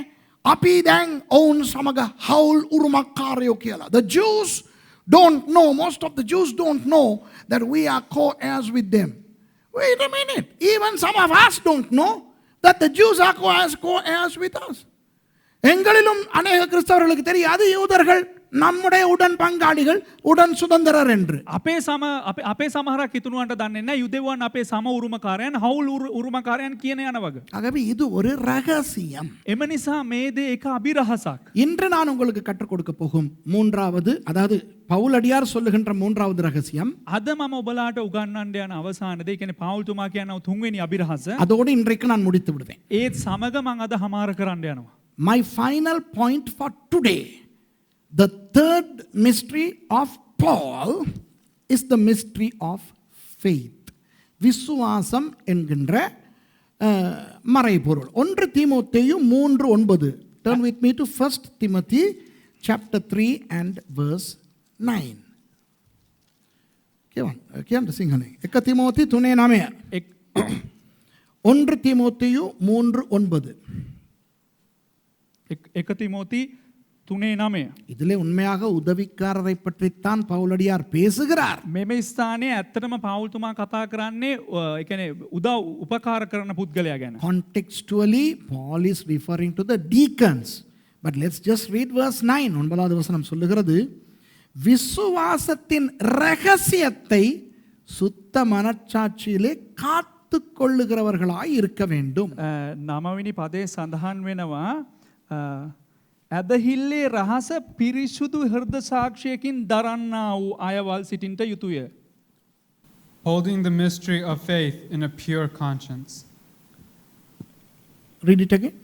[SPEAKER 1] අපි දැන් ඔවුන් සමග හවුල් උරුමකාරයෝ කියලා. The Jews don't know, most of the Jews don't know that we are co-heirs with them. Wait a minute, even some of us don't know that the Jews are co-heirs with us. எங்களிலும் அநேக கிறிஸ்தவர்களுக்கு தெரியாது யூதர்கள் நம்முடைய உடன் பங்காளிகள் உடன் சுதந்திரர் என்று.
[SPEAKER 2] අපේ සමහරක් හිතනුවන්ට දන්නේ නැහැ යුදෙව්වන් අපේ සම උරුමකාරයන් හවුල් උරුමකාරයන් කියන යන වගේ.
[SPEAKER 1] ஆகவே இது ஒரு ரகசியம்.
[SPEAKER 2] එම නිසා මේ දේ එක අභිරහසක්.
[SPEAKER 1] இன்று நான் உங்களுக்கு கற்றுக் கொடுக்க போகும் மூன்றாவது, அதாவது பவுலடியார் சொல்லுகின்ற மூன்றாவது ரகசியம்,
[SPEAKER 2] අද මම ඔබලාට උගන්වන්න යන අවසාන දේ කියන්නේ පාවුල්තුමා කියන තුන්වෙනි අභිරහස.
[SPEAKER 1] அதோடு இன்றைக்கு நான் முடித்து விடுவேன்.
[SPEAKER 2] ඒත් සමග මම අද හමාර කරන්න යනවා.
[SPEAKER 1] My final point for today, the third mystery of Paul is the mystery of faith. விசுவாசம் என்கின்ற மறைபொருள். 1 தீமோத்தேயு 3:9. Turn with me to 1 Timothy chapter 3 and verse 9. කියන්න සිංහලෙන්. 1 තීමෝති 3:9. 1 தீமோத்தேயு 3:9.
[SPEAKER 2] 1 තිමෝති 3:9.
[SPEAKER 1] இதிலே உண்மையாக உதவிக்காரரை பற்றித்தான் பவுலடியார் பேசுகிறார்.
[SPEAKER 2] මෙම ස්ථානයේ ඇත්තටම පාවුල්තුමා කතා කරන්නේ ඒ කියන්නේ උදව් උපකාර කරන පුද්ගලයා ගැන.
[SPEAKER 1] Contextually, Paul is referring to the deacons. But let's just read verse 9. 9வது வசனம் சொல்லுகிறது, விசுவாசத்தின் ரகசியத்தை சுத்த மனச்சாட்சியிலே காத்து கொள்ளுகிறவர்களாய் இருக்க வேண்டும்.
[SPEAKER 2] 9වෙනි පදේ සඳහන් වෙනවා ඇදහිල්ලේ රහස පිරිසුදු හෘද සාක්ෂියකින් දරන්නා වූ අයවල් සිටින්ට යුතුය.
[SPEAKER 3] Holding the mystery of faith in a pure conscience.
[SPEAKER 1] Read it again.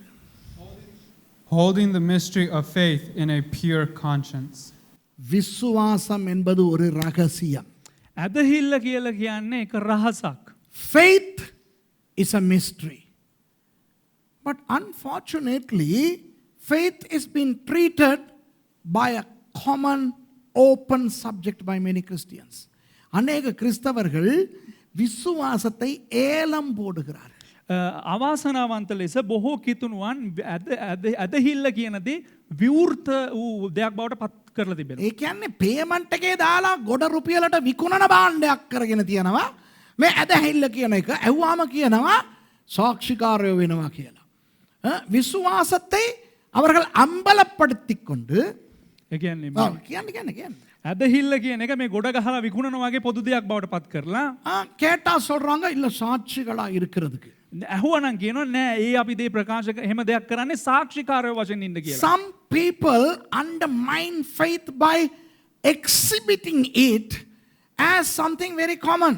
[SPEAKER 3] Holding the mystery of faith in a pure conscience.
[SPEAKER 1] விசுவாசம் என்பது ஒரு ரகசியம்.
[SPEAKER 2] ඇදහිල්ල කියලා කියන්නේ එක රහසක්.
[SPEAKER 1] Faith is a mystery. But unfortunately, faith is being treated by a common open subject by many Christians. அநேக கிறிஸ்தவர்கள் விசுவாசத்தை ஏலம் போடுகிறார்கள்.
[SPEAKER 2] අවාසනාවන්ත ලෙස බොහෝ කිතුනුවන් ඇදහිල්ල කියන දේ විවෘත වූ දෙයක් බවට පත් කරලා තිබෙනවා.
[SPEAKER 1] ඒ කියන්නේ පේමන්ට් එකේ දාලා ගොඩ රුපියලට විකුණන භාණ්ඩයක් කරගෙන තියනවා. මේ ඇදහිල්ල කියන එක ඇහුවාම කියනවා சாட்சிකාරයෝ වෙනවා කියලා. விசுவாசத்தை அவர்கள் அம்பலப்படுத்திக் கொண்டு
[SPEAKER 2] ඇදහිල්ල කියන එක මේ ගොඩ ගහලා විකුණන වගේ පොදු දෙයක් බවට පත් කරලා
[SPEAKER 1] கேட்டா சொல்றாங்க இல்ல சாட்சிகளா இருக்கிறதுக்கு.
[SPEAKER 2] ඇහුවනම් කියනවා නෑ ඒ අපි දේ ප්‍රකාශක එහෙම දෙයක් කරන්නේ සාක්ෂිකාරයෝ වශයෙන් ඉන්න කියලා.
[SPEAKER 1] Some people undermine faith by exhibiting it as something very common.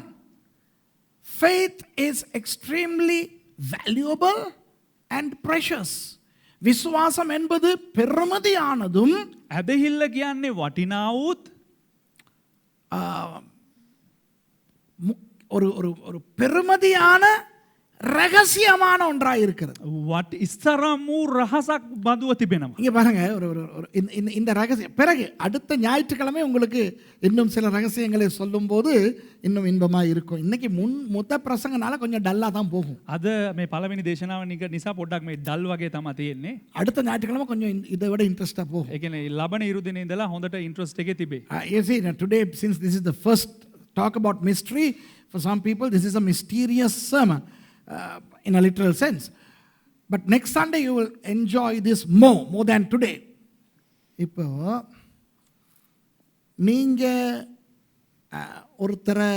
[SPEAKER 1] Faith is extremely valuable and precious. விசுவாசம் என்பது பெருமதியானதும்
[SPEAKER 2] ඇදහිල්ල කියන්නේ වටිනාවුත්
[SPEAKER 1] ஒரு ஒரு ஒரு பெருமதியான ரகசியமான ஒன்றாக இருக்கிறது.
[SPEAKER 2] ඉස්තරම් වූ රහසක් බඳුව තිබෙනවා.
[SPEAKER 1] இங்க பாருங்க ஒரு ஒரு இந்த ரகசியம் பிறகு அடுத்த ஞாயிற்றுக்கிழமை உங்களுக்கு இன்னும் சில ரகசியங்களை சொல்லும்போது இன்னும் இன்பமாக இருக்கும். இன்னைக்கு மொத்த பிரசங்கனால கொஞ்சம் டல்லா தான் போகும்.
[SPEAKER 2] අද මේ පළවෙනි දේශනාව නිසා පොඩ්ඩක් මේ ඩල් වගේ තමයි තියෙන්නේ.
[SPEAKER 1] அடுத்த ஞாயிற்றுக்கிழமை கொஞ்சம் இதை விட இன்ட்ரெஸ்டா போகும்.
[SPEAKER 2] ඒ කියන්නේ ලබන ඉරු දිනේ ඉඳලා හොඳට ඉන්ට්‍රස්ට් එකේ තිබේ.
[SPEAKER 1] You see, today since this is the first talk about mystery, for some people this is a mysterious sermon. In a literal sense. But next Sunday you will enjoy this more than today. இப்போ நீங்க ஒருத்தரை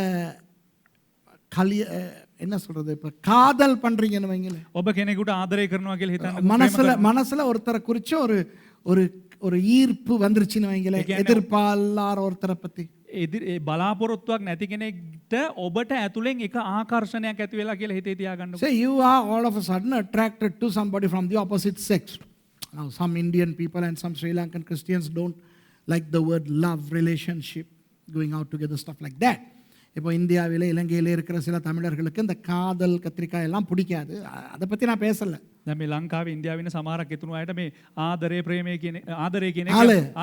[SPEAKER 1] என்ன சொல்றது, இப்போ காதல் பண்றீங்கன்னு வைங்களேன்.
[SPEAKER 2] ඔබ කෙනෙකුට ආදරය කරනවා කියලා හිතන්න.
[SPEAKER 1] மனசுல ஒருத்தரை குறிச்சு ஒரு ஒரு ஒரு ஈர்ப்பு வந்துருச்சுன்னு வைங்களேன். எதிர்பார்ப்பார் ஒருத்தரை பத்தி
[SPEAKER 2] බලාපොරොත්තුවක් නැති කෙනෙක්ට ඔබට ඇතුලෙන් එක ආකර්ෂණයක් ඇති වෙලා කියලා හිතේ තියාගන්න.
[SPEAKER 1] Say you are all of a sudden attracted to somebody from the opposite sex. Now some Indian people and some Sri Lankan Christians don't like the word love, relationship, going out together, stuff like that. இப்போ இந்தியாவில் இலங்கையில் இருக்கிற சில தமிழர்களுக்கு இந்த காதல் கத்திரிக்காய் எல்லாம் பிடிக்காது. அதை பற்றி நான் பேசலை.
[SPEAKER 2] දැන් මේ ලංකාවේ ඉන්දියාවේ ඉන්න සමහරක් එතුණු අයට මේ ආදරේ ප්‍රේමයේ කියන ආදරේ කියන එක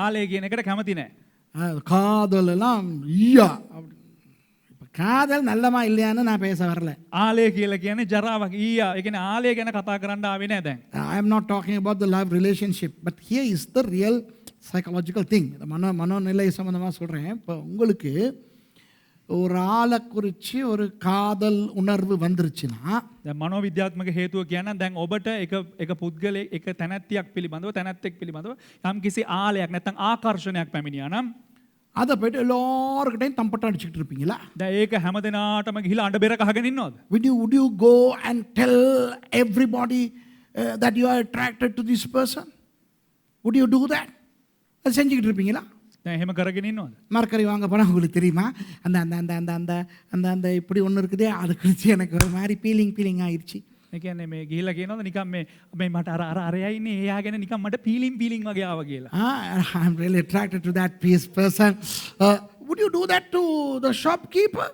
[SPEAKER 2] ආලේ කියන එකට කැමති නැහැ.
[SPEAKER 1] காதல் எல்லாம் ஐயா இப்போ காதல் நல்லமா இல்லையான்னு நான் பேச வரல.
[SPEAKER 2] ආලය කියලා කියන්නේ ජරාවක් ඊයා. ඒ කියන්නේ ආලය ගැන කතා කරන්න ආවේ නෑ දැන්.
[SPEAKER 1] I am not talking about the love relationship, but here is the real psychological thing. மனோநிலை சம்மந்தமாக சொல்கிறேன். இப்போ உங்களுக்கு ஒரு ஆளை குறித்து ஒரு காதல் உணர்வு வந்துருச்சுன்னா
[SPEAKER 2] දැන් මනෝවිද්‍යාත්මක හේතුව කියනවා දැන් ඔබට එක පුද්ගලයෙක් එක තැනැත්තියක් පිළිබඳව තැනැත්තෙක් පිළිබඳව යම් කිසි ආලයක් නැත්නම් ආකර්ෂණයක් පැමිණියා නම්
[SPEAKER 1] அதை போய்ட்டு எல்லாருக்கிட்டையும் தம்பட்டம் அடிச்சுக்கிட்டு இருப்பீங்களா?
[SPEAKER 2] දැන් ඒක හැමදෙනාටම ගිහිලා අඬ බෙර කහගෙන ඉන්නවද?
[SPEAKER 1] Would you go and tell everybody that you are attracted to this person? Would you do that? அது செஞ்சுக்கிட்டு இருப்பீங்களா?
[SPEAKER 2] දැන් එහෙම කරගෙන ඉන්නවද?
[SPEAKER 1] மரக்கறி வாங்க போனால் உங்களுக்கு தெரியுமா அந்த அந்த அந்த அந்த அந்த அந்த அந்த இப்படி ஒன்று இருக்குதே அது குறித்து எனக்கு ஒரு மாதிரி ஃபீலிங் ஆயிடுச்சு.
[SPEAKER 2] ඒ කියන්නේ මේ ගිහිල්ලා කියනවද නිකන් මේ මට අර අරයා ඉන්නේ එයා ගැන නිකන් මට ෆීලිං වගේ ආවා කියලා.
[SPEAKER 1] I am really attracted to that person. Would you do that to the shopkeeper?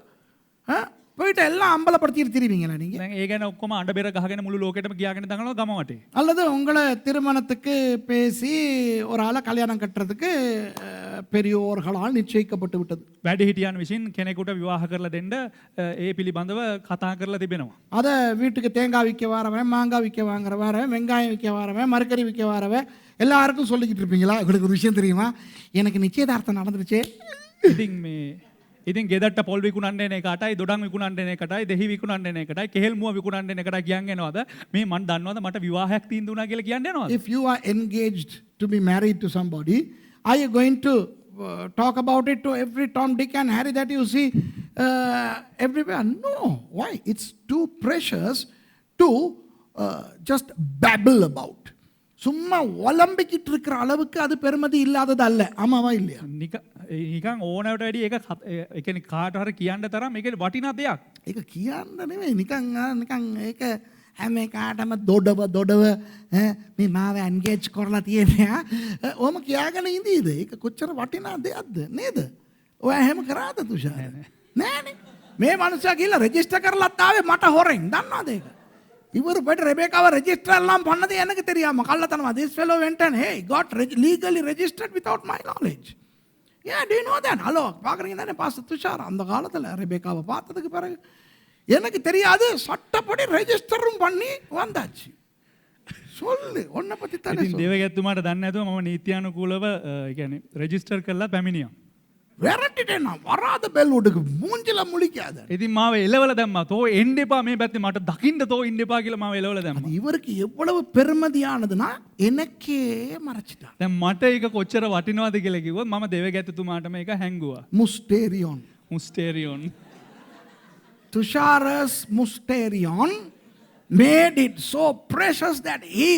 [SPEAKER 1] போயிட்டு எல்லாம் அம்பலப்படுத்திட்டு திரிவீங்களா நீங்கள்?
[SPEAKER 2] දැන් ඒ ගැන ඔක්කොම අඬ බෙර ගහගෙන මුළු ලෝකෙටම කියාගෙන දඟනවා ගම වටේ.
[SPEAKER 1] அல்லது உங்களை திருமணத்துக்கு பேசி ஒரு ஆளை கல்யாணம் கட்டுறதுக்கு பெரியோர்களால் நிச்சயிக்கப்பட்டு விட்டது.
[SPEAKER 2] වැඩිහිටියන් විසින් කෙනෙකුට විවාහ කරලා දෙන්න ඒ පිළිබඳව කතා කරලා තිබෙනවා.
[SPEAKER 1] அதை வீட்டுக்கு தேங்காய் விற்க வரவன், மாங்காய் விற்க வாங்குறவன், வெங்காயம் விற்க வரவன், மரக்கறி விற்க வரவன் எல்லாருக்கும் சொல்லிக்கிட்டு இருப்பீங்களா? உங்களுக்கு ஒரு விஷயம் தெரியுமா? எனக்கு நிச்சயதார்த்தம் நடந்துருச்சே.
[SPEAKER 2] ඉතින් ගෙදරට පොල් විකුණන්න එන එකටයි දොඩම් විකුණන්න එන එකටයි දෙහි විකුණන්න එන එකටයි කෙහෙල් මුව විකුණන්න එන එකටයි කියන් එනවද මේ මන් දන්නවද මට විවාහයක් තීන්දුණා කියලා කියන්න යනවද?
[SPEAKER 1] If you are engaged to be married to somebody, are you going to talk about it to every Tom, Dick and Harry that you see everywhere? No. Why? It's too precious to just babble about. சும்மா ஒலம்பிக்கிட்டு இருக்கிற அளவுக்கு அது பெருமதி இல்லாதது அல்ல. ஆமாவா இல்லையா?
[SPEAKER 2] නිකන් ඕනවට වැඩි ඒක ඒ කියන්නේ කාට හරි කියන්න තරම් මේක වටිනා දෙයක්.
[SPEAKER 1] ඒක කියන්න නෙමෙයි නිකන් ඒක හැම එකාටම දොඩව මේ මාව එන්ගේජ් කරලා තියෙනවා. ඔහම කියාගෙන ඉඳීද? ඒක කොච්චර වටිනා දෙයක්ද නේද? ඔය හැම කරාද තුෂාර? නෑනේ. මේ මනුස්සයා ගිහලා රෙජිස්ටර් කරලාත් ආවේ මට හොරෙන්. දන්නවද ඒක? இவர் போய்ட்டு ரெபேக்காவை ரெஜிஸ்டர் எல்லாம் பண்ணது எனக்கு தெரியாம கள்ளத்தனமா. This fellow went and hey got legally registered without my knowledge. Yeah, do you know that? Hello பார்க்குறீங்க தானே பாஸ்டர் துஷார்? அந்த காலத்தில் ரெபேக்காவை பார்த்ததுக்கு பிறகு எனக்கு தெரியாது, சட்டப்படி ரெஜிஸ்டரும் பண்ணி வந்தாச்சு. சொல்லு உன்னை பற்றி தானே.
[SPEAKER 2] දේවගැත්තුමාට දන්නේ නැතුව මම නීත්‍යානුකූලව කියන්නේ රෙජිස්ටර් කරලා පැමිණියා.
[SPEAKER 1] விரட்டிட்டேன் நான். வராத பெல்வுட்டுக்கு மூஞ்சில முழிக்காத.
[SPEAKER 2] ඉතින් මාව එලවල දැම්මා. තෝ එන්න එපා මේ පැත්තේ මට දකින්න තෝ ඉන්න එපා කියලා මාව එලවල දැම්මා.
[SPEAKER 1] இவருக்கு எவ்வளவு பெருமதியானதுன்னா எனக்கே மறைச்சிட்டார்.
[SPEAKER 2] දැන් මට ඒක කොච්චර වටිනවද කියලා කිව්වොත් මම දේවගැත්තුමාට මේක හැංගුවා.
[SPEAKER 1] මුස්ටේරියන්. Tusharas Musterion made it so precious that he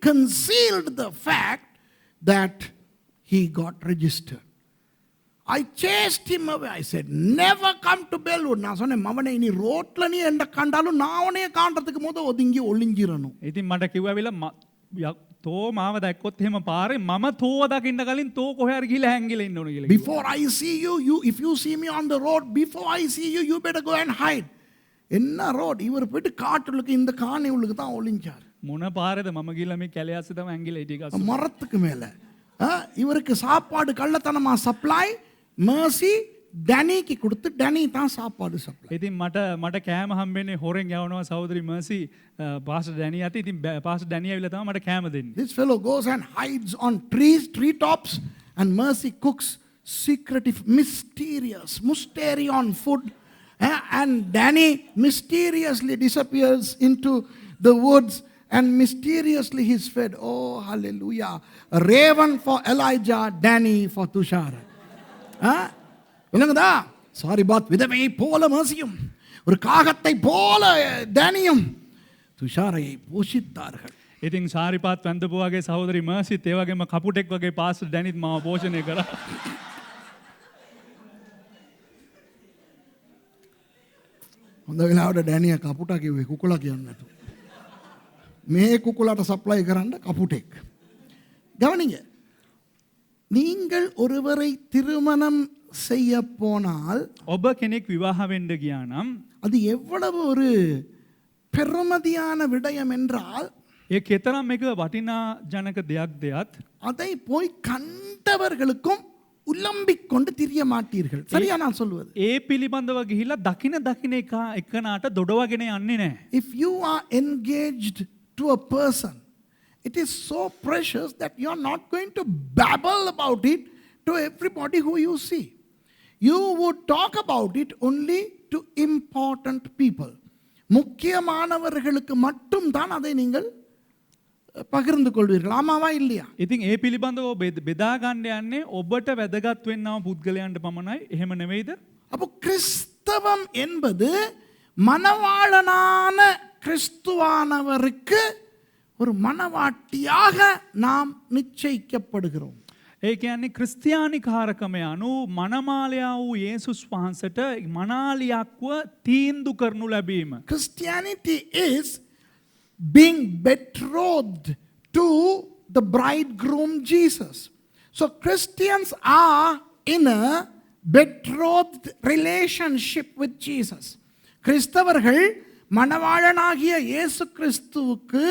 [SPEAKER 1] concealed the fact that he got registered. I chased him away. I said, never come to Bellwood. நான் சொன்னேன் மவனே நீ ரோட்ல நீ எந்த கண்டாலும் நான் உன்னைய காண்றதுக்கு முத ஒதுங்கி ஒளிஞ்சிரணும்.
[SPEAKER 2] ඉතින් මට කිව්වා තෝ මාව දැක්කොත් එහෙම පාරේ මම තෝව දකින්න කලින් තෝ කොහේ හරි ගිහලා හැංගිලා ඉන්න ඕන කියලා.
[SPEAKER 1] Before I see you if you see me on the road, before I see you better go and hide. என்ன ரோட்? இவர் போயிட்டு காட்டுக்கு இந்த காணி உள்ளுக்கு தான் ஒளிஞ்சார்.
[SPEAKER 2] මොන පාරේද මම ගිහලා මේ කැලේ ආස්සේ තමයි හැංගිලා හිටියේ.
[SPEAKER 1] மரத்துக்கு மேல இவருக்கு சாப்பாடு கள்ளத்தனமா சப்ளை mercy ඩැනීకి கொடுத்து ඩැනී தான் சாப்பாடு சப்ளை.
[SPEAKER 2] ඉතින් මට කෑම හම්බෙන්නේ හොරෙන් යවනවා සහෝදරි මර්සි පාස්ටර් ඩැනී අතේ. ඉතින් පාස්ටර් ඩැනී ඇවිල්ලා තමයි මට කෑම දෙන්නේ.
[SPEAKER 1] This fellow goes and hides on tree tops and Mercy cooks secretive mysterious Musterion food and Danny mysteriously disappears into the woods and mysteriously he's fed. Oh hallelujah. A raven for Elijah, Danny for Tushar. இல்லைங்கதா? Zarephath விதவையை போல மர்சியும் ஒரு காகத்தை போல டேனியும் துஷாரை போஷித்தார்கள்.
[SPEAKER 2] ඉතින් සාරිපාත් වැන්දපු වගේ සහෝදරි මර්සිත් ඒ වගේම කපුටෙක් වගේ පාස්ටර් ඩැනිත් මාව පෝෂණය කරා.
[SPEAKER 1] හොඳ වෙලාවට ඩැනියා කපුටා කිව්වේ කුකුලා කියන්නේ නැතු. මේ කුකුලාට සප්ලයි කරන්න කපුටෙක්. கவனிங்க, நீங்கள் ஒருவரை திருமணம் செய்ய போனால்
[SPEAKER 2] ඔබ කෙනෙක් විවාහ වෙන්න ගියා නම්
[SPEAKER 1] அது எவ்வளவு ஒரு பெருமதியான விடயம் என்றால்
[SPEAKER 2] ඒ කෙතරම් එක වටිනා ජනක දෙයක්ද යත්
[SPEAKER 1] அதை போய் கண்டவர்களுக்கும் உலம்பிக் கொண்டு திரிய மாட்டீர்கள். சரியா நான் சொல்வது?
[SPEAKER 2] ඒ පිළිබඳව ගිහිල්ලා දකින එකනාට දොඩවගෙන යන්නේ නැහැ.
[SPEAKER 1] If you are engaged to a person, it is so precious that you are not going to babble about it to everybody who you see. You would talk about it only to important people. முக்கியமானவர்களுக்கு மட்டும் தான் அதை நீங்கள் பகிர்ந்து கொள்வீர்கள். ஆமாவா இல்லையா?
[SPEAKER 2] ඉතින් ඒ පිළිබඳව බෙදා ගන්න යන්නේ ඔබට වැදගත් වෙන්නව පුද්ගලයන්ට පමණයි. එහෙම නෙවෙයිද?
[SPEAKER 1] அப்போ கிறிஸ்தவம் என்பது மணவாளனான கிறிஸ்துவானவருக்கு ஒரு மணவாட்டியாக நாம் நிச்சயிக்கப்படுகிறோம்.
[SPEAKER 2] ඒ කියන්නේ ක්‍රිස්තියානි කාරකමය අනුව මනමාලයා වූ යේසුස් වහන්සේට මනාලියක්ව තීන්දු කරනු ලැබීම.
[SPEAKER 1] Christianity is being betrothed to the bridegroom Jesus. So Christians are in a betrothed relationship with Jesus. கிறிஸ்தவர்கள் மணவாளனாகிய இயேசு கிறிஸ்துவுக்கு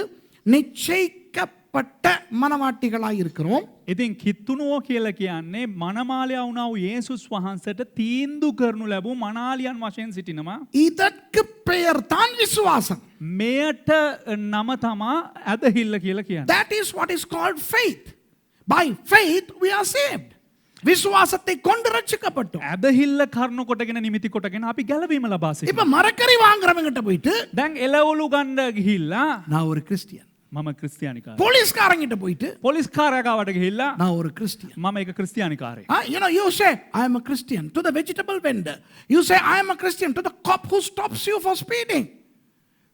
[SPEAKER 1] நிச்சயிக்கப்பட்ட மணவாட்டிகளாய் இருக்கிறோம்.
[SPEAKER 2] ඉතින් කිත්තුනුවෝ කියලා කියන්නේ මනමාලයා වුණා වූ යේසුස් වහන්සේට තීන්දු කරනු ලැබූ මනාලියන් වශයෙන් සිටිනවා.
[SPEAKER 1] இதற்கு பெயர் தான் விசுவாசம்.
[SPEAKER 2] මෙයට නම තමා ඇදහිල්ල කියලා කියන්නේ.
[SPEAKER 1] That is what is called faith. By faith we are saved. விசுவாசத்தை கொண்டு ரட்சிக்கப்பட்டோம்.
[SPEAKER 2] ඇදහිල්ල කරුණු කොටගෙන නිමිති කොටගෙන අපි ගැලවීම ලබා
[SPEAKER 1] இப்ப
[SPEAKER 2] සිටිනවා.
[SPEAKER 1] மரக்கறி வாங்குறவங்கிட்ட போயிட்டு
[SPEAKER 2] දැන් එළවලු ගන්න ගිහිල්ලා
[SPEAKER 1] நான் ஒரு கிறிஸ்டியன்.
[SPEAKER 2] මම ක්‍රිස්තියානිකාරයෙක්.
[SPEAKER 1] போலீஸ்காரங்கிட்ட போயிட்டு
[SPEAKER 2] පොලිස් කාර්යාගාවට ගිහිල්ලා
[SPEAKER 1] நான் ஒரு கிறிஸ்டியன்.
[SPEAKER 2] මම එක ක්‍රිස්තියානිකාරයෙක්.
[SPEAKER 1] You say I am a Christian to the vegetable vendor. You say I am a Christian to the cop who stops you for speeding.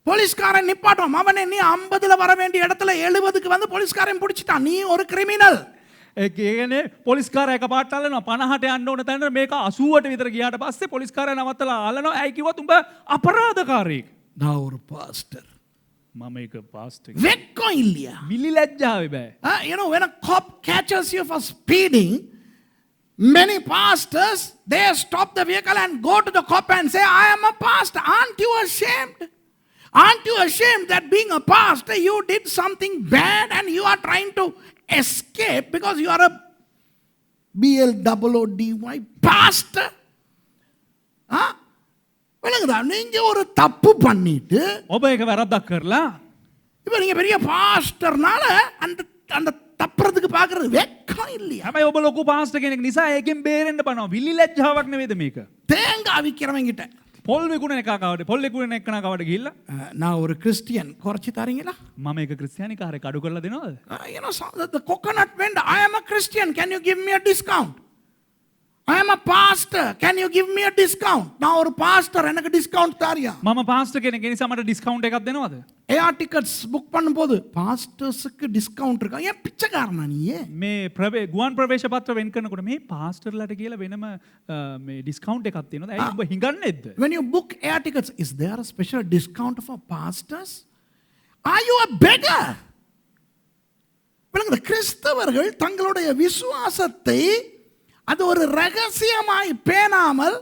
[SPEAKER 1] போலீஸ்காரன் நிப்பாட்டும். அவனை நீ 50ல வர வேண்டிய இடத்துல 70க்கு வந்து போலீஸ்காரன் பிடிச்சிட்டான். நீ ஒரு கிரிமினல்.
[SPEAKER 2] ඒ කියන්නේ පොලිස්කාරයා එකපාරට අල්ලනවා 50ට යන්න ඕන තැනට මේක 80ට විතර ගියාට පස්සේ පොලිස්කාරයා නවත්තලා අල්ලනවා. ඇයි කිව්වොත් උඹ අපරාධකාරයෙක්.
[SPEAKER 1] நான் ஒரு பாஸ்டர்.
[SPEAKER 2] මම එක පාස්ටර්.
[SPEAKER 1] வெக்கம் இல்லையா?
[SPEAKER 2] විලි ලැජ්ජාවේ බෑ.
[SPEAKER 1] When a cop catches you for speeding, many pastors, they stop the vehicle and go to the cop and say, I am a pastor. Aren't you ashamed? Aren't you ashamed that being a pastor, you did something bad and you are trying to escape because you are a BLOODY pastor? விளங்குதா? நீங்க ஒரு தப்பு பண்ணிட்டு
[SPEAKER 2] ඔබ එක වැරද්දක් කරලා
[SPEAKER 1] இப்ப நீங்க பெரிய பாஸ்டர்னால அந்த அந்த தப்புறதுக்கு பாக்குறது வெக்கம் இல்லையா?
[SPEAKER 2] හැබැයි ඔබ ලොකු පාස්ටර් කෙනෙක් නිසා ඒකෙන් බේරෙන්න බනවා. විලි ලැජ්ජාවක් නෙවෙයිද මේක?
[SPEAKER 1] தேங்காய் விக்கிறவங்கிட்ட
[SPEAKER 2] පොල් විකුණන එකකට පොල් විකුණන එකනකට ගිහිල්ලා
[SPEAKER 1] நான் ஒரு கிறிஸ்டியன் குறைச்சி தரீங்களா?
[SPEAKER 2] මම එක ක්‍රිස්තියානිකාරයෙක් අඩු කරලා දෙනවද?
[SPEAKER 1] The coconut vendor, I am a Christian, can you give me a discount? I am a pastor, can you give me a discount? நான் ஒரு பாஸ்டர், எனக்கு டிஸ்கவுண்ட் தாரியா?
[SPEAKER 2] මම පාස්ටර් කෙනෙක් ඒ නිසා මට ඩිස්කවුන්ට් එකක් දෙනවද?
[SPEAKER 1] ஏஆர் டிக்கெட்ஸ் புக் பண்ணும்போது பாஸ்டர்ஸ்க்கு டிஸ்கவுண்ட் இருக்கா? ஏன் பிச்சைக்காரனா நீ?
[SPEAKER 2] මේ ගුවන් ප්‍රවේශ පත්‍ර වෙන් කරනකොට මේ පාස්ටර්ලාට කියලා වෙනම මේ ඩිස්කවුන්ට් එකක් තියෙනවද? ඇයි ඔබ හිඟන්නේද?
[SPEAKER 1] When you book air tickets, is there a special discount for pastors? Are you a beggar? விளங்குதா? கிறிஸ்தவர்கள் தங்களுடைய விசுவாசத்தை அது ஒரு ரகசியமாய் பேணாமல்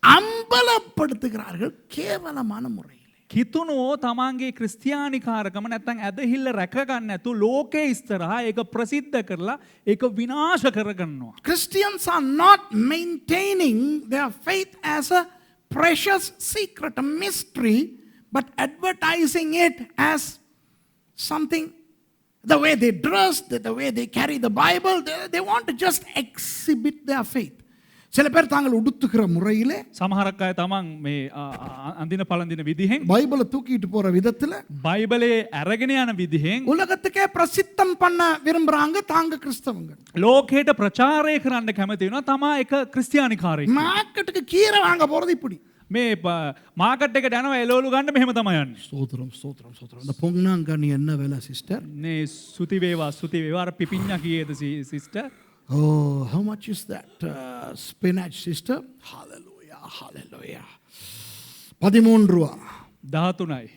[SPEAKER 1] අම්බලப்படுத்துகிறார்கள் கேவலமான முறையில்.
[SPEAKER 2] කිතුනෝ තමන්ගේ ක්‍රිස්තියානිකාරකම නැත්තම් ඇදහිල්ල රැකගන්න නැතු ලෝකේ ඉස්සරහා ඒක ප්‍රසිද්ධ කරලා ඒක විනාශ කරගන්නවා.
[SPEAKER 1] Christians are not maintaining their faith as a precious secret, a mystery, but advertising it as something. The way they dress, the way they carry the Bible, they want to just exhibit their faith. சில பேர் தாங்கள் உடுத்துக்கிற முறையிலே
[SPEAKER 2] සමහරක් අය තමන් මේ අඳින පළඳින විදිහෙන්
[SPEAKER 1] பைபிளை தூக்கிட்டு போற விதத்துல
[SPEAKER 2] බයිබලේ අරගෙන යන විදිහෙන්
[SPEAKER 1] உலகத்துக்கே பிரசித்தம் பண்ண விரும்புறாங்க தாங்க கிறிஸ்தவங்க.
[SPEAKER 2] ලෝකයට ප්‍රචාරය කරන්න කැමති වෙනවා තමා එක ක්‍රිස්තියානිකාරයෙක්.
[SPEAKER 1] மார்க்கெட்டுக்கு கீரை வாங்க போறது இப்படி.
[SPEAKER 2] මේ මාකට් එකට යනවා එළවලු ගන්න මෙහෙම තමයි යන්නේ.
[SPEAKER 1] ஸ்தோத்திரம் ஸ்தோத்திரம் ஸ்தோத்திரம். இந்த பொங்கனாங்கண்ணி என்ன வேலை சிஸ்டர்?
[SPEAKER 2] නේ සුති වේවා අර පිපිඤ්ඤා කීයේද sister?
[SPEAKER 1] Oh, how much is that spinach sister? Hallelujah, hallelujah. 13 ரூபா.
[SPEAKER 2] 13යි.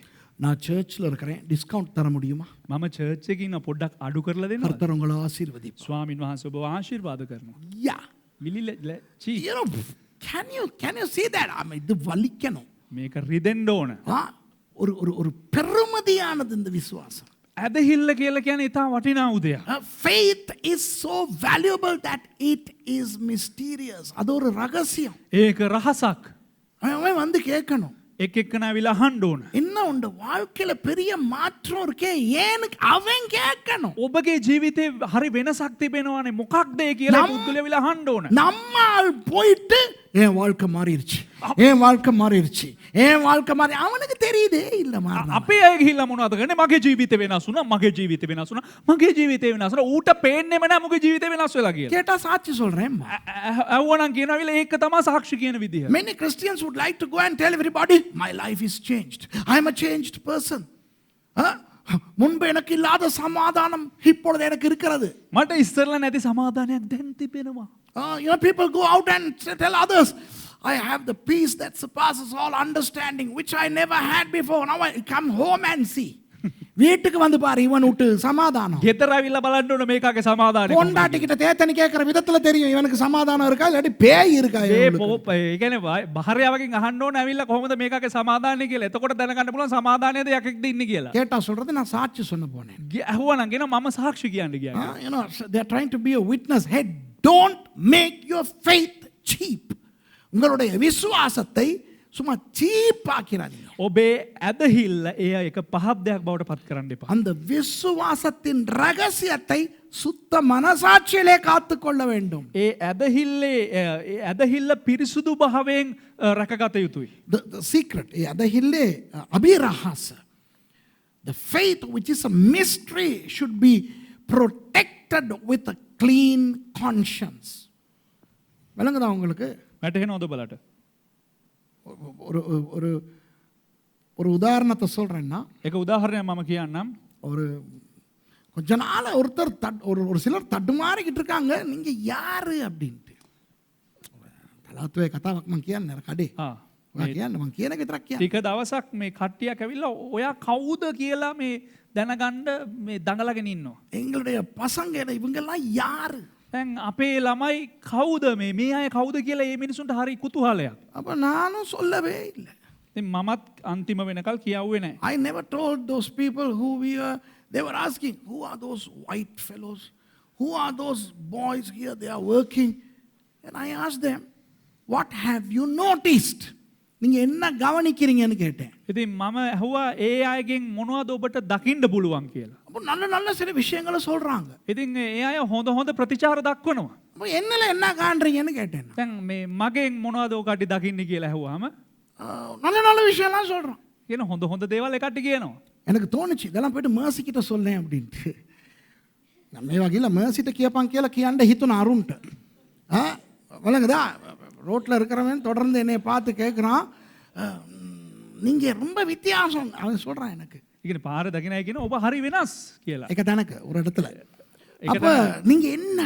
[SPEAKER 1] நான் சர்ச்சில் இருக்கிறேன், டிஸ்கவுண்ட் தர முடியுமா?
[SPEAKER 2] මම චර්ච් එකේ ඉන්න පොඩ්ඩක් අඩු කරලා දෙන්නවද?
[SPEAKER 1] கர்த்தர் உங்களை ஆசீர்வதிப்பார்.
[SPEAKER 2] ස්වාමින් වහන්සේ ඔබව ආශිර්වාද කරනවා.
[SPEAKER 1] Yeah.
[SPEAKER 2] මිලි චී
[SPEAKER 1] Can you see that? இது வலிக்கணும்.
[SPEAKER 2] මේක රිදෙන්න ඕන.
[SPEAKER 1] ஒரு ஒரு ஒரு பெருமதியானது இந்த விசுவாசம்.
[SPEAKER 2] ඇදහිල්ල කියලා කියන්නේ ඉතා වටිනා උදයක්.
[SPEAKER 1] Faith is so valuable that it is mysterious. அது ஒரு ரகசியம்.
[SPEAKER 2] ඒක රහසක්.
[SPEAKER 1] அவன் வந்து கேட்கணும்.
[SPEAKER 2] එක් එක්කන ඇවිල්ලා අහන්න ඕන.
[SPEAKER 1] என்ன உண்டு வாழ்க்கையில பெரிய மாற்றம் இருக்கே ஏன்னு அவன் கேட்கணும்.
[SPEAKER 2] ඔබගේ ජීවිතේ හරි වෙනසක් තිබෙනවානේ මොකක්ද ඒ කියලා පුද්ගලයා ඇවිල්ලා අහන්න ඕන.
[SPEAKER 1] நம்மால் போயிட்டு என் வாழ்க்கை மாறிடுச்சு, என் வாழ்க்கை மாறிடுச்சு, என் வாழ்க்கை மாறி அவனுக்கு தெரியுதே இல்ல மாறணும்.
[SPEAKER 2] අපේ අය ගිහිල්ලා මොනවද කරන්නේ? මගේ ජීවිතේ වෙනස් වුණා, මගේ ජීවිතේ වෙනස් වුණා, මගේ ජීවිතේ වෙනස් වුණා. ඌට පේන්නේම නැහැ මගේ ජීවිතේ වෙනස් වෙලා කියලා.
[SPEAKER 1] கேட்டா சாட்சி சொல்றேன்.
[SPEAKER 2] ඇහුවනම් කියනවා ඒක තමයි සාක්ෂි කියන විදිහ.
[SPEAKER 1] Many Christians would like to go and tell everybody, my life is changed. I am a changed person. முன்பு எனக்கு இல்லாத சமாதானம் இப்பொழுது எனக்கு இருக்கிறது.
[SPEAKER 2] මට ඉස්සරලා නැති සමාදානයක් දැන් තිබෙනවා.
[SPEAKER 1] People go out and tell others, I have the peace that surpasses all understanding, which I never had before. Now I come home and see. வீட்டுக்கு வந்து பாரு இவன் விட்டு சமாதானம்.
[SPEAKER 2] ගෙදර ඇවිල්ලා බලන්න ඕන මේකගේ සමාදානය.
[SPEAKER 1] பொண்டாட்டி கிட்ட தேத்தனி கேட்கிற விதத்துல தெரியும் இவனுக்கு சமாதானம் இருக்கா இல்லாட்டி பேய் இருக்கா.
[SPEAKER 2] ඒ කියන්නේ භාර්යාවකින් අහන්න ඕන ඇවිල්ලා කොහොමද මේකගේ සමාදානය කියලා. එතකොට දැනගන්න පුළුවන් සමාදානයේද යකෙක්ද ඉන්නේ කියලා.
[SPEAKER 1] கேட்டா சொல்றது நான் சாட்சி சொன்ன போனேன்.
[SPEAKER 2] ඇහුවනම් කියන මම සාක්ෂි කියන්න ගියා.
[SPEAKER 1] They are trying to be a witness. Hey, don't make your faith cheap. உங்களுடைய விசுவாசத்தை சும்மா சீப் ஆக்கிறாதீங்க.
[SPEAKER 2] ඔබේ ඇදහිල්ල ඒ එක පහත් දෙයක් බවට පත් කරන්න එපා.
[SPEAKER 1] அந்த விசுவாசத்தின் ரகசியத்தை சுத்த மனசாட்சியிலே காத்துக்கொள்ள வேண்டும்.
[SPEAKER 2] ඒ ඇදහිල්ල පිරිසුදු භාවයෙන් රැකගත යුතුයි.
[SPEAKER 1] The secret, ඇදහිල්ලේ අභිරහස. The faith which is a mystery should be protected with a clean conscience. விளங்குதா உங்களுக்கு?
[SPEAKER 2] වැටහෙනවද ඔබලට?
[SPEAKER 1] ஒரு ஒரு ஒரு உதாரணத்தை சொல்றேன்னா,
[SPEAKER 2] එක උදාහරණයක් මම කියන්නම්.
[SPEAKER 1] ஒரு கொஞ்ச நாள் ஒருத்தர் ஒரு சிலர் தடுமாறிக்கிட்டு இருக்காங்க, நீங்க யாரு அப்படின்ட்டு. තලවත්වේ කතාවක් මම කියන්නේ අර කඩේ. ඔයා කියන්න මම කියන එක විතරක් කියන්න.
[SPEAKER 2] ටික දවසක් මේ කට්ටියක් ඇවිල්ලා ඔයා කවුද කියලා මේ දැනගන්න මේ දඟලගෙන ඉන්නවා.
[SPEAKER 1] எங்களுடைய பசங்க இவங்கெல்லாம் யாரு?
[SPEAKER 2] දැන් අපේ ළමයි කවුද මේ අය කවුද කියලා මේ මිනිසුන්ට හරි කුතුහලයක්.
[SPEAKER 1] அப்ப நானும் சொல்லவே இல்லை.
[SPEAKER 2] ඉතින් මමත් අන්තිම වෙනකල් කියාව්වේ නැහැ.
[SPEAKER 1] I never told those people who they were asking, who are those white fellows? Who are those boys here? They are working. And I asked them, what have you noticed? நீங்க என்ன கவனிக்கிறீங்கன்னு கேட்டேன்.
[SPEAKER 2] ඉතින් මම ඇහුවා ඒ අයගෙන් මොනවද ඔබට දකින්න පුළුවන් කියලා.
[SPEAKER 1] அப்போ நல்ல நல்ல சில விஷயங்களை சொல்றாங்க.
[SPEAKER 2] ඉතින් ඒ අය හොඳ ප්‍රතිචාර දක්වනවා.
[SPEAKER 1] அப்போ என்னல என்ன காண்றீங்கன்னு கேட்டேன்.
[SPEAKER 2] දැන් මේ මගෙන් මොනවද ඔකට දකින්නේ කියලා ඇහුවාම
[SPEAKER 1] நல்ல நல்ல விஷயம்லாம் சொல்றான்.
[SPEAKER 2] කියන හොඳ දේවල් එකට කියනවා.
[SPEAKER 1] எனக்கு தோணுச்சு இதெல்லாம் போய்ட்டு மேர்சி கிட்ட சொல்லேன் அப்படின்ட்டு. நம்ம මේ වගේ மேர்சிட்ட කියපන් කියලා කියන්න හිතුන අරුන්ට. வழங்குதா ரோட்டில் இருக்கிறவன் தொடர்ந்து என்னை பார்த்து கேட்குறான், நீங்கள் ரொம்ப வித்தியாசம் அவன் சொல்கிறான் எனக்கு.
[SPEAKER 2] ඉතින් පාර දකින්නයි කියන ඔබ හරි වෙනස් කියලා.
[SPEAKER 1] ඒක තැනක ஒரு இடத்துல. அப்போ நீங்கள் என்ன?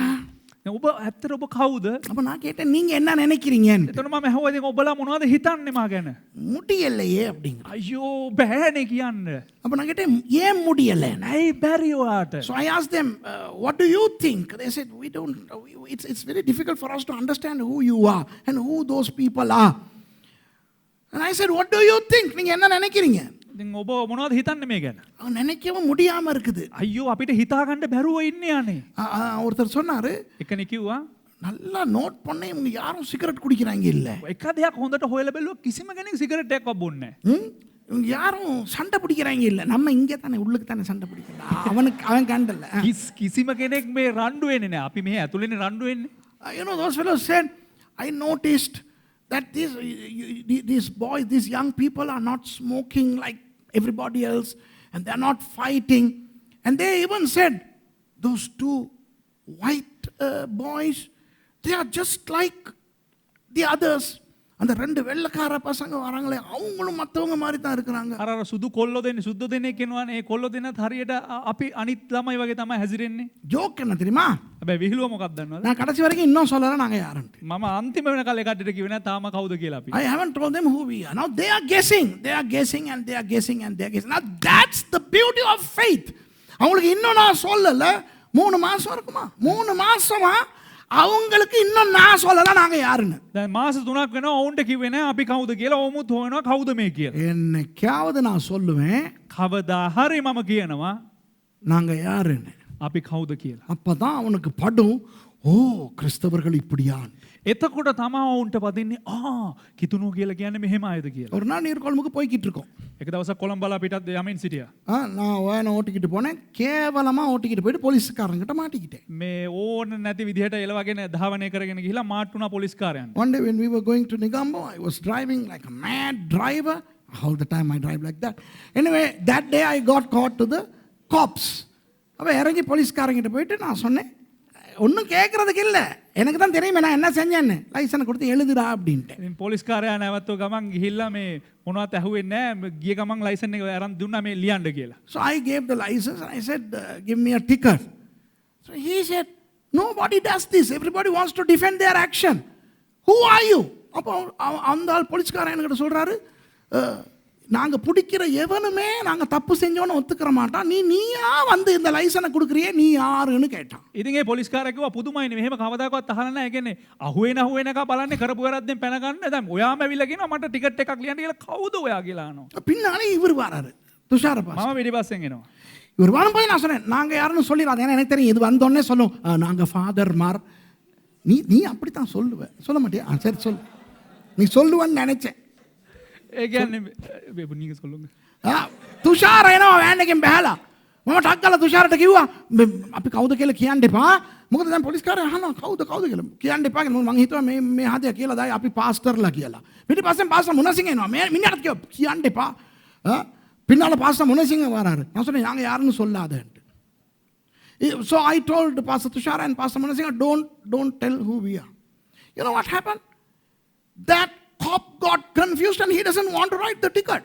[SPEAKER 2] ඔබ ඇත්තට ඔබ කවුද?
[SPEAKER 1] அப்போ நான் கேட்டேன் நீங்கள் என்ன நினைக்கிறீங்கன்னு.
[SPEAKER 2] එතන මම ඇහුවා ඉතින් ඔබලා මොනවද හිතන්නේ මා ගැන?
[SPEAKER 1] முடியலையே அப்படிங்கிற.
[SPEAKER 2] අයියෝ බෑනේ කියන්න.
[SPEAKER 1] அப்போ நான் கேட்டேன் ஏன் முடியலை?
[SPEAKER 2] ඇයි බැරි ඔයාට?
[SPEAKER 1] So I asked them, what do you think? They said, we don't. It's very difficult for us to understand who you are and who those people are. And I said, what do you think? நீங்கள் என்ன நினைக்கிறீங்க?
[SPEAKER 2] ඉතින් ඔබ මොනවද හිතන්නේ මේ ගැන?
[SPEAKER 1] அவன் நினைக்கவும் முடியாம இருக்குது.
[SPEAKER 2] අයියෝ අපිට හිතා ගන්න බැරුව ඉන්නේ අනේ.
[SPEAKER 1] ஒருத்தர் சொன்னாரு,
[SPEAKER 2] එකනේ කිව්වා
[SPEAKER 1] நல்லா நோட் பண்ண இவங்க யாரும் சிகரெட் குடிக்கிறாங்க இல்ல.
[SPEAKER 2] එක දෙයක් හොඳට හොයලා බැලුවා කිසිම කෙනෙක් සිගරට් එකක් බොන්නේ නැහැ.
[SPEAKER 1] இவங்க யாரும் சண்டை பிடிக்கிறாங்க இல்ல. நம்ம இங்கே தானே உள்ளுக்கு தானே சண்டை பிடிக்கலாம். அவன் கண்டல.
[SPEAKER 2] කිසිම කෙනෙක් මේ රණ්ඩු වෙන්නේ නැහැ. අපි මේ ඇතුළේනේ රණ්ඩු වෙන්නේ.
[SPEAKER 1] Those fellows said, I noticed that these boys, these young people are not smoking like everybody else, and they are not fighting. And they even said, those two white boys, they are just like the others. அந்த ரெண்டு வெள்ளக்கார பசங்க வராங்களே அவங்களும் மற்றவங்க மாதிரி தான் இருக்கிறாங்க.
[SPEAKER 2] අර සුදු කොල්ලෝ දෙන්නේ සුදු දෙනෙක් කෙනවනේ. ඒ කොල්ලෝ දෙන්නත් හරියට අපි අනිත් ළමයි වගේ තමයි හැසිරෙන්නේ.
[SPEAKER 1] ஜோக் என்ன தெரியுமா?
[SPEAKER 2] හැබැයි විහිළුව මොකක්ද දන්නවද?
[SPEAKER 1] நான் கடைசி வரைக்கும் இன்னும் சொல்லல நாங்க யாருன்னு.
[SPEAKER 2] මම අන්තිම වෙනකල් ඒ කට්ටියට කිව්වේ නැහැ තාම කවුද කියලා අපි.
[SPEAKER 1] I haven't told them who we are. Now they are guessing. They are guessing and they are guessing and they are guessing. Now that's the beauty of faith. அவங்களுக்கு இன்னும் நான் சொல்லல. 3 மாசம் இருக்குமா? 3 மாசமா அவங்களுக்கு இன்னும் நான் சொல்லல நாங்க யாருன்னு.
[SPEAKER 2] දැන් මාස 3ක් වෙනවා ඔවුන්ට කිව්වේ නැහැ අපි කවුද කියලා. ඔවුමුත් හොයනවා කවුද මේ කියලා.
[SPEAKER 1] என்னைக்காவது நான் சொல்லுவேன்.
[SPEAKER 2] කවදා හරි මම කියනවා
[SPEAKER 1] நாங்கள் யாருன்னு.
[SPEAKER 2] අපි කවුද කියලා.
[SPEAKER 1] அப்பதான் அவனுக்கு படும், ஓ கிறிஸ்தவர்கள் இப்படியான்.
[SPEAKER 2] එතකොට තමා ඔවුන්ට පදින්නේ කිතුුණු කියල කියන්න මෙහෙම අයද කියලා.
[SPEAKER 1] ஒரு நாள் நீர்கொழும்புக்கு போய்கிட்டு இருக்கோம்.
[SPEAKER 2] එක දවස කොළඹලා පිටත් යමින් සිටිය.
[SPEAKER 1] நான் வேனை ஓட்டிக்கிட்டு போனேன், கேவலமாக ஓட்டிக்கிட்டு போயிட்டு போலீஸ்காரங்கிட்ட மாட்டிக்கிட்டேன்.
[SPEAKER 2] මේ ඕන නැති විදිහට එලවගෙන ධාවනය කරගෙන ගිහිලා මාට්ටුනා පොලිස්කාරයන්.
[SPEAKER 1] One day when we were going to Negombo, I was driving like a mad driver. All the time I drive like that. Anyway, that day I got caught to the cops. அப்போ இறங்கி போலீஸ்காரங்கிட்ட போயிட்டு நான் சொன்னேன், ஒன்றும் கேட்குறதுக்கு இல்லை, எனக்கு தான் தெரியுமே நான் என்ன செஞ்சேன்னு, லைசனை கொடுத்து எழுதுடா அப்படின்ட்டு.
[SPEAKER 2] ඉතින් පොලිස්කාරයා නැවතුව ගමන් ගිහිල්ලා මේ මොනවත් ඇහුවෙන්නේ නැහැ. ගිය ගමන් ලයිසන් එක අරන් දුන්නා මේ ලියන්න කියලා.
[SPEAKER 1] So I gave the license and I said, give me a ticket. So he said, nobody does this. Everybody wants to defend their action. Who are you? அப்போ அந்த ஆள் போலீஸ்காரன் என்கிட்ட சொல்கிறாரு, நாங்கள் பிடிக்கிற எவனுமே நாங்கள் தப்பு செஞ்சோன்னு ஒத்துக்கிற மாட்டான், நீயா வந்து இந்த லைசனை கொடுக்குறியே, நீ யாருன்னு கேட்டான்.
[SPEAKER 2] ඉතින් ඒ පොලිස්කාරයා කිව්වා පුදුමයිනේ මෙහෙම කවදාකවත් අහලා නැහැ. කියන්නේ අහුවෙන එක බලන්නේ කරපු වැරද්දෙන් පැන ගන්න. දැන් ඔයාම ඇවිල්ලා කියනවා මට ටිකට් එකක් ලියන්න කියලා. කවුද ඔයා කියලා අහනවා.
[SPEAKER 1] பின்னாலே இவர் வராரு, துஷார பாஸ்.
[SPEAKER 2] මම පිටිපස්සෙන් එනවා.
[SPEAKER 1] இவர் வரும்போது நான் சொன்னேன், நாங்கள் யாருன்னு சொல்லிடாது, ஏன்னா எனக்கு தெரியும் இது வந்தோடனே சொல்லும், நாங்கள் ஃபாதர்மார். நீ அப்படித்தான் சொல்லுவேன், சொல்ல மாட்டியா? சரி சொல்லு, நீ சொல்லுவேன்னு நினைச்சேன்.
[SPEAKER 2] ඒ කියන්නේ නීක சொல்லுங்க.
[SPEAKER 1] තුෂාර එනවා වෑන් එකෙන් බැහැලා. මම ටක් ගාලා තුෂාරට කිව්වා අපි කවුද කියලා කියන්න එපා. මොකද දැන් පොලිස්කාරයා අහනවා කවුද කියලා. කියන්න එපා කියලා. මම හිතුවා මේ හදේ කියලා දායි අපි පාස්ටර්ලා කියලා. පිටිපස්සෙන් පාස්ටර් මුනසිංහ එනවා. මිනිහට කිව්වා කියන්න එපා. பின்னால பாஸ்டர் முனசிங்க வராரு. நான் சொன்னேன் நாங்கள் யாருன்னு சொல்லாதேன்ட்டு. So I told Pastor Tushara and Pastor Munasinga, don't tell who we are. You know what happened? That cop got confused and he doesn't want to write the ticket.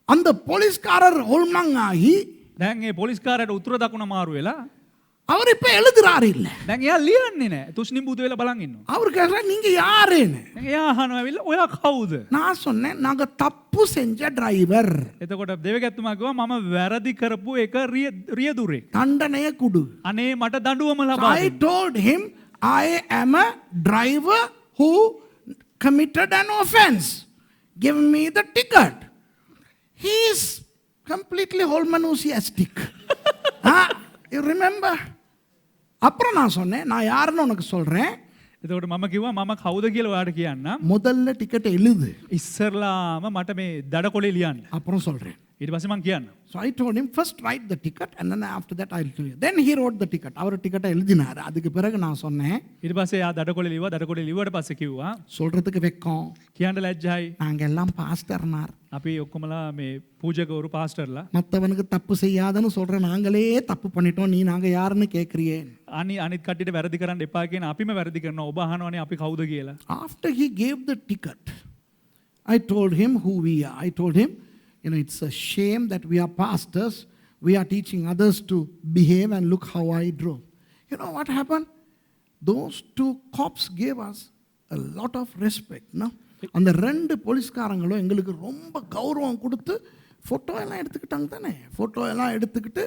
[SPEAKER 1] அந்த போலீஸ்காரர் ஹோல்மங்காகி
[SPEAKER 2] දැන් ඒ පොලිස්කාරයට උත්තර දකුණ මාරු වෙලා
[SPEAKER 1] அவர் இப்ப எழுதுறாரு இல்ல.
[SPEAKER 2] දැන් එයා ලියන්නේ නැහැ. තුෂ්ණිම්බුත වෙලා බලන් ඉන්නවා.
[SPEAKER 1] அவர் கேக்குறா நீங்க யாருன்னு.
[SPEAKER 2] දැන් එයා අහනවා ඇවිල්ලා ඔයා කවුද?
[SPEAKER 1] நான் சொன்னேன் நாங்க தப்பு செஞ்ச டிரைவர்.
[SPEAKER 2] එතකොට දෙවගැත්තුමා කිව්වා මම වැරදි කරපු එක රියදුරෙක්.
[SPEAKER 1] தண்டனைய குடு.
[SPEAKER 2] අනේ මට දඬුවම ලබා
[SPEAKER 1] I told him I am a driver who committed an offense. Give me the ticket. He is completely Holmanusiastic. You remember? அப்புறம் நான் சொன்னேன், நான் யாருன்னு உனக்கு சொல்றேன்.
[SPEAKER 2] එතකොට මම කිව්වා මම කවුද කියලා ඔයාට කියන්න.
[SPEAKER 1] முதல்ல டிக்கெட் எழுது.
[SPEAKER 2] ඉස්සරලාම මට මේ දඩකොලේ ලියන්න.
[SPEAKER 1] அப்புறம் சொல்றேன்.
[SPEAKER 2] ඊට පස්සේ මං කියන්න.
[SPEAKER 1] So I told him first write the ticket and then after that I'll tell you. Then he wrote the ticket. அவர் டிக்கெட்டை எழுதினார். அதுக்கு பிறகு நான் சொன்னேன்.
[SPEAKER 2] ඊට පස්සේ යා දඩකොලේ ලිව්වා. දඩකොලේ ලිව්වට පස්සේ කිව්වා
[SPEAKER 1] சொல்றதுக்கு வெக்கம்.
[SPEAKER 2] කියන්න ලැජ්ජයි.
[SPEAKER 1] நாங்க எல்லாம் பாஸ்டர்மார்.
[SPEAKER 2] අපි ඔක්කොමලා මේ පූජකවරු පාස්ටර්ලා.
[SPEAKER 1] மற்றவனுக்கு தப்பு செய்யாதன்னு சொல்ற நாங்களே தப்பு பண்ணிட்டோம், நீ நாங்க யாருன்னு கேட்கறியே.
[SPEAKER 2] අනිත් කට්ටියට වැරදි කරන්න එපා කියන අපිම වැරදි කරනවා. ඔබ අහනවනේ අපි කවුද කියලා.
[SPEAKER 1] After he gave the ticket, I told him who we are. I told him, you know, it's a shame that we are pastors. We are teaching others to behave and look how I drove. You know what happened? Those two cops gave us a lot of respect. No? அந்த ரெண்டு போலீஸ்காரங்களும் எங்களுக்கு ரொம்ப கௌரவம் கொடுத்து photo எல்லாம் எடுத்துக்கிட்டாங்க தானே. Photo எல்லாம் எடுத்துக்கிட்டு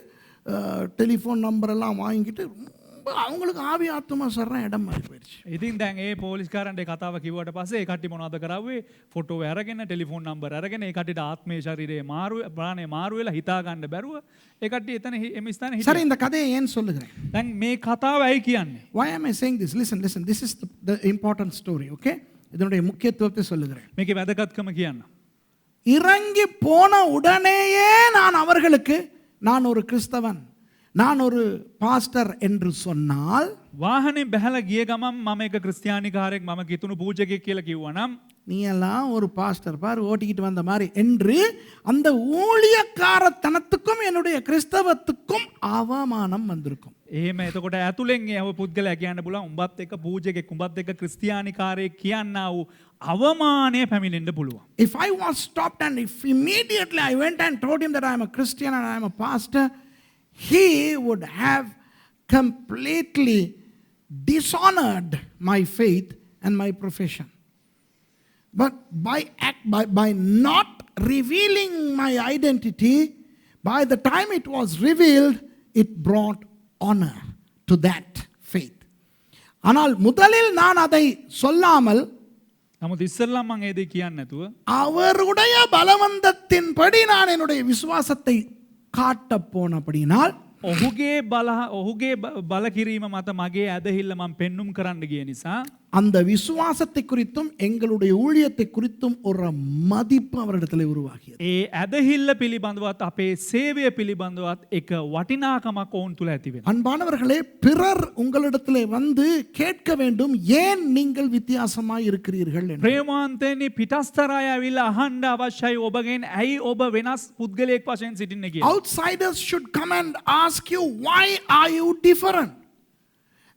[SPEAKER 1] டெலிஃபோன் நம்பர் எல்லாம் வாங்கிக்கிட்டு ரொம்ப அவங்களுக்கு ஆவி ஆத்மா சர்ற இடம் மாதிரி போயிடுச்சு.
[SPEAKER 2] ඉතින් දැන් ඒ පොලිස්කාරන්ට කතාව කිව්වට පස්සේ ඒ කට්ටිය මොනවද කරාවේ? ෆොටෝ අරගෙන ටෙලිෆෝන් නම්බර් අරගෙන ඒ කට්ටියට ආත්මේ ශරීරයේ ප්‍රාණය මාරු වෙලා හිතා ගන්න බැරුව ඒ කට්ටිය එතන එම ස්ථානේ
[SPEAKER 1] சரி,
[SPEAKER 2] හිටියා.
[SPEAKER 1] இந்த கதையை ஏன் சொல்லுகிறேன்?
[SPEAKER 2] දැන් මේ කතාව ඇයි කියන්නේ?
[SPEAKER 1] Why am I saying this? Listen. This is the important story, okay? இதனுடைய முக்கியத்துவத்தை சொல்லுகிறேன்.
[SPEAKER 2] මේකේ වැදගත්කම කියන්න.
[SPEAKER 1] இறங்கி போன உடனேயே நான் அவர்களுக்கு நான் ஒரு கிறிஸ்தவன், நான் ஒரு பாஸ்டர் என்று சொன்னால்,
[SPEAKER 2] වාහනේ බැහැලා ගිය ගමන් මම එක ක්‍රිස්තියානිකාරයෙක් මම කිතුණු පූජකයෙක් කියලා කිව්වනම්
[SPEAKER 1] நீ எல்லாம் ஒரு பாஸ்டர் பார் ஓட்டிக்கிட்டு வந்த மாதிரி என்று அந்த ஊழியக்காரத்தனத்துக்கும் என்னுடைய கிறிஸ்தவத்துக்கும் அவமானம் வந்திருக்கும்.
[SPEAKER 2] එහෙම එතකොට ඇතුලෙන් ඒ පුද්ගලයා කියන්න පුළුවන් උඹත් එක්ක පූජකෙක් උඹත් එක්ක ක්‍රිස්තියානිකාරයෙක් කියන්නා වූ අවමානය පැමිණෙන්න පුළුවන්.
[SPEAKER 1] If I was stopped and if immediately I went and told him that I am a Christian and I am a pastor, he would have completely dishonored my faith and my profession. But by not revealing my identity, by the time it was revealed, it brought honor to that faith. ஆனால் முதலில் நான் அதை சொல்லாமல்
[SPEAKER 2] නමුත් ඉස්සෙල්ලා මම ඒ දේ කියන්නේ නැතුව
[SPEAKER 1] அவருடைய பலவந்தத்தின்படி நான் என்னுடைய விசுவாசத்தை காட்ட போனபடினால்
[SPEAKER 2] ඔහුගේ බල කිරීම මත මගේ ඇදහිල්ල මම පෙන්눔 කරන්න ගිය නිසා
[SPEAKER 1] அந்த விசுவாசத்தை குறித்தும் எங்களுடைய ஊழியத்தை குறித்தும் ஒரு மதிப்பு அவரிடத்தில் உருவாகியது.
[SPEAKER 2] ඒ ඇදහිල්ල පිළිබඳවත් අපේ සේවය පිළිබඳවත් එක වටිනාකමක් ඔවුන් තුළ ඇති වෙනවා.
[SPEAKER 1] அன்பானவர்களே, பிறர் உங்களிடத்திலே வந்து கேட்க வேண்டும், ஏன் நீங்கள் வித்தியாசமாய் இருக்கிறீர்கள் என்று.
[SPEAKER 2] ප්‍රේමාන්තයනි පිටස්තර අය ඇවිල්ලා අහන්න අවශ්‍යයි ඔබගෙන් ඇයි ඔබ වෙනස් පුද්ගලයෙක් වශයෙන් සිටින්නේ කියලා.
[SPEAKER 1] Outsiders should come and ask you, why are you different?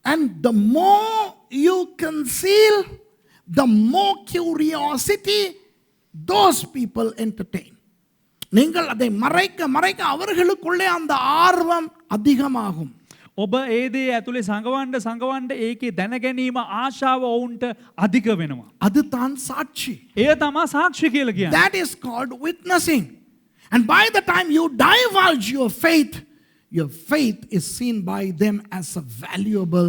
[SPEAKER 1] And the more you conceal, the more curiosity those people entertain. நீங்கள் அதை மறைக்க மறைக்க அவர்களுக்குள்ளே அந்த ஆர்வம் அதிகமாகும்.
[SPEAKER 2] ඔබ ඒ දේ ඇතුලේ සංගවන්න ඒකේ දැන ගැනීම ආශාව ඔවුන්ට අධික වෙනවා.
[SPEAKER 1] அதுதான் சாட்சி.
[SPEAKER 2] එය තමයි සාක්ෂි කියලා කියන්නේ.
[SPEAKER 1] That is called witnessing. And by the time you divulge your faith is seen by them as a valuable,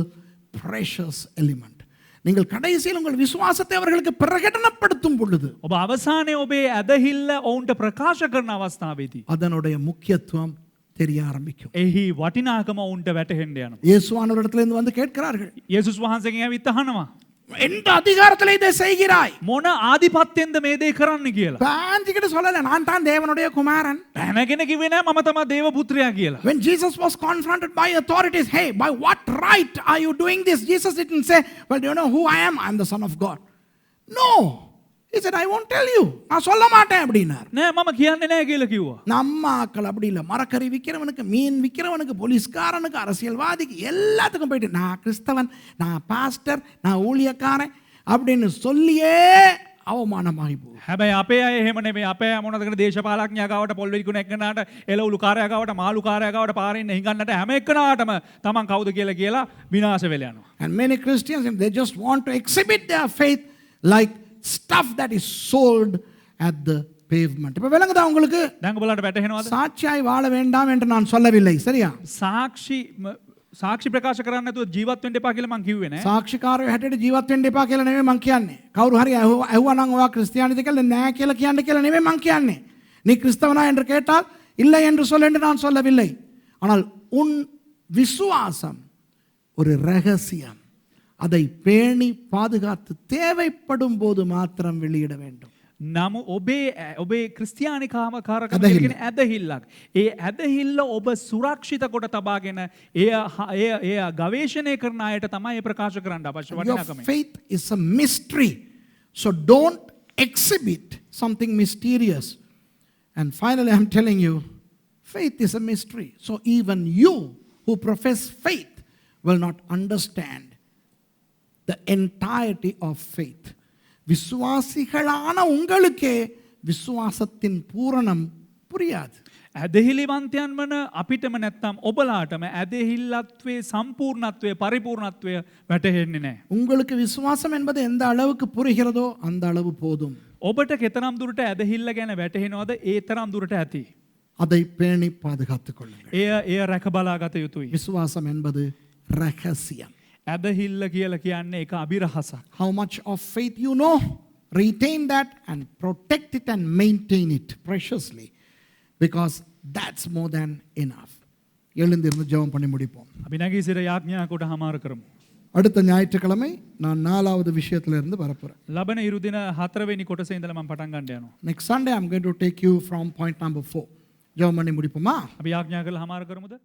[SPEAKER 1] precious element. நீங்கள் கடைசியில் உங்கள் விசுவாசத்தை அவர்களுக்கு பிரகடனப்படுத்தும் பொழுது
[SPEAKER 2] ඔබ අවසානයේ ඔබේ ඇදහිල්ල ඔවුන්ට ප්‍රකාශ කරන අවස්ථාවේදී
[SPEAKER 1] அதனுடைய முக்கியத்துவம் தெரிய ஆரம்பிக்கும்.
[SPEAKER 2] එහි වටිනාකම ඔවුන්ට වැටහෙන්න යනවා.
[SPEAKER 1] இயேசுவானவரிடத்திலிருந்து வந்து கேட்கிறார்கள்,
[SPEAKER 2] යේසුස් වහන්සේගෙන් ඇවිත් අහනවා
[SPEAKER 1] எந்த அதிகாரத்தில் இதை செய்கிறாய்?
[SPEAKER 2] මොන ආධිපත්‍යෙන්ද මේ දේ කරන්න කියලා.
[SPEAKER 1] பாஞ்சிக்கிட்டு சொல்லல, நான் தான் தேவனுடைய குமாரன்.
[SPEAKER 2] පැනගෙන කිව්වේ නෑ මම තමයි දේව පුත්‍රයා කියලා.
[SPEAKER 1] When Jesus was confronted by authorities, hey, by what right are you doing this? Jesus didn't say, well, do you know who I am? I'm the Son of God. No. He said, I won't tell you. நான் சொல்ல மாட்டேன் அப்படின்னார்.
[SPEAKER 2] නෑ මම කියන්නේ නෑ කියලා කිව්වා.
[SPEAKER 1] நம்ம ஆக்கள் அப்படி இல்லை. மரக்கறி விற்கிறவனுக்கு, மீன் விற்கிறவனுக்கு, போலீஸ்காரனுக்கு, அரசியல்வாதிக்கு எல்லாத்துக்கும் போயிட்டு நான் கிறிஸ்தவன், நான் பாஸ்டர், நான் ஊழியக்காரன் அப்படின்னு சொல்லியே අවමානමයි පෝ.
[SPEAKER 2] හැබැයි අපේ අය එහෙම නෙමෙයි. අපේ අය මොනවද කරන්නේ? දේශපාලඥයා ගාවට, පොල් විකුණ එක්කනට, එළවලු කාර්යයා ගාවට, මාළු කාර්යයා ගාවට පාරින් හිඟන්නට හැම එක්කනටම තමන් කවුද කියලා විනාශ වෙලා යනවා.
[SPEAKER 1] And many Christians, they just want to exhibit their faith like stuff that is sold at the pavement. இப்ப விளங்குதா உங்களுக்கு?
[SPEAKER 2] දැන් ඔයාලට වැටහෙනවද?
[SPEAKER 1] சாட்சியாய் வாழ வேண்டாம் என்று நான் சொல்லவில்லை, சரியா?
[SPEAKER 2] සාක්ෂි ප්‍රකාශ කරන්න නැතුව ජීවත් වෙන්න එපා කියලා මං කිව්වේ නෑ.
[SPEAKER 1] සාක්ෂිකාරයෝ හැටියට ජීවත් වෙන්න එපා කියලා නෙමෙයි මං කියන්නේ. කවුරු හරි ඇහුවා නම් ඔයා ක්‍රිස්තියානිද කියලා නෑ කියලා කියන්න කියලා නෙමෙයි මං කියන්නේ. நீ கிறிஸ்தவனா என்று கேட்டால் இல்லை என்று சொல்ல என்று நான் சொல்லவில்லை. ஆனால் உன் விசுவாசம் ஒரு ரகசியம். அதை பேணி பாதுகாத்து தேவைப்படும் போது மாத்திரம் வெளியிட வேண்டும்.
[SPEAKER 2] නම ඔබේ ක්‍රිස්තියානිකාම කාරකම කියන ඇදහිල්ලක්. ඒ ඇදහිල්ල ඔබ සුරක්ෂිත කොට තබාගෙන එය ගවේෂණය කරන අයට තමයි ප්‍රකාශ කරන්න අවශ්‍ය වටිනාකම.
[SPEAKER 1] Your faith is a mystery. So don't exhibit something mysterious. And finally I'm telling you, faith is a mystery. So even you who profess faith will not understand the entirety of faith. விசுவாசிகளான உங்களுக்கே விசுவாசத்தின் பூரணம் புரியாது.
[SPEAKER 2] ඇදහිලිවන්තයන් වන අපිටම නැත්තම් ඔබලාටම ඇදහිල්ලත්වේ සම්පූර්ණත්වය පරිපූර්ණත්වය වැටහෙන්නේ නැහැ.
[SPEAKER 1] உங்களுக்கு விசுவாசம் என்பது எந்த அளவுக்கு புரிகிறதோ அந்த அளவு போதும்.
[SPEAKER 2] ඔබට කෙතරම් දුරට ඇදහිල්ල ගැන වැටහෙනවද ඒ තරම් දුරට ඇති.
[SPEAKER 1] அதை பேணி பாதுகாத்துக் கொள்ளுங்கள்.
[SPEAKER 2] එය රැක බලා ගත යුතුයි.
[SPEAKER 1] விசுவாசம் என்பது ரகசியம்.
[SPEAKER 2] ඇදහිල්ල කියලා කියන්නේ ඒක අභිරහසක්.
[SPEAKER 1] How much of faith you know, retain that and protect it and maintain it preciously, because that's more than enough. எழுந்திருந்து ஜெபம் பண்ணி முடிப்போம்.
[SPEAKER 2] අපි නැගී සිට යාඥා කොට හමාර කරමු.
[SPEAKER 1] அடுத்த ஞாயிற்றுக்கிழமை நான் 4வது விஷயத்திலிருந்து வரப்போறேன்.
[SPEAKER 2] ලබන ඉරු දින 4 වෙනි කොටසේ ඉඳලා මම පටන් ගන්න යනවා.
[SPEAKER 1] Next Sunday I'm going to take you from point number 4. ஜெபம் பண்ணி முடிப்போமா?
[SPEAKER 2] අපි යාඥා කරලා හමාර කරමුද?